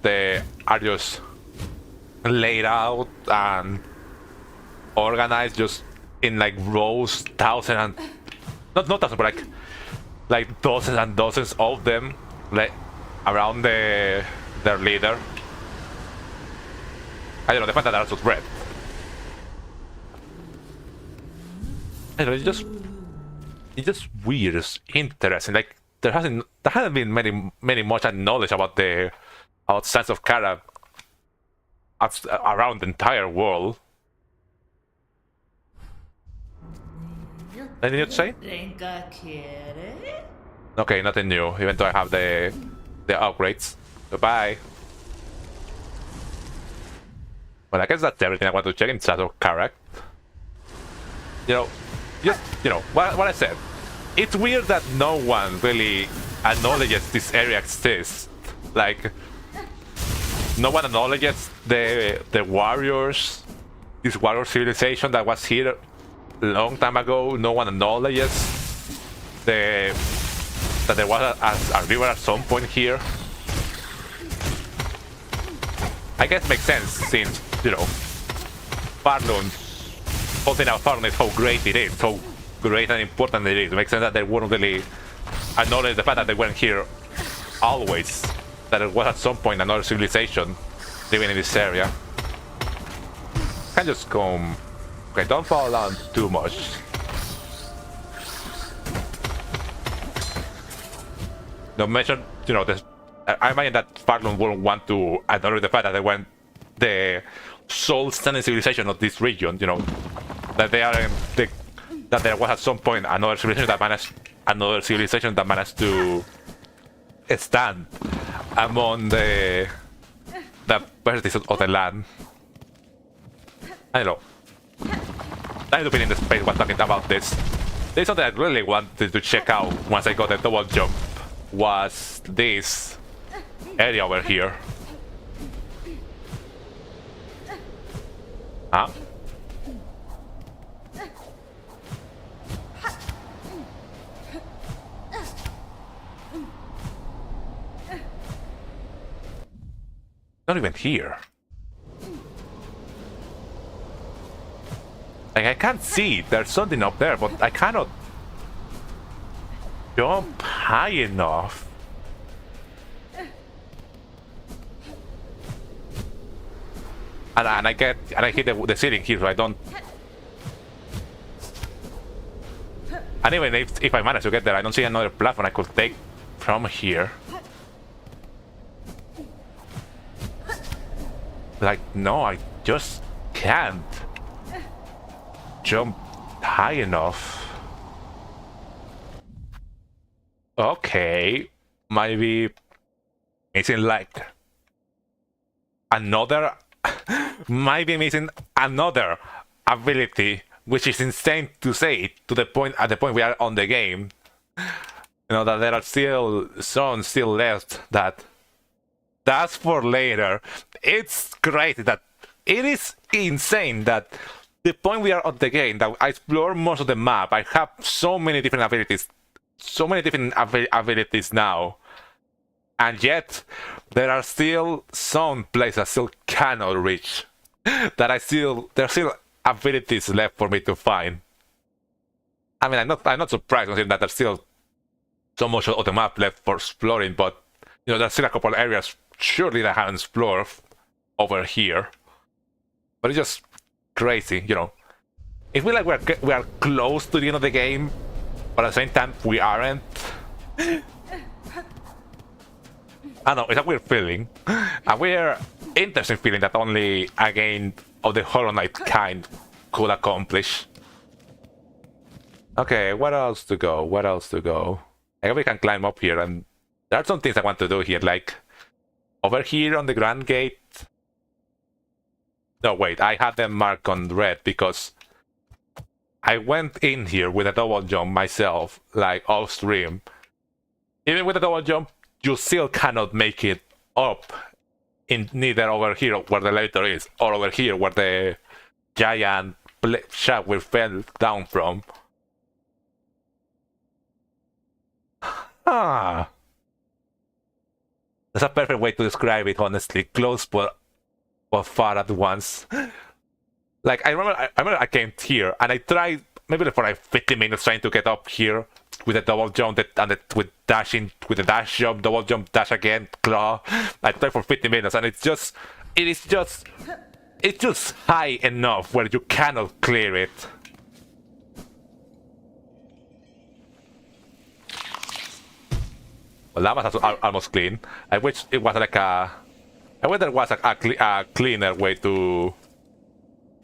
are just laid out and organized just in like rows, thousands and not thousands, but like dozens and dozens of them, like around their leader. I don't know, the fact that that's just red. I don't know, it's just weird, it's interesting. Like there hasn't been many much knowledge about Sands of Kara around the entire world. Anything new to say? Okay, nothing new, even though I have the the upgrades. Goodbye. Well, I guess that's everything I want to check in Shadow correct. You know, just, you know, what I said. It's weird that no one really acknowledges this area exists. Like, no one acknowledges the warriors, this warrior civilization that was here a long time ago. No one acknowledges that there was a river at some point here. I guess it makes sense since, you know, Farlun, something about Farlun is how great it is, how great and important it is. It makes sense that they wouldn't really acknowledge the fact that they weren't here always. That it was at some point another civilization living in this area. Can just come. Okay, don't fall down too much. No mention, you know, I imagine that Farlun wouldn't want to acknowledge the fact that they went the sole standing civilization of this region, you know, that they are that there was at some point another civilization that managed to stand among the parties of the land. I don't know. I need to be in the space while talking about this. There's something I really wanted to check out once I got the double jump. Was this area over here? Huh? Not even here. Like, I can't see. There's something up there, but I cannot jump high enough. And I hit the ceiling here, so I don't. And even if I manage to get there, I don't see another platform I could take from here. Like, no, I just can't jump high enough. Okay, maybe missing like another, maybe missing another ability, which is insane to say at the point we are on the game. You know that there are still some left that's for later. It's crazy that it is insane that the point we are on the game that I explore most of the map. I have so many different abilities. So many different abilities now, and yet there are still some places I still cannot reach. That there's still abilities left for me to find. I mean, I'm not surprised considering that there's still so much of the map left for exploring, but you know, there's still a couple of areas surely that I haven't explored over here. But it's just crazy, you know. It feels like we are close to the end of the game. But at the same time, we aren't. I don't know, it's a weird feeling. A weird, interesting feeling that only a game of the Hollow Knight kind could accomplish. Okay, where else to go? Where else to go? I guess we can climb up here, and there are some things I want to do here, like over here on the Grand Gate. No, wait, I had them marked on red because I went in here with a double jump myself, like off stream. Even with a double jump, you still cannot make it up in neither over here where the elevator is, or over here where the giant shaft we fell down from. Ah, that's a perfect way to describe it, honestly. Close but far at once. Like, I remember I came here and I tried maybe for like 50 minutes trying to get up here with a double jump with the dash jump, double jump, dash again, claw. I tried for 50 minutes and it's just high enough where you cannot clear it. Well, that was almost clean. I wish it was like I wish there was a cleaner way to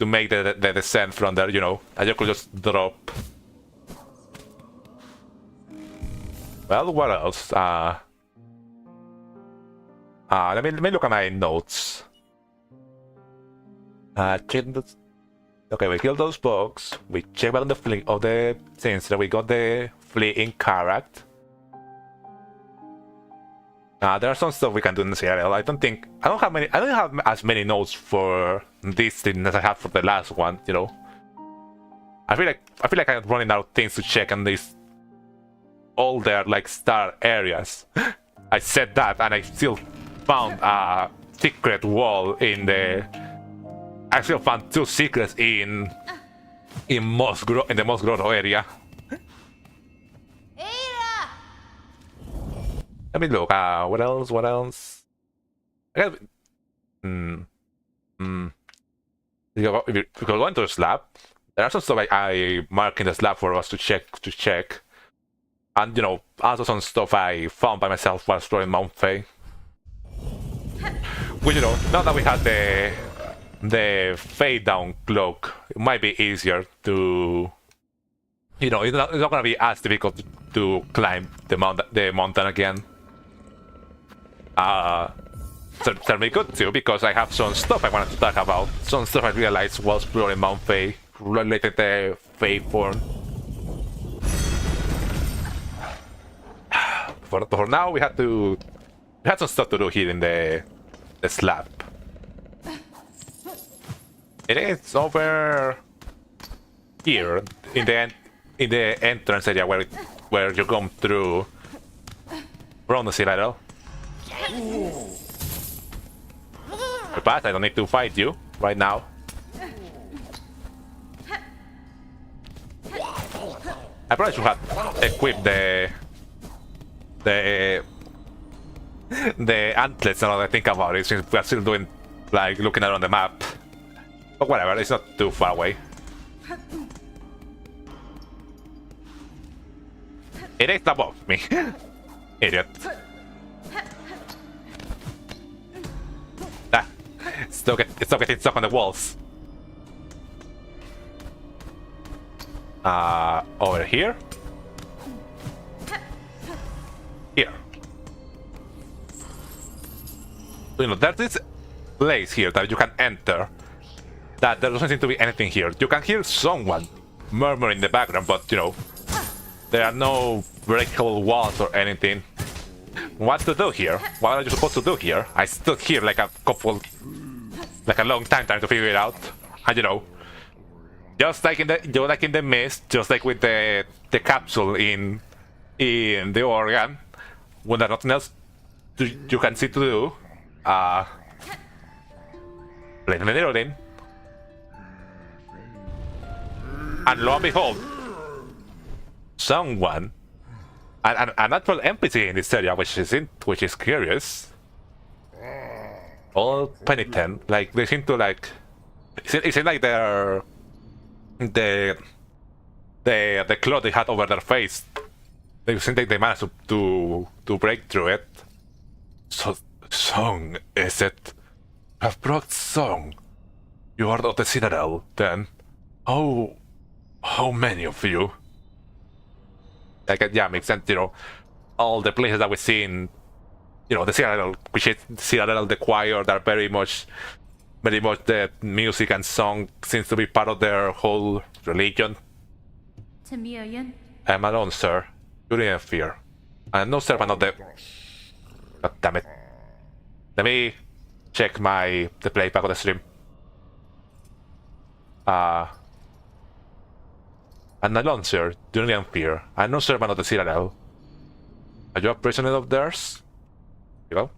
make the descent from there, you know, and you could just drop. Well, what else? Let me look at my notes. Okay, we killed those bugs. We checked out the fleet of the things that we got the fleet in Karat. There are some stuff we can do in the serial. I don't have as many notes for this thing as I have for the last one. You know, I feel like I'm running out of things to check on these all their like star areas. I said that, and I still found a secret wall in the. I still found 2 secrets in the Moss Grotto area. Let me look. What else? What else? I guess, if you go into the slab, there are some stuff I mark in the slab for us to check. And you know, also some stuff I found by myself while exploring Mount Faye. Which, you know, now that we had the fade down cloak, it might be easier to, you know, it's not gonna be as difficult to climb the mountain again. Certainly good too, because I have some stuff I wanted to talk about, some stuff I realized while exploring Mount Faye related to the Fae form. For now, we had some stuff to do here in the slab. It is over here in the entrance area where you come through from the citadel. But I don't need to fight you right now. I probably should have equipped the antlers now that I think about it, since we are still doing like looking around the map. But whatever, it's not too far away. It is above me. Idiot. It's getting stuck on the walls. Over here? Here. You know, there's this place here that you can enter. That there doesn't seem to be anything here. You can hear someone murmur in the background, but you know, there are no breakable walls or anything. What to do here? What are you supposed to do here? I stood here like a long time trying to figure it out. And you know, just like in the mist, just like with the capsule in the organ, when there's nothing else you can see to do, play the needle in. And lo and behold, someone, an actual NPC in this area, which is curious. All penitent, like they seem to like. It seems like the cloth they had over their face. They seem like they managed to break through it. So, Song, is it? I've brought Song. You are of the Citadel, then. How many of you? Like, yeah, makes sense, you know. All the places that we've seen, you know, the Citadel, which is Citadel, the choir, that are very much the music and song seems to be part of their whole religion. I'm alone, sir. You didn't fear. I'm no servant of the... God damn it. Let me check the playback of the stream. I'm alone, sir. Do not fear. I'm no servant of the Citadel. Are you a prisoner of theirs? There you go.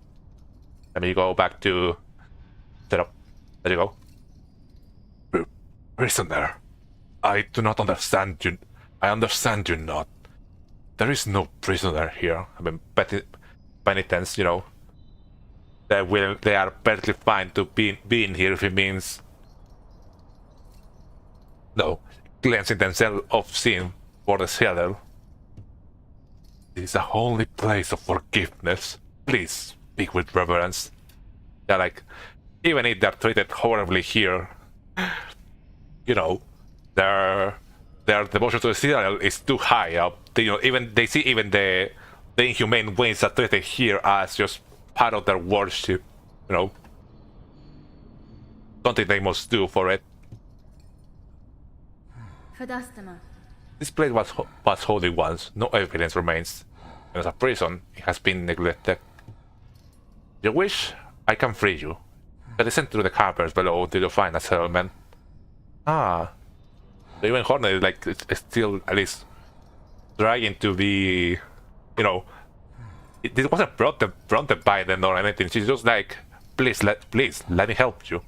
Let me go back to setup. There you go. Prisoner. I do not understand you. I understand you not. There is no prisoner here. I mean, penitents, you know. They are perfectly fine to being here if it means... No. Cleansing themselves of sin for the Citadel. This is the only place of forgiveness. Please speak with reverence. They're like, even if they're treated horribly here, you know, their devotion to the Citadel is too high up. They see even the inhumane ways that treated here as just part of their worship, you know. Something they must do for it. This place was holy once. No evidence remains. As a prison, it has been neglected. You wish I can free you. But listen through the caverns below till you find a settlement. Ah. So even Hornet is like it's still at least trying to be, you know. This wasn't prompted by them or anything. She's just like, please let me help you.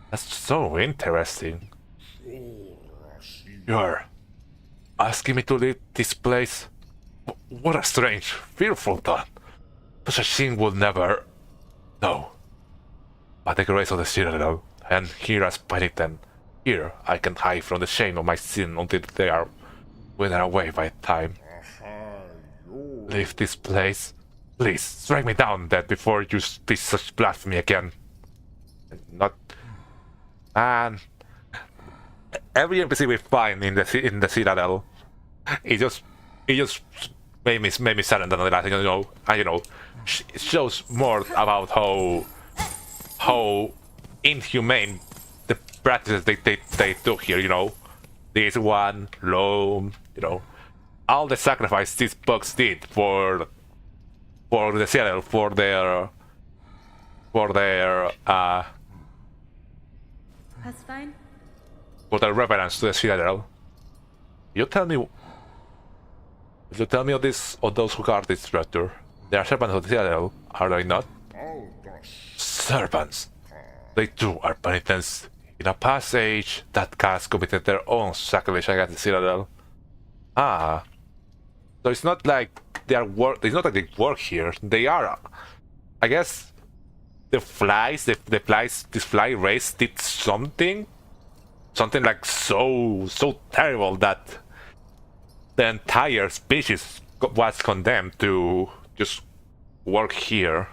That's so interesting. You're asking me to leave this place? What a strange, fearful thought. Such a thing would never... No. By the grace of the Citadel, and here as penitent, here I can hide from the shame of my sin until they are withered away by time. Leave this place. Please, strike me down dead before you speak such blasphemy again. Not... And... Every NPC we find in the Citadel, it just made me saddened than the last, you know, and you know, it shows more about how inhumane the practices they took here, you know. This one, Rome, you know, all the sacrifice these bugs did for the Citadel, for their That's fine. For their reverence to the Citadel. You tell me of this, of those who guard this treasure. They are servants of the Citadel, are they not? Servants. They too are penitents. In a past age, that caste committed their own sacrilege against the Citadel. Ah. So it's not like they are it's not like they work here. They are, I guess, the flies, this fly race did something like so terrible that the entire species was condemned to just work here.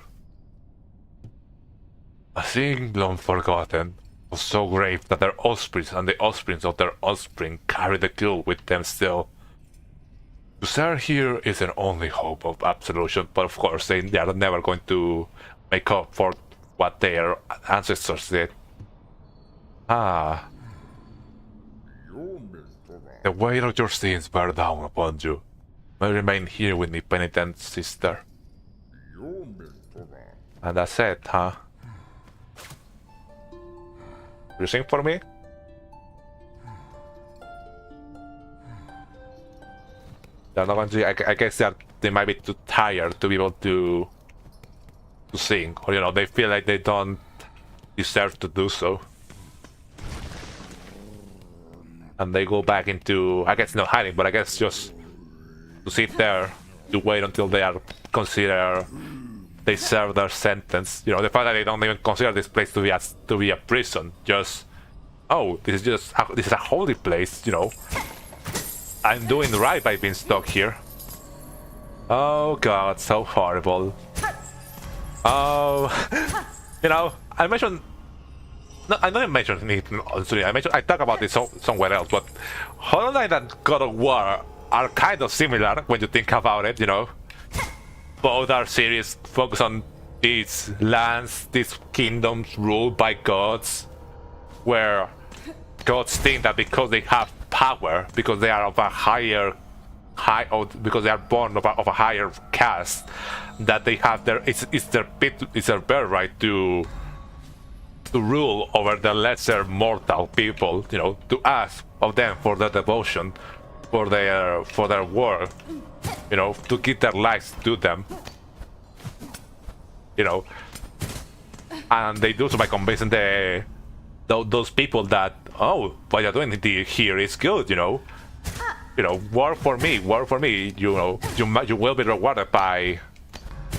A thing long forgotten was so grave that their offspring and the offsprings of their offspring carry the guilt with them still. To serve here is their only hope of absolution, but of course they are never going to make up for what their ancestors did. Ah. The weight of your sins bear down upon you. May remain here with me, penitent sister. And that's it, huh? You sing for me? They're not going to. I guess they might be too tired to be able to sing, or you know, they feel like they don't deserve to do so. And they go back into, I guess not hiding, but I guess just to sit there to wait until they are considered, they serve their sentence. You know, the fact that they don't even consider this place to be a prison, just, oh, this is a holy place, you know. I'm doing right by being stuck here. Oh god, so horrible. Oh, you know, I mentioned. No, I don't mention it on stream. I talk about this somewhere else, but Hollow Knight and God of War are kind of similar when you think about it, you know. Both are series focused on these lands, these kingdoms ruled by gods, where gods think that because they have power, because they are of a because they are born of a higher caste, that they have it's their birthright to rule over the lesser mortal people, you know, to ask of them for their devotion, for their work, you know, to give their lives to them, you know, and they do so by convincing those people that, oh, what you're doing here is good, you know, work for me, you know, you will be rewarded by,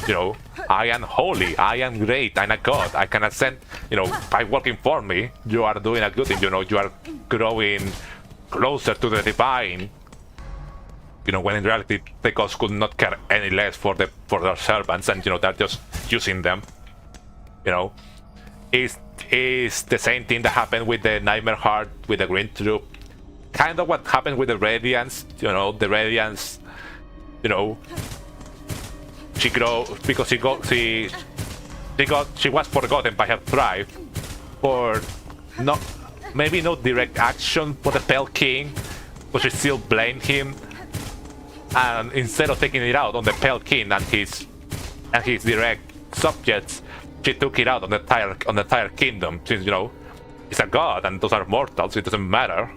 you know, I am holy, I am great, I'm a god, I can ascend, you know, by working for me, you are doing a good thing, you know, you are growing closer to the divine, you know, when in reality the gods could not care any less for their servants, and you know, they're just using them, you know. Is the same thing that happened with the Nightmare Heart, with the Green Troop, kind of what happened with the Radiants, you know, the Radiants, you know, she grow because she was forgotten by her tribe for not maybe no direct action for the Pale King, but she still blamed him. And instead of taking it out on the Pale King and his direct subjects, she took it out on the entire kingdom. Since you know, it's a god and those are mortals, it doesn't matter.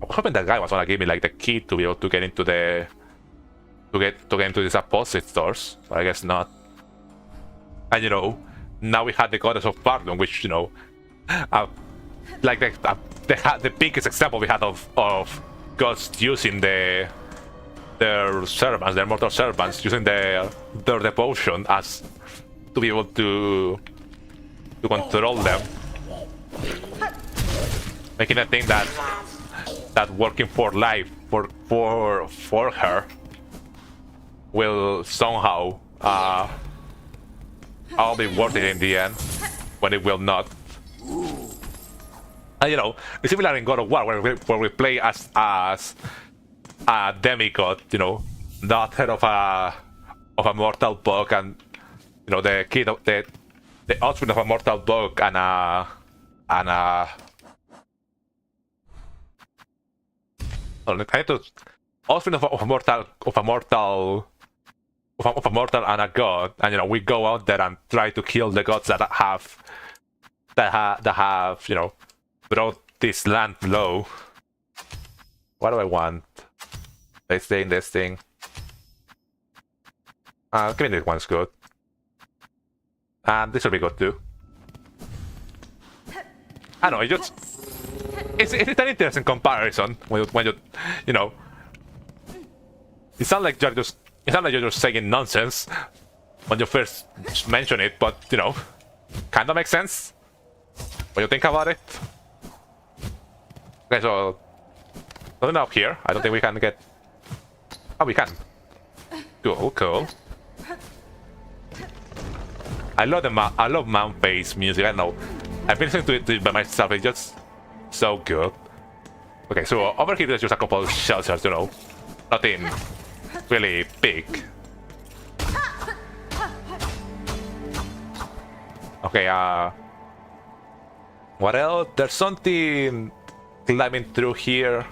I was hoping that guy was gonna give me like the key to be able to get into the to get into these opposite stores, but I guess not. And you know, now we had the goddess of pardon, which you know, like the biggest example we had of gods using their servants, their mortal servants, using their devotion as to be able to control them, making a thing that working for life for her will somehow all be worth it in the end, when it will not. And you know, it's similar in God of War, where we play as a demigod, you know, not head of a mortal bug, and you know the kid of the offspring of a mortal bug and a offspring of a mortal and a god, and you know we go out there and try to kill the gods that have you know brought this land low. What do I want? Let's stay in this thing. Give me this one's good. And this will be good too. I know, it's an interesting comparison when you know, it sounds like you're just saying nonsense when you first mention it, but you know, kind of makes sense when you think about it. Okay, so nothing up here. I don't think we can get. Oh, we can. Cool. I love mount-based music. I know. I've been listening to it by myself. It's just so good. Okay, so over here there's just a couple of shelters, you know, nothing really big. Okay, what else? There's something climbing through here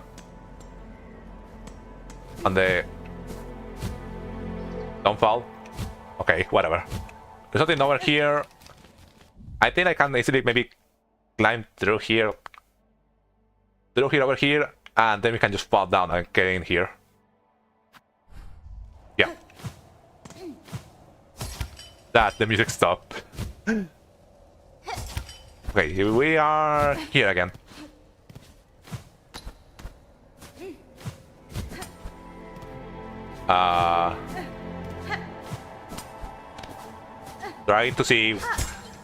on the downfall. Okay, whatever. There's something over here. I think I can easily maybe climb through here, over here, and then we can just fall down and get in here. Yeah. That the music stopped. Okay, here we are here again. Trying to see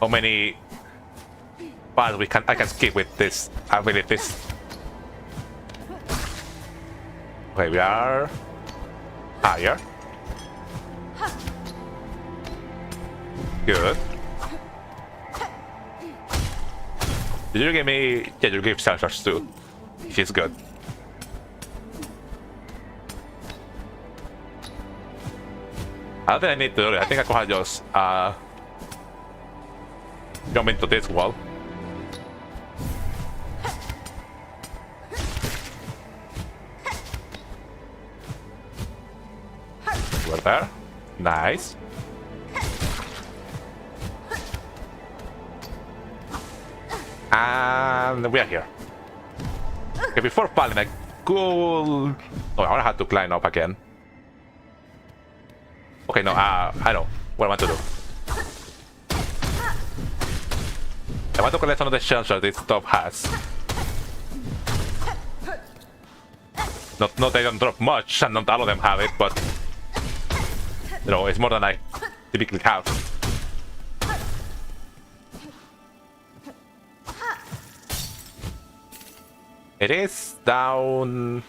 how many parts I can skip with this ability. Okay, we are higher. Good. Did you give me? Yeah, you give sensors too. She's good. I don't think I need to do it. I think I could just jump into this wall. We're there. Nice. And we are here. Okay, before falling, I cool. Oh, I have to climb up again. Okay, no, I know what I want to do. I want to collect some of the shells that this stuff has. Not they don't drop much, and not all of them have it, but you know, it's more than I typically have. It is down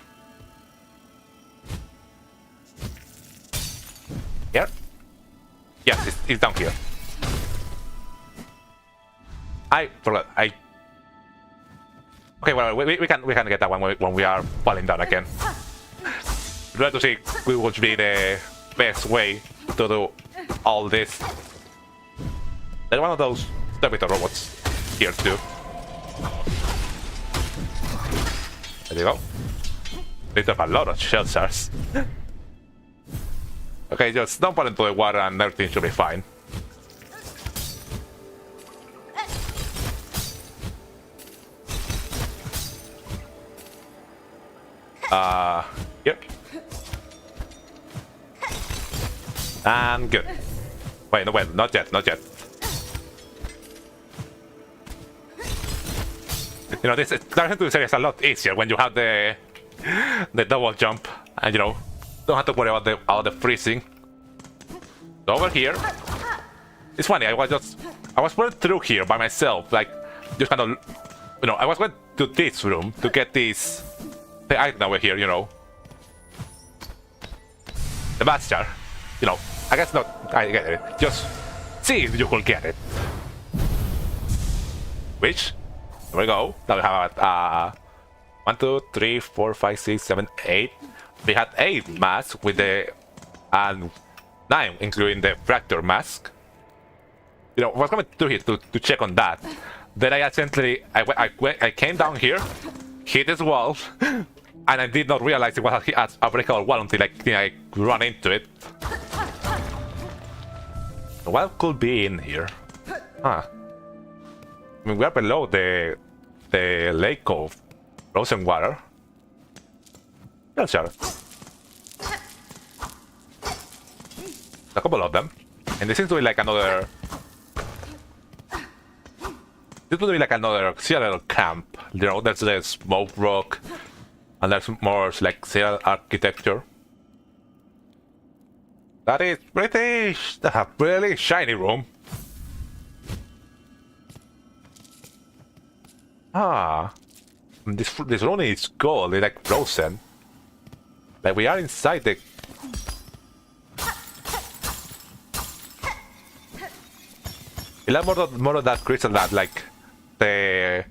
here. Yes, it's down here. I forgot. Okay, well, we can get that one when we are falling down again. Try to see which would be the best way to do all this. There's one of those servitor robots here too. There you go. They have a lot of shell shards. Okay, just dump it into the water and everything should be fine. Yep. And good. Wait, no, wait, not yet, not yet. You know, this Dark to is a lot easier when you have the double jump, and you know, don't have to worry about the freezing. So over here, it's funny. I was going through here by myself, like just kind of, you know, I was going to this room to get the item over here, you know, the master. You know, I guess not. I get it. Just see if you could get it. Which, here we go. Now we have 1, 2, 3, 4, 5, 6, 7, 8. We had 8 masks with the 9, including the fracture mask. You know, I was coming through here to check on that. Then I accidentally I came down here, hit this wall, and I did not realize it was a breakable wall until I run into it. What could be in here? Huh. I mean, we are below the lake of frozen water. Yeah, sure. A couple of them. And this seems to be like another... This would be like another Seattle camp. You know, there's the smoke rock. And there's more like Seattle architecture. That is British. That's a really shiny room. Ah, this room is gold. It's like frozen. Like we are inside the. It's like more of that crystal that like the.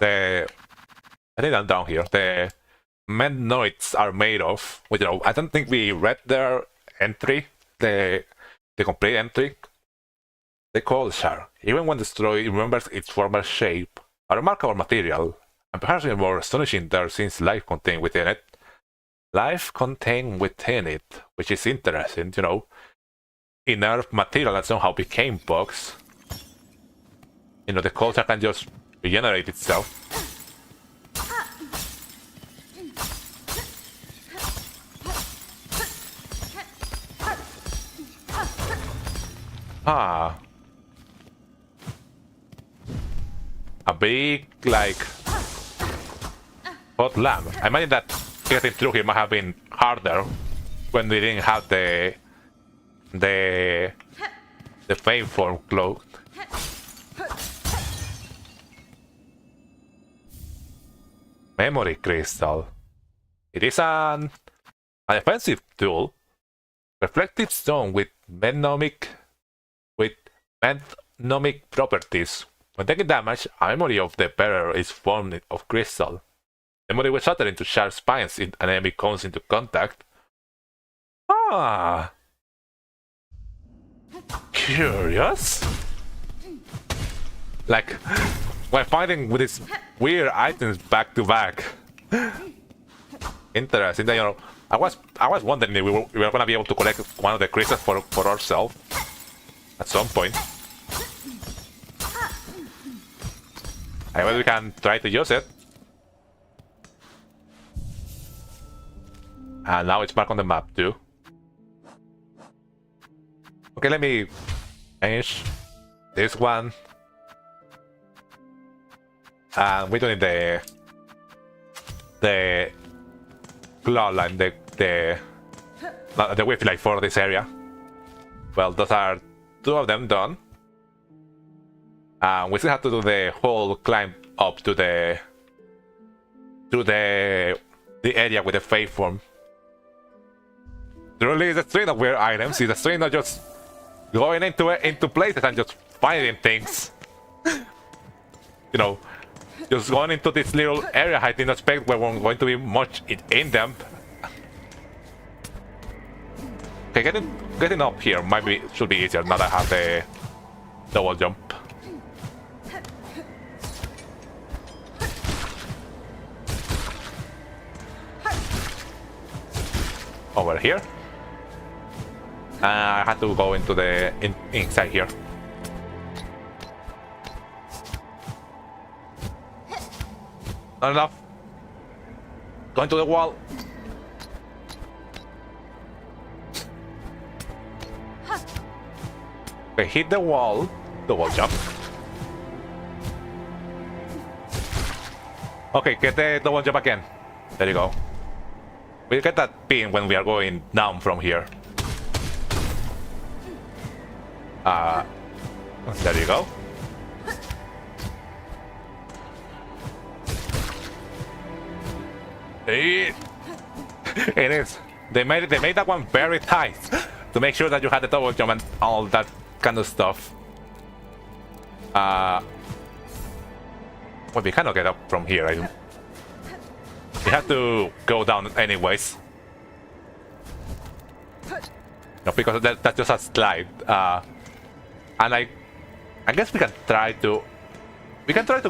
I think I'm down here. The Mendnoids are made of, which, you know, I don't think we read their entry, the complete entry. The cold shard, even when destroyed, remembers its former shape. A remarkable material, and perhaps even more astonishing there since life contained within it. Life contained within it, which is interesting, you know. Inert material that somehow became bugs. You know, the cold shard can just regenerate itself. Ah. A big, like, hot lamp. I imagine that getting through here might have been harder when we didn't have the fame form cloaked. Memory crystal. It is an defensive tool. Reflective stone with mnemonic properties. When taking damage, a memory of the bearer is formed of crystal. Memory will shatter into sharp spines if an enemy comes into contact. Ah! Curious? Like, we're fighting with these weird items back to back. Interesting. You know, I was wondering if we were gonna be able to collect one of the crystals for ourselves at some point. I bet we can try to use it. And now it's marked on the map too. Okay, let me change this one. And we're doing the claw line, the width like for this area. Well, those are 2 of them done. We still have to do the whole climb up to the area with the fake form. Truly, it's a string of weird items. It's a string of just going into places and just finding things. You know, just going into this little area I didn't expect there wasn't going to be much in them. Okay, getting up here maybe should be easier now that I have the double jump. Over here. I had to go into the inside here. Not enough. Going to the wall. Okay, hit the wall. Double jump. Okay, get the double jump again. There you go. We'll get that pin when we are going down from here. There you go. It is. They made that one very tight to make sure that you had the double jump and all that kind of stuff. Well, we cannot get up from here. We have to go down anyways. No, because that's just a slide. And I guess we can try to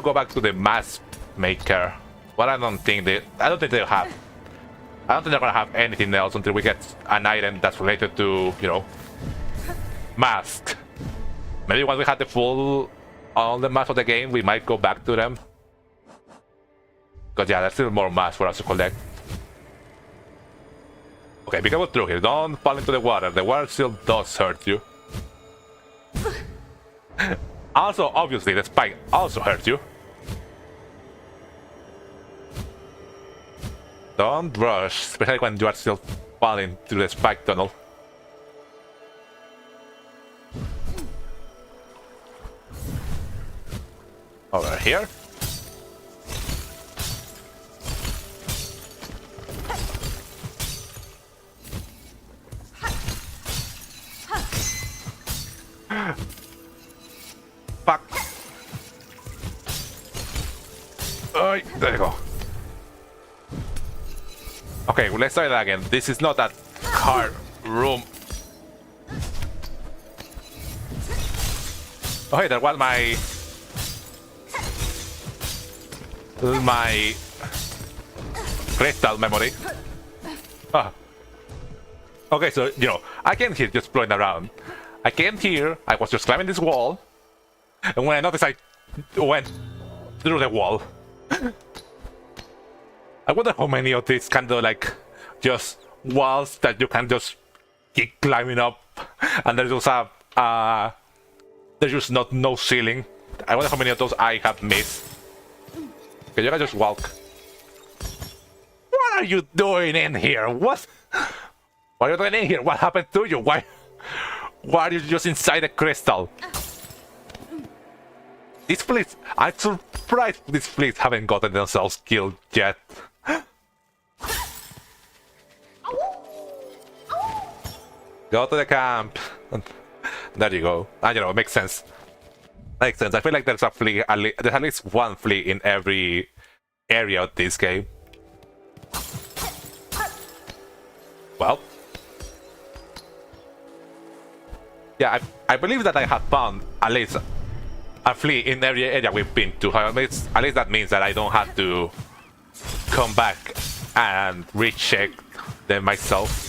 go back to the mask maker, but I don't think they'll have. I don't think they're gonna have anything else until we get an item that's related to, you know, mask. Maybe once we have the full all the masks of the game, we might go back to them. Because yeah, there's still more masks for us to collect. Okay, be careful through here. Don't fall into the water. The water still does hurt you. Also, obviously, the spike also hurts you. Don't rush, especially when you are still falling through the spike tunnel. Over here. Fuck. Oh, there you go. Okay, well, let's try that again. This is not that hard room. Oh, hey, that was my crystal memory. Ah. Okay, so, you know, I came here just blowing around. I came here, I was just climbing this wall, and when I noticed I went through the wall. I wonder how many of these kind of like just walls that you can just keep climbing up, and there's just no ceiling. I wonder how many of those I have missed. Okay, you can just walk. What are you doing in here? What are you doing in here? What happened to you? Why are you just inside the crystal? These fleets, I'm surprised these fleets haven't gotten themselves killed yet. Go to the camp. There you go. And you know, it makes sense. Makes sense. I feel like there's a flea. There's at least one flea in every area of this game. Well. Yeah, I believe that I have found at least a flea in every area we've been to. At least that means that I don't have to come back and recheck them myself.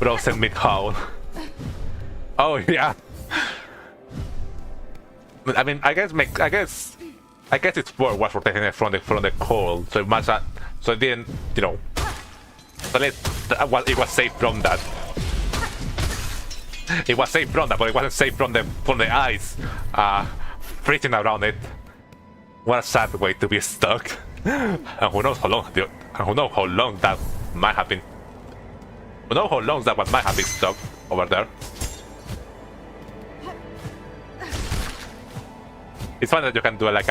Frozen mid-howl. Oh yeah. I mean, I guess its word was protecting it from the cold, so it must have, so it didn't, you know. So it was safe from that. It was safe from that, but it wasn't safe from the ice freezing around it. What a sad way to be stuck. And who knows how long that might have been. Who knows how long that one might have been stuck over there. It's fun that you can do like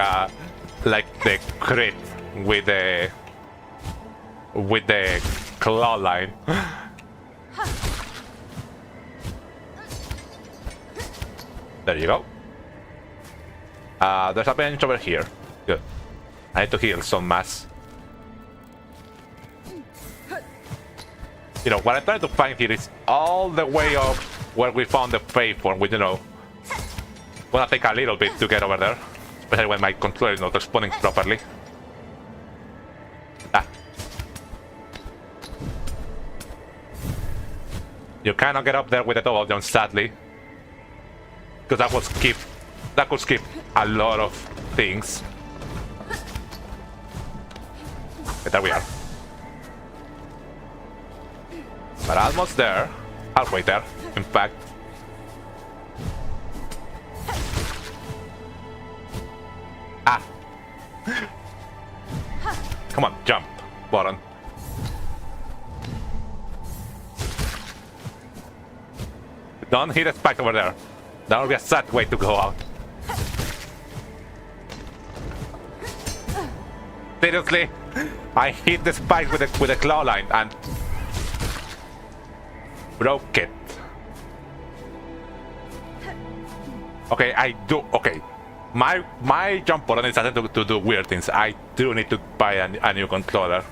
the crit with the claw line. There you go. There's a bench over here. Good. I need to heal some mass. You know, what I'm trying to find here is all the way up where we found the waveform, which, you know, gonna take a little bit to get over there. Especially when my controller is not responding properly. Ah. You cannot get up there with a double jump, sadly. Because that could skip a lot of things. But there we are. But almost there. Halfway there, in fact. Ah! Come on, jump, button. Don't hit a spike over there. That would be a sad way to go out. Seriously? I hit the spike with a claw line and broke it. Okay, okay. My jump button is starting to do weird things. I do need to buy a new controller.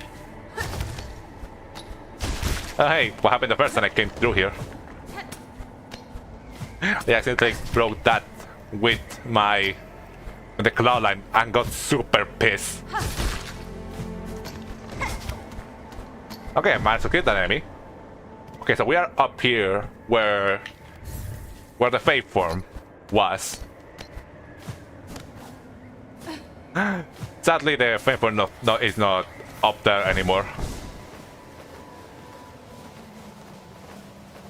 Oh, hey, what happened the first time I came through here? I accidentally broke that with the claw line and got super pissed. Okay, I managed to kill that enemy. Okay, so we are up here where the waveform was. Sadly, the waveform is not up there anymore.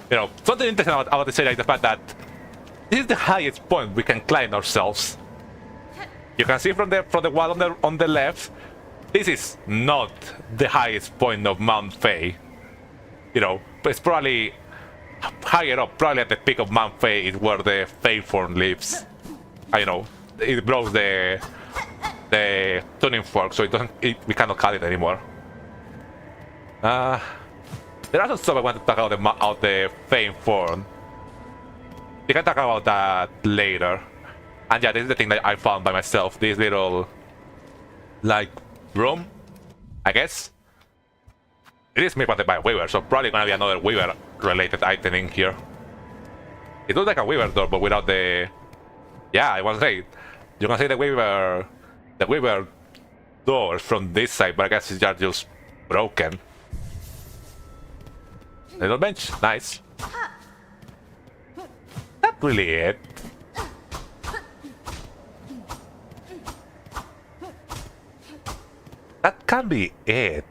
You know, something interesting about this area is the fact that this is the highest point we can climb ourselves. You can see from the wall on the left, this is not the highest point of Mount Fei. You know, but it's probably higher up, probably at the peak of Mount Fei is where the waveform lives. You know, it broke the tuning fork, so we cannot call it anymore. There are some stuff I want to talk about the waveform. We can talk about that later. And yeah, this is the thing that I found by myself. This little, like, room, I guess. It is made by the Weaver, so probably gonna be another Weaver-related item in here. It looks like a Weaver door, but without the... Yeah, I was right. You can see the Weaver doors from this side, but I guess it's just broken. Little bench, nice. Not really it. That can be it.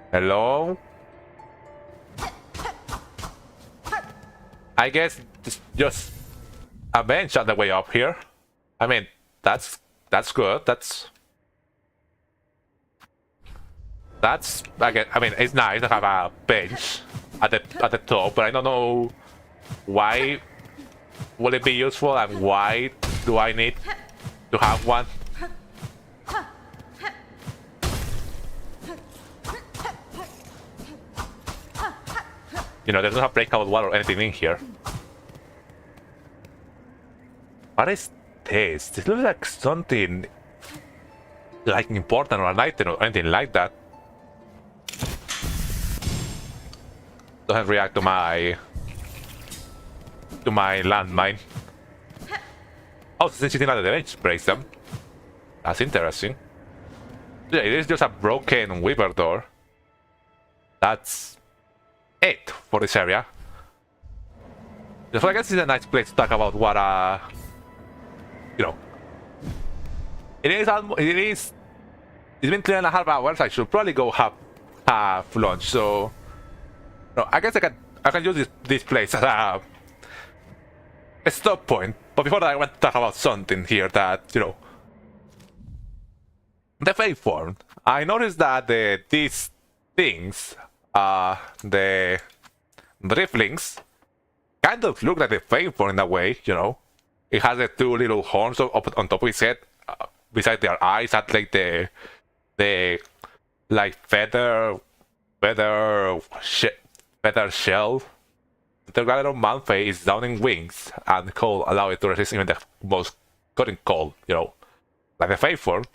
Hello? I guess it's just a bench on the way up here. I mean, that's good. I mean, it's nice to have a bench at the top, but I don't know why will it be useful and why do I need to have one. You know, there's no breakout wall or anything in here. What is this? This looks like something like important or an item or anything like that. Doesn't react to my landmine. Oh, since it's in another dimension, breaks them. That's interesting. Yeah, it is just a broken Weaver door. That's it for this area. So I guess it's a nice place to talk about what you know. It's been 3.5 hours. I should probably go have lunch. So no, I guess I can use this place as a stop point. But before that, I want to talk about something here that, you know, the waveform. I noticed that these things, the driftlings, kind of look like the waveform in a way. You know, it has the two little horns up on top of its head, beside their eyes, at like the like feather shell. The glider of Mount Fei is down in wings, and cold allow it to resist even the most cutting cold, you know, like the waveform.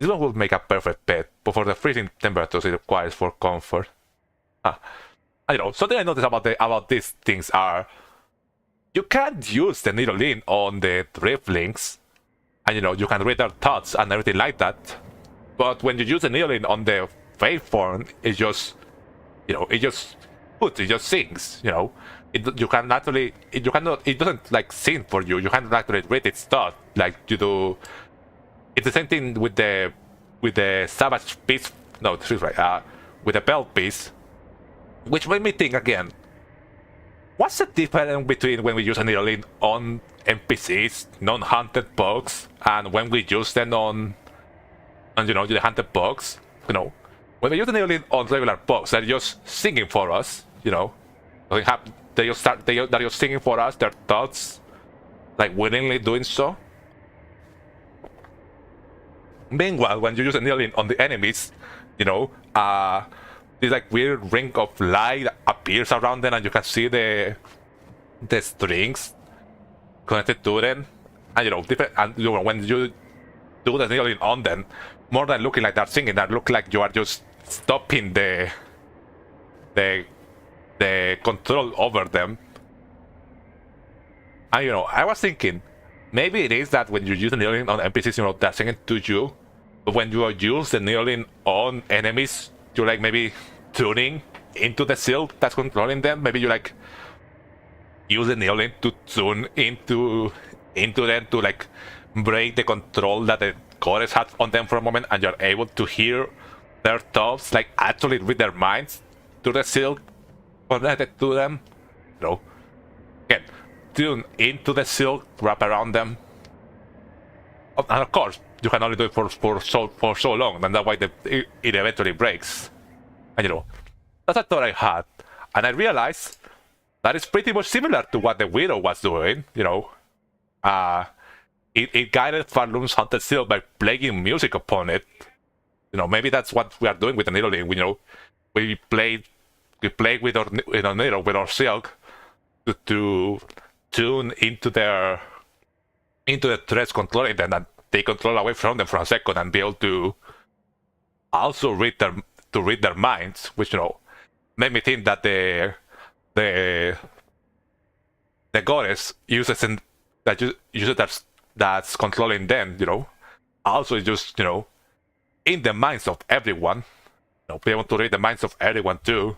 This one would make a perfect bed, but for the freezing temperatures it requires for comfort. I don't know, something I noticed about these things are you can't use the needle in on the drift links, and you can read their thoughts and everything like that. But when you use the needle in on the waveform, it just it just sings. You can actually it doesn't like sing for you. You can't actually read its thought like you do. It's the same thing with the Savage piece. No, this is right. With the belt piece, which made me think again. What's the difference between when we use a needle in on NPCs, non-hunted bugs, and when we use them on the hunted bugs? When we use a needle in on regular bugs, they're just singing for us. They just singing for us their thoughts, like willingly doing so. Meanwhile, when you use a needle in on the enemies, this like weird ring of light appears around them, and you can see the strings connected to them, and different. And when you do the needling on them, more than looking like they're singing, that look like you are just stopping the control over them. And I was thinking, maybe it is that when you use the needling on NPCs, they're singing to you, but when you use the needling on enemies, you're like maybe tuning into the silk that's controlling them. Maybe you like use the needling to tune into them to like break the control that the goddess had on them for a moment, and you're able to hear their thoughts, like actually read their minds to the silk connected to them. Again, tune into the silk, wrap around them, and of course you can only do it for so long, and that's why it eventually breaks. And that's a thought I had, and I realized that is pretty much similar to what the Widow was doing. It guided Farloom's hunted silk by playing music upon it. Maybe that's what we are doing with the needling. We play with our needle, with our silk, to tune into the threats controlling them, and take control away from them for a second, and be able to also read their minds, which made me think that the goddess uses that's controlling them, also is just in the minds of everyone, be able to read the minds of everyone too.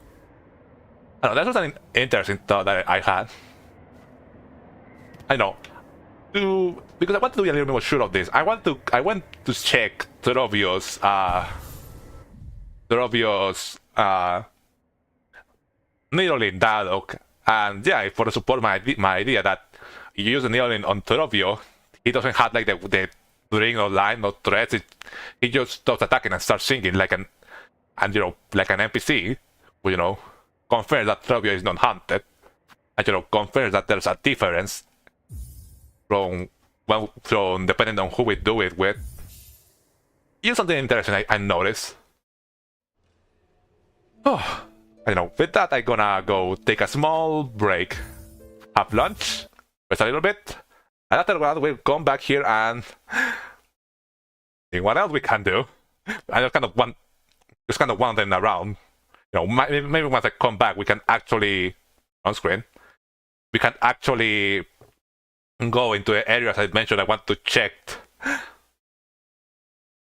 I don't know, that was an interesting thought that I had. Because I want to be a little bit more sure of this. I want to check Terovio's needling dialogue, and yeah, for the support my idea that you use the needling on Terovio, he doesn't have like the ring or line or threats. He just stops attacking and starts singing like an NPC, who confirms that Terovio is not hunted, and confirms that there's a difference from depending on who we do it with. Here's something interesting I noticed. Oh, with that I'm gonna go take a small break, have lunch, rest a little bit, and after that we'll come back here and see what else we can do. I just kind of wandering around. Maybe once I come back we can actually, on screen, we can actually go into the areas I mentioned I want to check.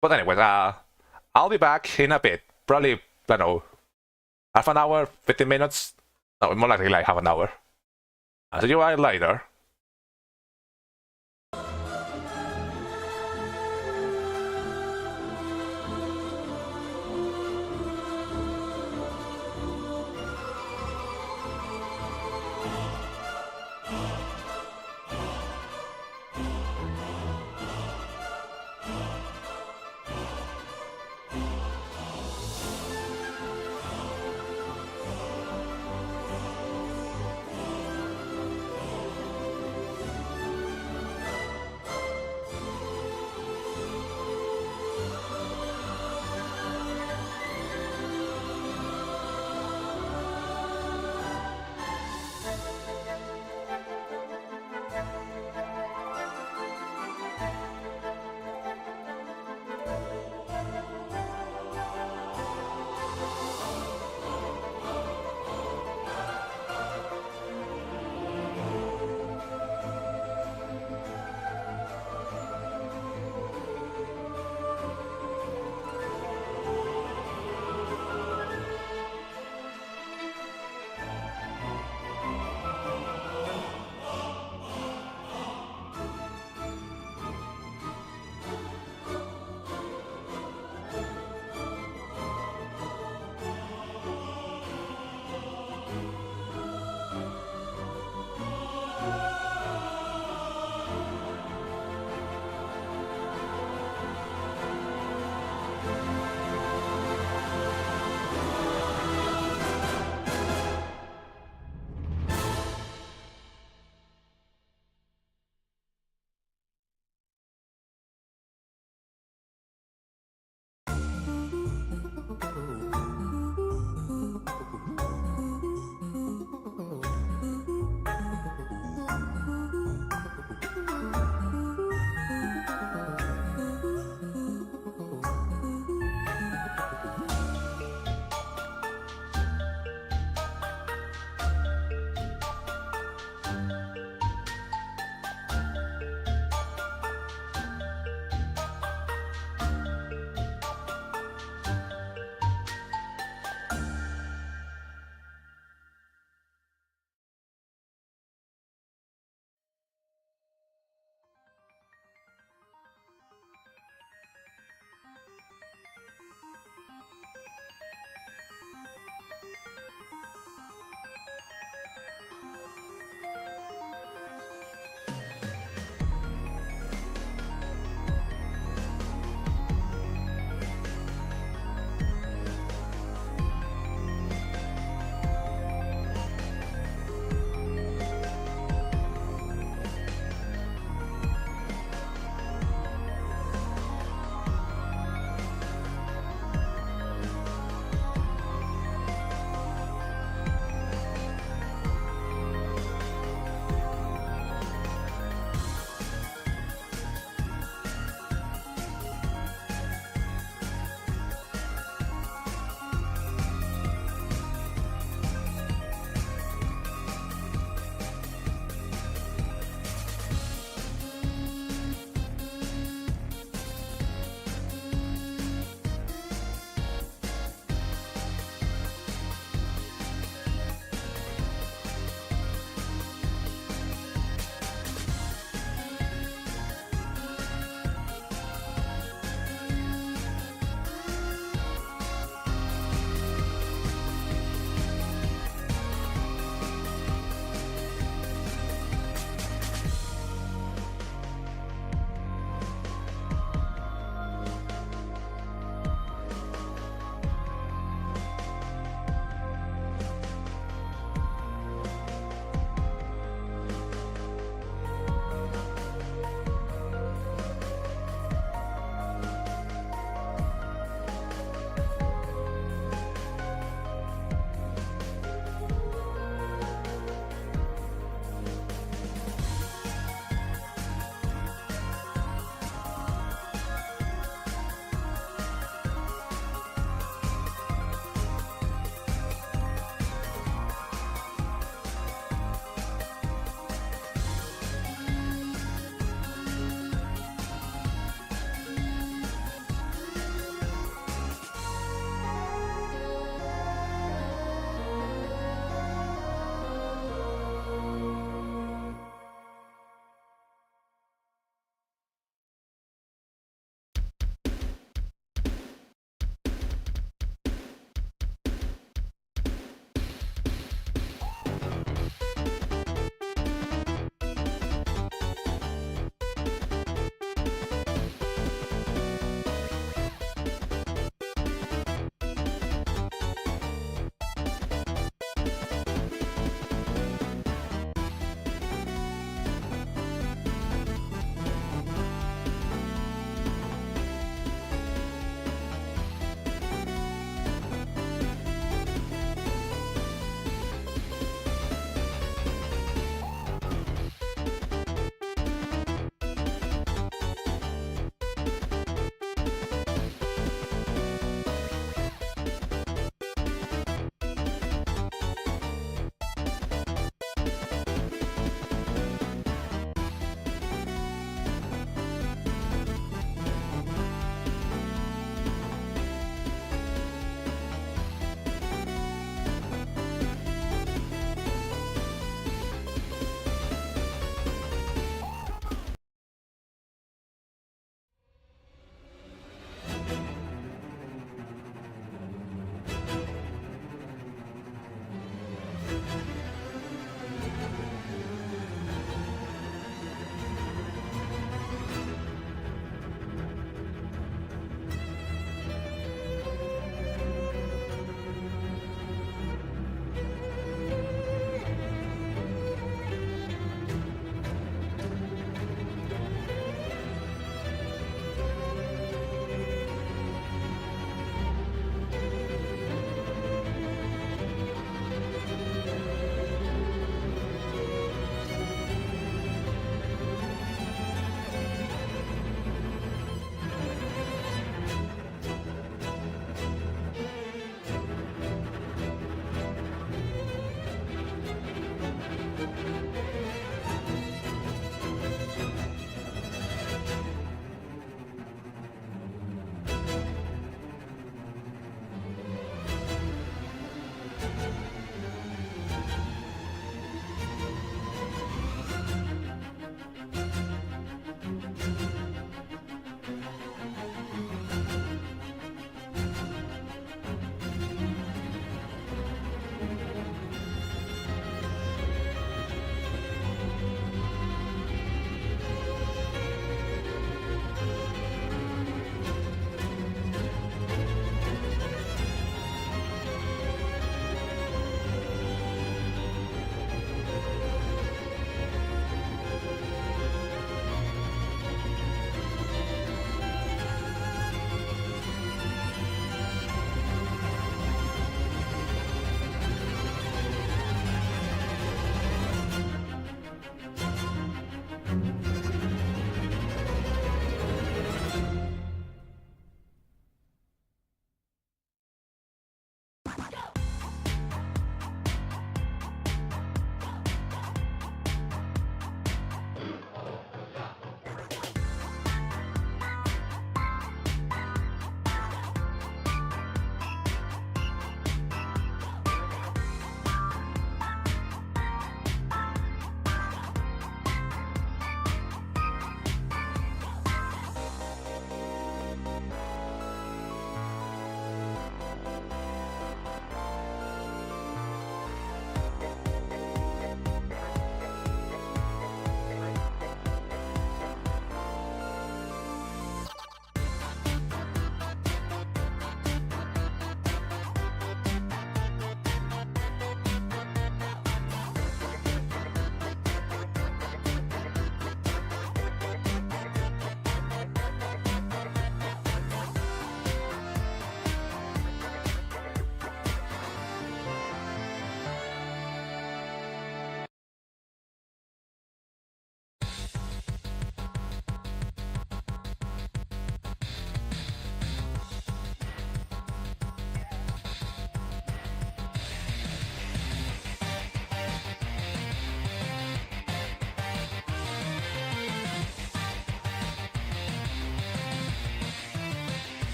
But anyways, I'll be back in a bit. Probably, I don't know, half an hour, 15 minutes? No, more likely like half an hour. I'll see you guys later.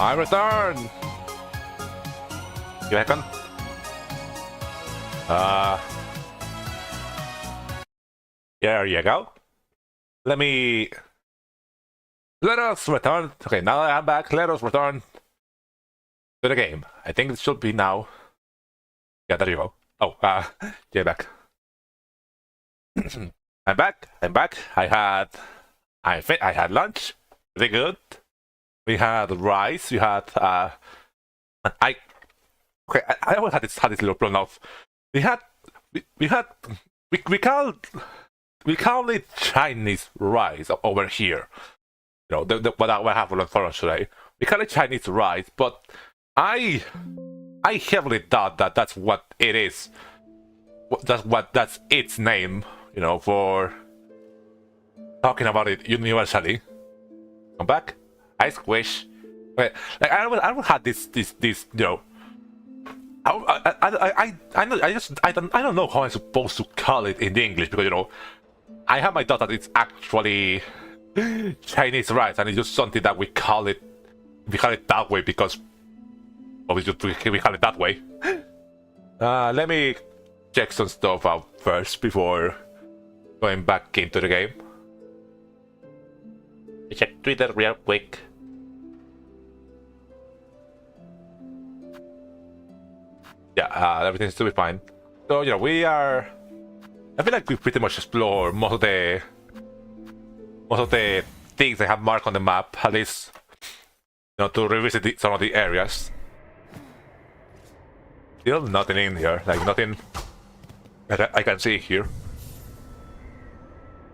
I return! You reckon? There you go. Let us return. Okay, now that I'm back, let us return to the game. I think it should be now. Yeah, there you go. Oh, yeah, back. I'm back. I had lunch. Pretty good. We had rice. We had I always had this little problem of we call it Chinese rice over here. You know, what I have learned for us today. We call it Chinese rice, but I heavily doubt that that's what it is. That's its name. You know, for talking about it universally. Come back. I squish. Wait, like I don't have this. You know. I don't know how I'm supposed to call it in the English because you know I have my thought that it's actually Chinese rice and it's just something that we call it that way because obviously we call it that way. Let me check some stuff out first before going back into the game. Check Twitter real quick. Yeah, everything seems to be fine. So, you know, I feel like we pretty much explored most of the things I have marked on the map, at least, you know, to revisit some of the areas. Still nothing in here, like nothing that I can see here.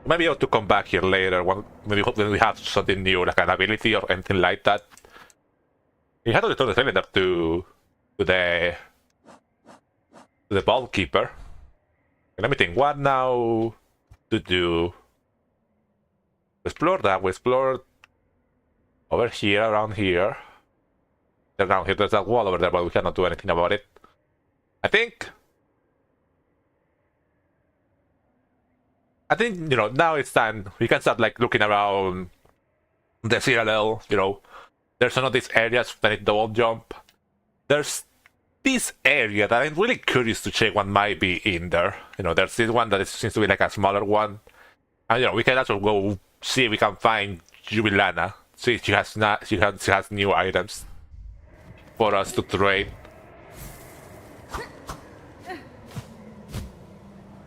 Maybe I ought to come back here later when we have something new, like an ability or anything like that. You have to return the cylinder to the ball keeper. Let me think. What now to do? Explore that. We explored over here, around here. Around here, there's that wall over there, but we cannot do anything about it. I think you know now it's time we can start like looking around the CLL. You know, there's some of these areas that need double jump. There's this area that I'm really curious to check what might be in there. You know, there's this one that seems to be like a smaller one, and you know we can also go see if we can find Jubilana. See if she has new items for us to trade.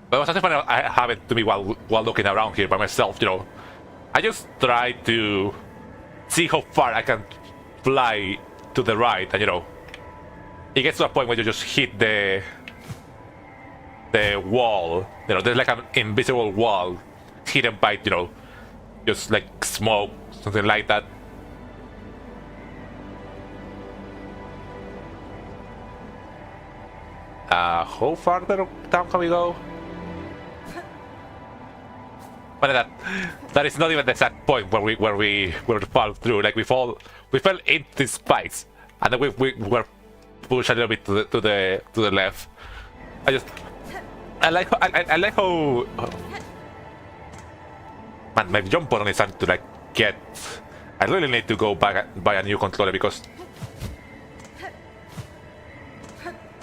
But what's something funny I happened to me while looking around here by myself. You know, I just try to see how far I can fly to the right, and you know. It gets to a point where you just hit the wall. You know, there's like an invisible wall hidden by, you know, just like smoke, something like that. How far down can we go? But that is not even the exact point where we fall through. Like we fell into this spikes, and then we were push a little bit to the left. I like how man, my jump button is starting to like get. I really need to go back and buy a new controller because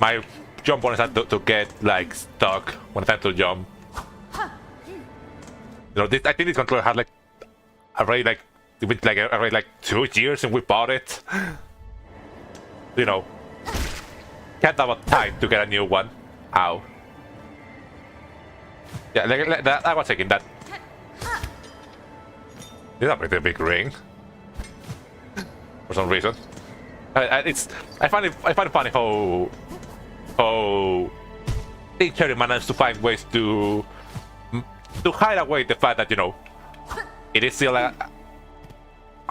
my jump button is starting to get like stuck when it's time to jump. You know, I think this controller had like already like 2 years since we bought it. You know. Can't have time to get a new one. Ow. Yeah, I was thinking that. This is a pretty big ring. For some reason. I find it funny how Cherry managed to find ways to hide away the fact that, you know, it is still a.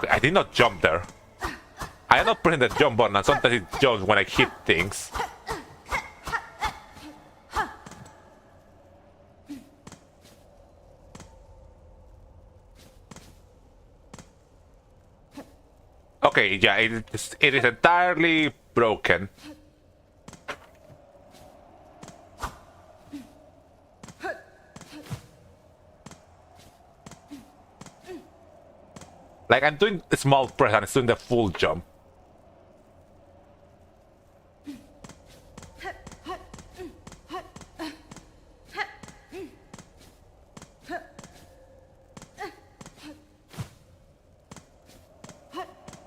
I did not jump there. I am not pressing the jump button, and sometimes it jumps when I hit things. Okay, yeah, it is entirely broken. Like I'm doing a small press and it's doing the full jump.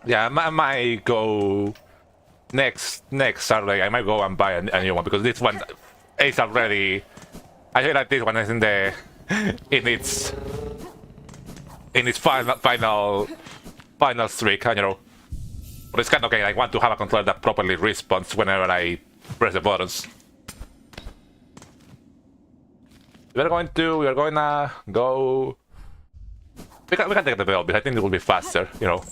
Yeah, I might go next Saturday. I might go and buy a new one because this one is already. I feel like this one is in the in its final streak, you know. But it's kind of okay. I want to have a controller that properly responds whenever I press the buttons. We are gonna go. We can take the bell, but I think it will be faster, you know.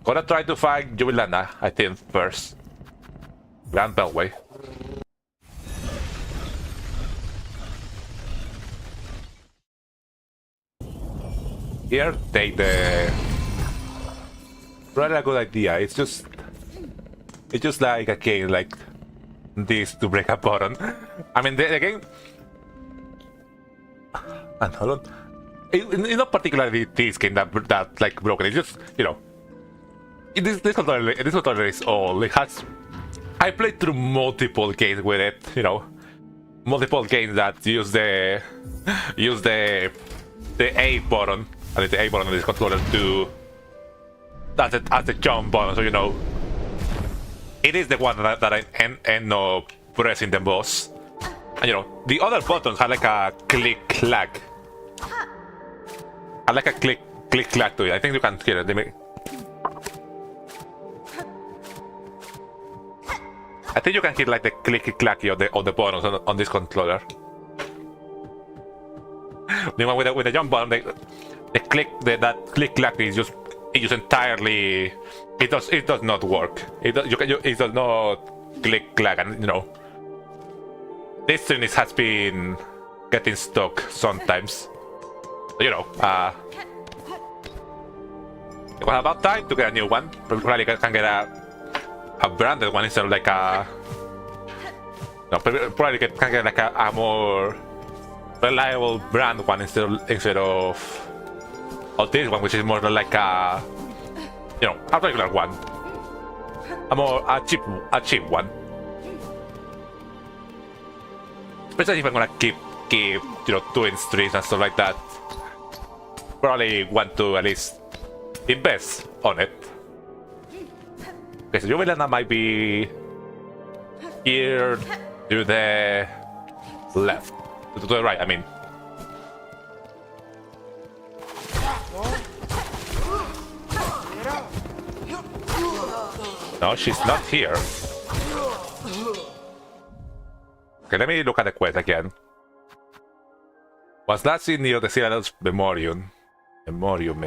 Gonna try to find Jubilana, I think, first. Grand Bellway. Here, take the... Really a good idea. It's just like a game like this to break a button. I mean, the game... And hold on. It's not particularly this game that like broken. It's just, you know... This controller is all. It has... I played through multiple games with it, you know. Multiple games that use the A button. And the A button on this controller to... As the jump button, so you know. It is the one that I end up pressing the most. And you know, the other buttons have like a click-clack. I like a click-clack to it. I think you can hear it. I think you can hear like the clicky-clacky of the buttons on this controller. The one with the jump button, that click-clack is just entirely. It does not work. It does not click-clack, and you know. This thing has been getting stuck sometimes. You know, it was about time to get a new one. Probably can get a branded one instead of like a... No, probably can get like a more reliable brand one instead of this one, which is more like a, you know, a regular one, a cheap one. Especially if I'm gonna keep you know, doing streams and stuff like that. Probably want to at least invest on it. Okay, so Jubilana might be here to the left, to the right, I mean. No, she's not here. Okay, let me look at the quest again. Was last seen near the Citadel's Memorium. Memorium.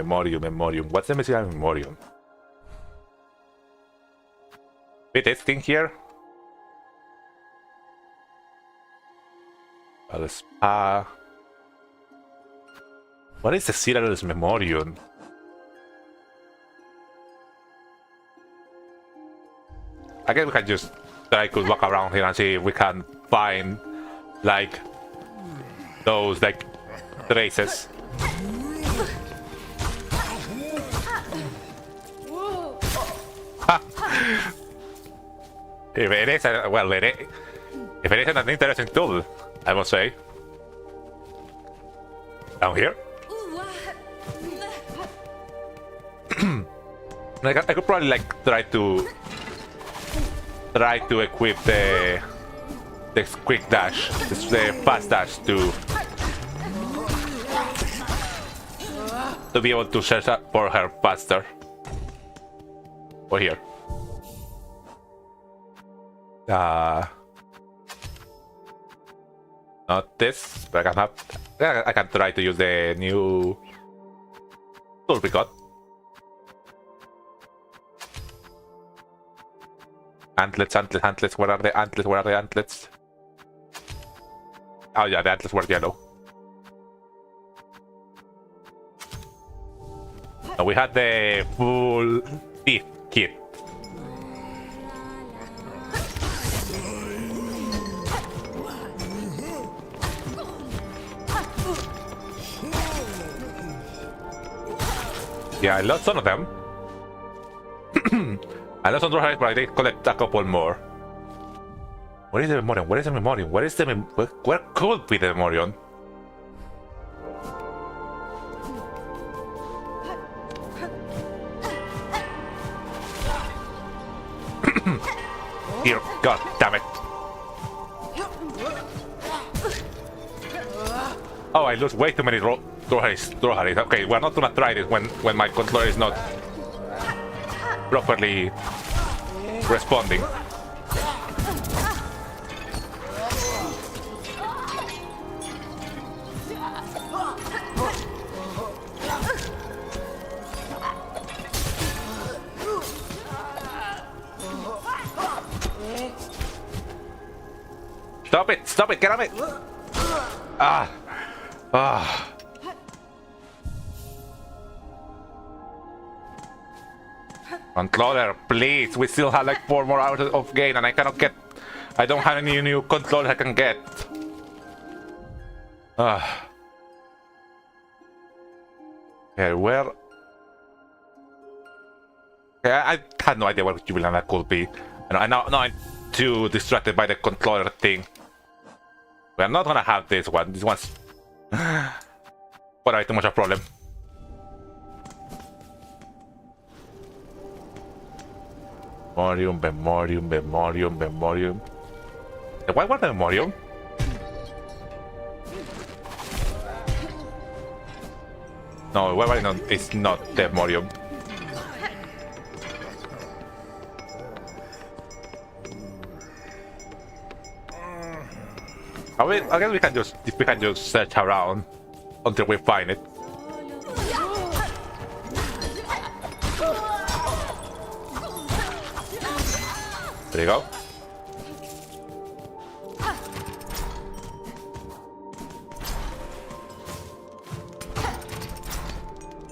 What's the Citadel's Memorium? Wait, this thing here? The spa. What is the Citadel's Memorium? I guess we can just try to walk around here and see if we can find like those like traces. If it is, well, if it isn't an interesting tool, I must say. Down here? I could probably like try to equip the quick dash, the fast dash to be able to search for her faster. Or here. Not this, but I can try to use the new tool we got. Antlets. Where are the antlets? Oh yeah, the antlets were yellow. And we had the full teeth kit. Yeah, I lost some of them. I lost some of them, but I did collect a couple more. Where is the Memorium? Where could be the Memorium? God damn it. Oh, I lose way too many throw hurries. Okay, we're not gonna try this when my controller is not properly responding. Stop it, get on it! Ah! Ah! Controller, please! We still have like 4 more hours of game and I cannot get... I don't have any new controller I can get. Ah. Okay, where... Okay, I had no idea what Jubilana could be. And now I'm too distracted by the controller thing. We're not gonna have this one. This one's quite too much of a problem. Memorium. Why was the memorium? No, why not? It's not the memorium. I guess we can just search around until we find it. There you go.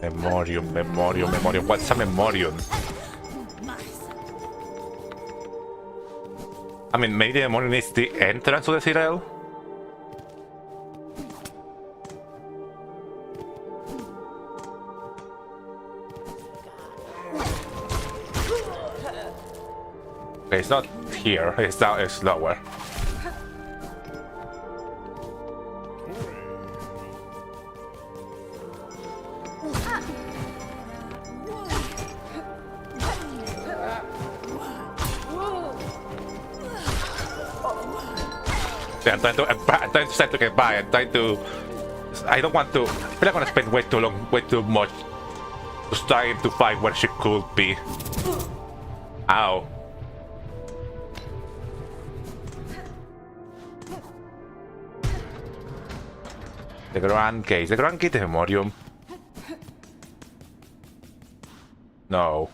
Memorium. What's a memorium? I mean, maybe the memorium is the entrance to the citadel? Okay, it's not here, it's down, it's lower. Yeah, I'm trying to get by. I don't want to. I feel like I'm gonna spend way too much just trying to find where she could be. Ow. The Grand Gate. The Grand Gate de Memorium. No.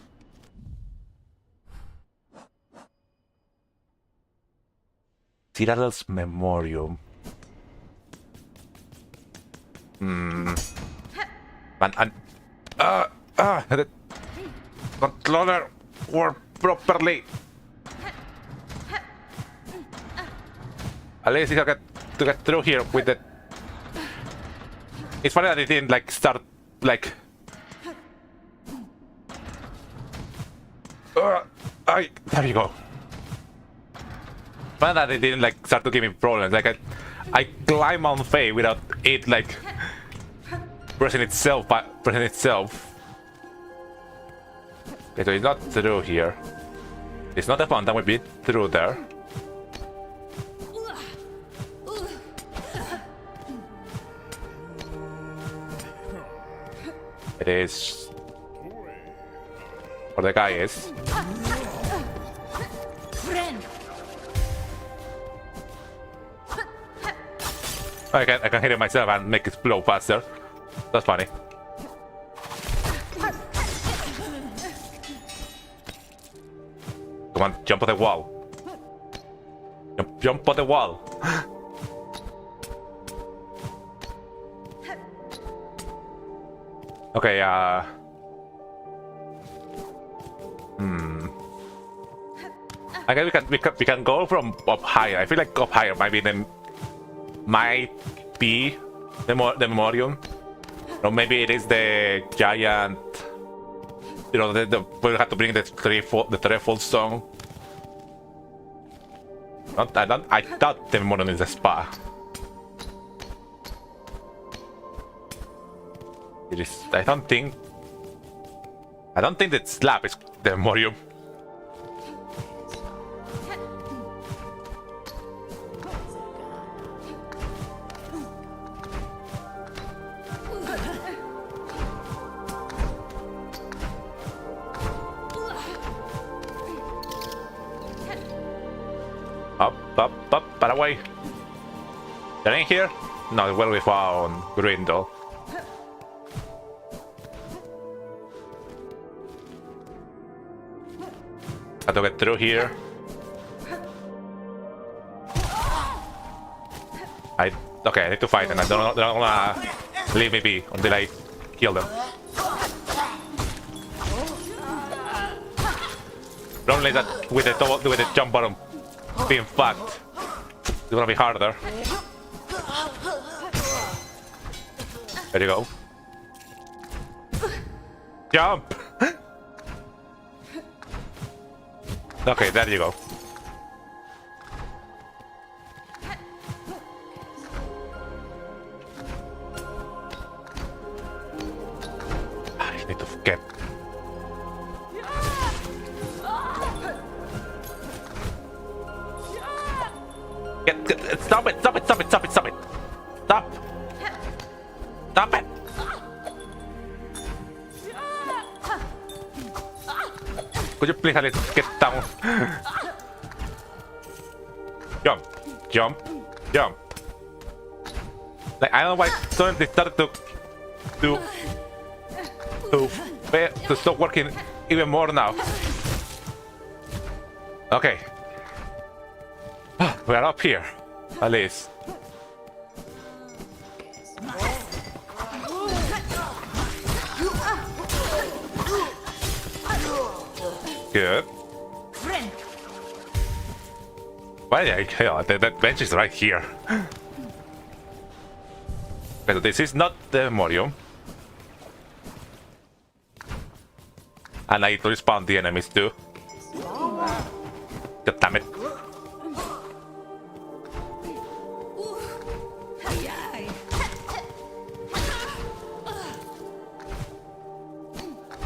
Citadel's Memorium. The controller work properly. At least I get to get through here with the. It's funny that it didn't like start like. There you go. Funny that it didn't like start to give me problems. Like I climb on Faye without it like pressing itself. Okay, so it's not through here. It's not a fountain. We've been through there. It is where the guy is. I can hit it myself and make it blow faster. That's funny. Come on, jump on the wall. Jump on the wall. Okay, I guess we can go from up higher. I feel like up higher might be the memorium, or maybe it is the giant. You know, we'll have to bring the threefold song. I thought the memorium is the spa. It is. I don't think that slab is the memorium. up, by the way. They're in here? No, well, we found Grindel. Have to get through here. Okay, I need to fight them. I don't wanna leave me be until I kill them. Only that with the jump bottom being fucked, it's gonna be harder. There you go. Jump! Okay, there you go. I need to get. Stop it! Stop it! Stop it! Stop it! Stop it! Stop! Stop it! Could you please at least get down? Jump! Jump! Jump! Like, I don't know why suddenly they started to stop working even more now. Okay. We are up here, at least. Good. Why the hell? That bench is right here. But this is not the memorium. And I need to respawn the enemies too. God damn it.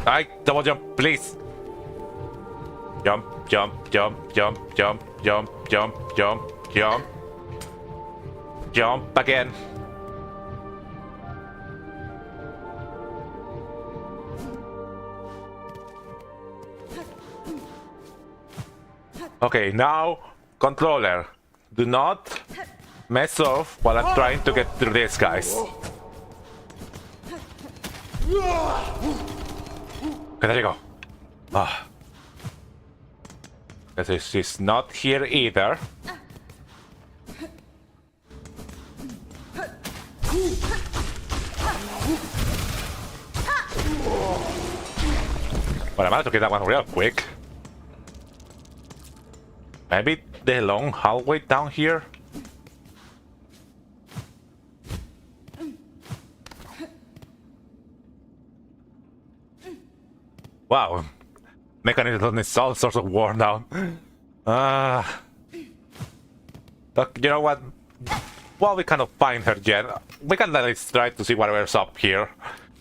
I double jump, please. Jump, jump, jump, jump, jump, jump, jump, jump, jump. Jump again. Okay, now, controller, do not mess off while I'm trying to get through these guys. Okay, there you go. Ah. This is not here either. But I managed to get that one real quick. Maybe the long hallway down here? Wow. Mechanism is all sorts of worn down. But you know what? While we cannot find her yet, we can at least try to see whatever's up here.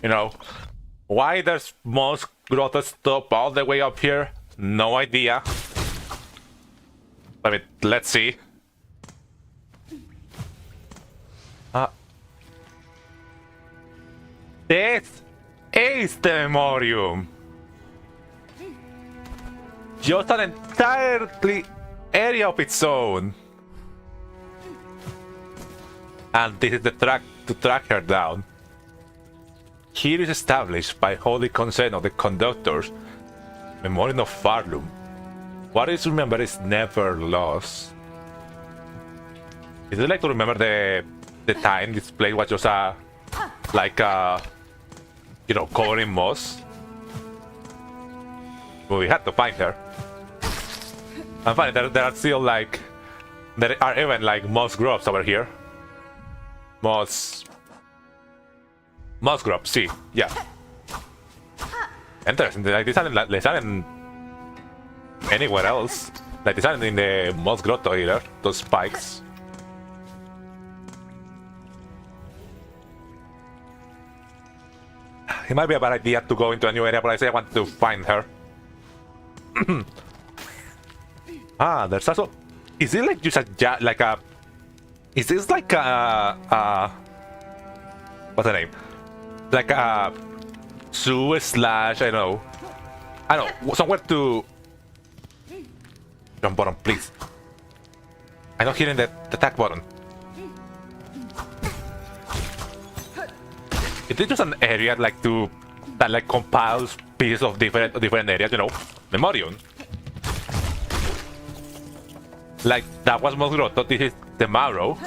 You know, why there's most grotto stuff all the way up here? No idea. I mean, let's see. This is the memorium. Just an entirely area of its own. And this is the track to track her down. Here is established by holy consent of the conductors. Memoriam of Farlum. What is remembered is never lost. Is it like to remember the time this place was just like you know, covered in moss? Well, we had to find her. And finally, there are still like, there are even like moss grubs over here. Moss grubs, see, yeah. Interesting. Like this aren't anywhere else. Like this aren't in the moss grotto either. Those spikes. It might be a bad idea to go into a new area, but I say I want to find her. There's also. Is it like just a like a? Is this like a? What's the name? Like a zoo slash, I don't know, somewhere to jump bottom, please. I'm not hitting the attack button. Is it just an area like that like compiles pieces of different areas, you know? Memorion. Like that was Mosgroto, this is the Marrow.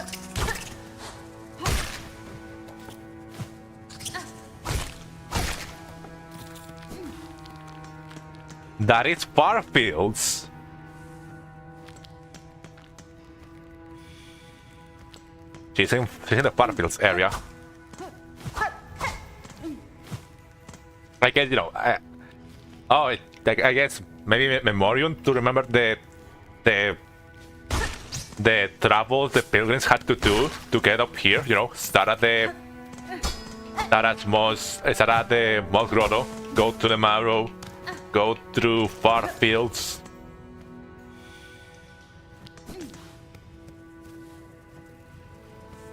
That is Farfields. She's in the Farfields area. I guess, you know, I guess maybe Memorion to remember the travels the pilgrims had to do to get up here, you know, start at the Mos Grotto, go to the Marrow, go through Farfields.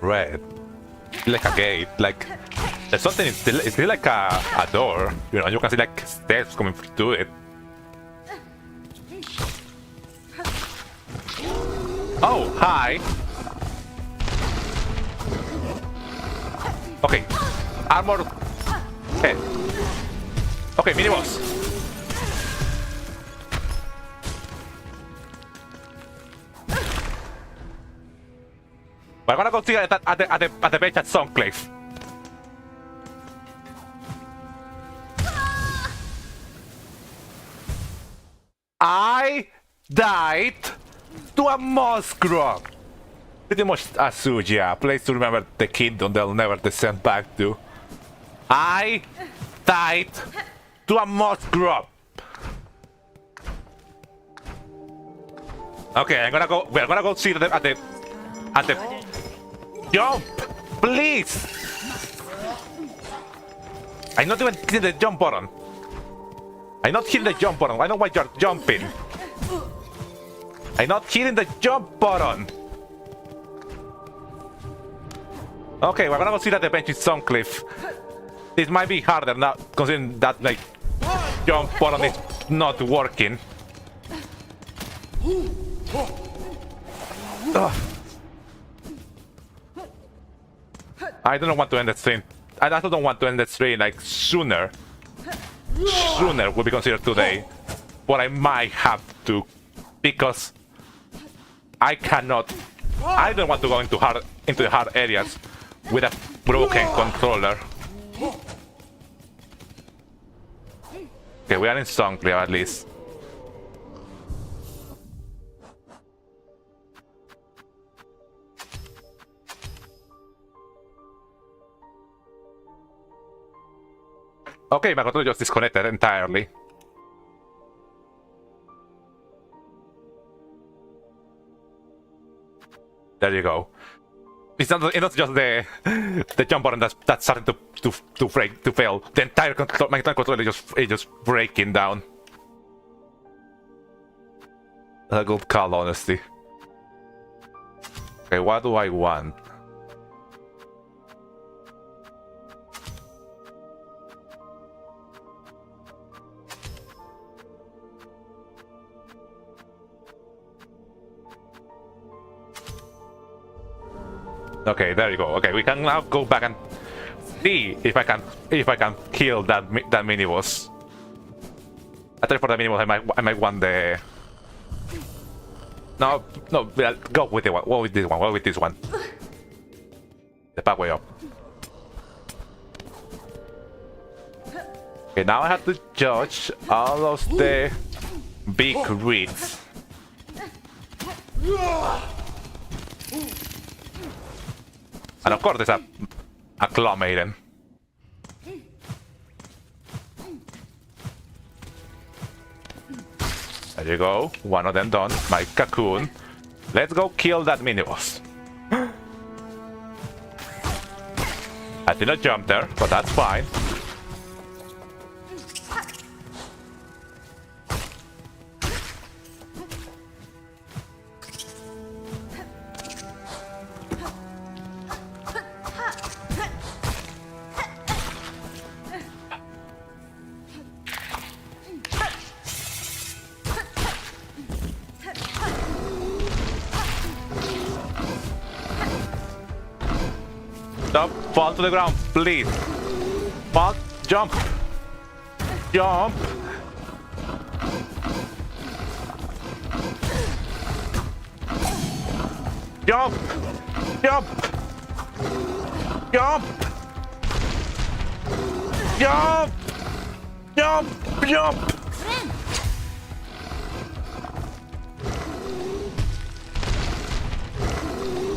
Red. Like a gate, like there's something, it's still like a door, you know, you can see like steps coming through it. Oh, hi! Okay, armor head. Okay, mini boss. We're gonna go see at the bench at Songclave. I died to a Moskro. Pretty much a Suja, place to remember the kingdom they'll never descend back to. I died to a Moskro. Okay, we're gonna go see them at the jump, please. I'm not even hitting the jump button. I'm not hitting the jump button. I know why you're jumping. I'm not hitting the jump button. Okay, we're gonna go see that the bench is Suncliff. This might be harder now, considering that like jump button is not working. Ugh. I don't want to end the stream. I also don't want to end the stream like sooner. Sooner will be considered today, but I might have to because I cannot. I don't want to go into the hard areas with a broken controller. Okay, we are in Songclave at least. Okay, my controller just disconnected entirely. There you go. It's not just the jump button that's starting to fail. The entire my entire controller is just breaking down. A good call, honestly. Okay, what do I want? Okay, there you go. Okay, we can now go back and see if I can kill that mini boss. Actually, for the mini boss, I might want the. No, go with the one. Go with this one. Go with this one. The pathway up. Okay, now I have to judge all of the big reeds. And of course, there's a claw maiden. There you go. One of them done. My cocoon. Let's go kill that mini boss. I did not jump there, but that's fine. Fall to the ground, please. Fall, jump. Jump. Jump. Jump. Jump. Jump. Jump. Jump.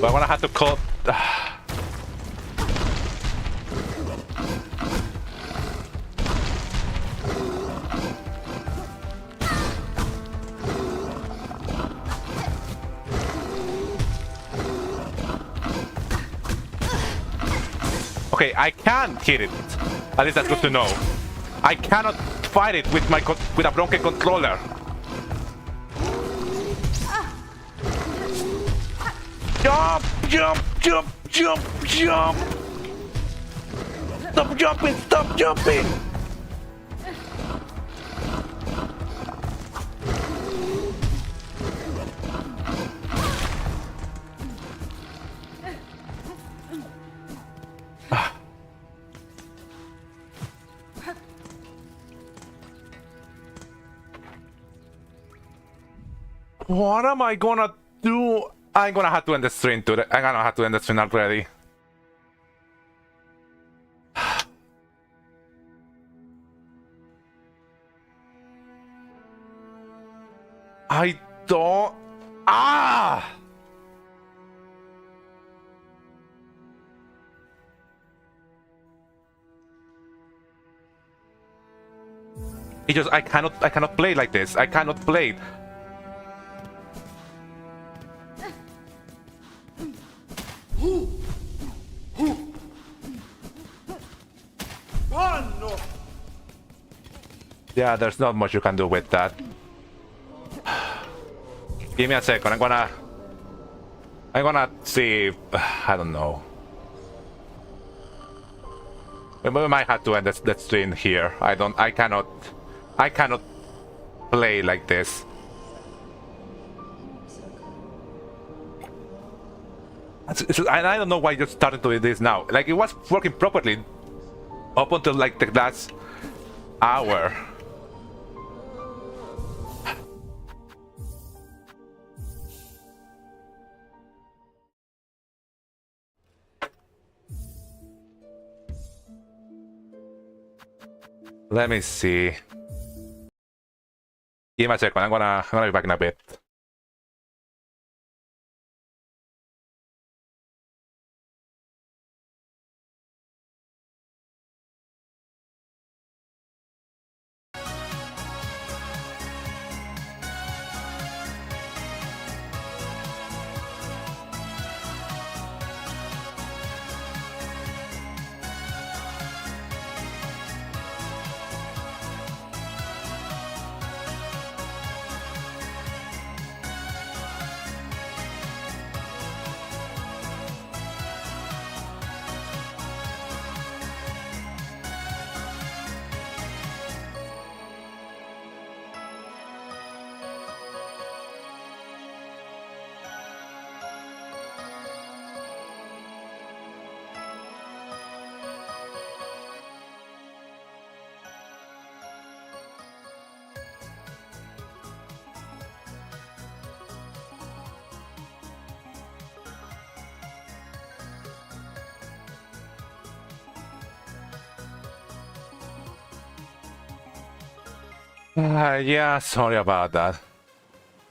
But I'm gonna have to call. Okay, I can hit it. At least that's good to know. I cannot fight it with my with a broken controller. Jump! Jump! Jump! Jump! Jump! Stop jumping! Stop jumping! What am I gonna do? I'm gonna have to end the stream today. I'm gonna have to end the stream already. I don't. Ah! It just I cannot play like this. I cannot play. Yeah, there's not much you can do with that. Give me a second. I'm gonna see. I don't know. We might have to end that stream here. I cannot play like this. And I don't know why you started doing this now. Like, it was working properly up until like the last hour. Let me see. Give me a second. I'm gonna be back in a bit. Yeah, sorry about that.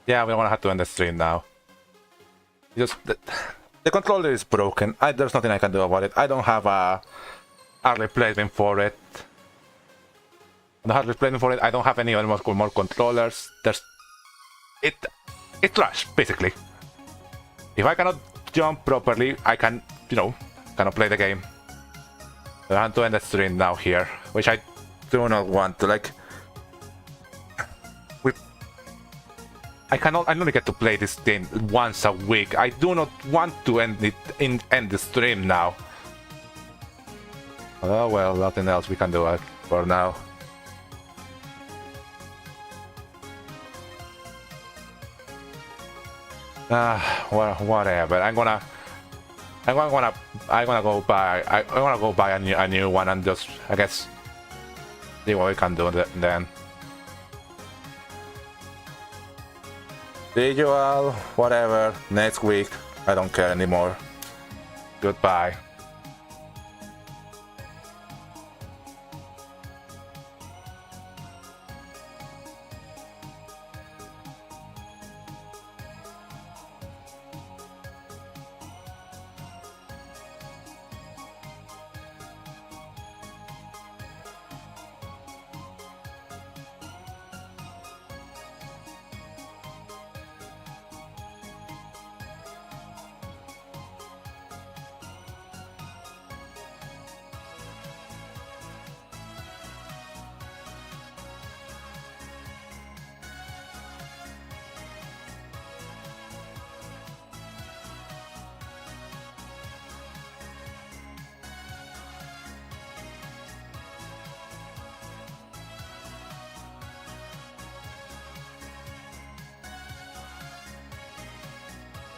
Yeah, we're gonna have to end the stream now. Just the controller is broken. There's nothing I can do about it. I don't have a replacement for it. I don't have any other more controllers. It's trash, basically. If I cannot jump properly, I can, cannot play the game. I have to end the stream now here, which I do not want to, like. I only get to play this game once a week. I do not want to end the stream now. Oh well, nothing else we can do for now. Well, whatever. I'm I'm gonna go buy a new one and just I guess see what we can do then. See you all, whatever, next week. I don't care anymore. Goodbye.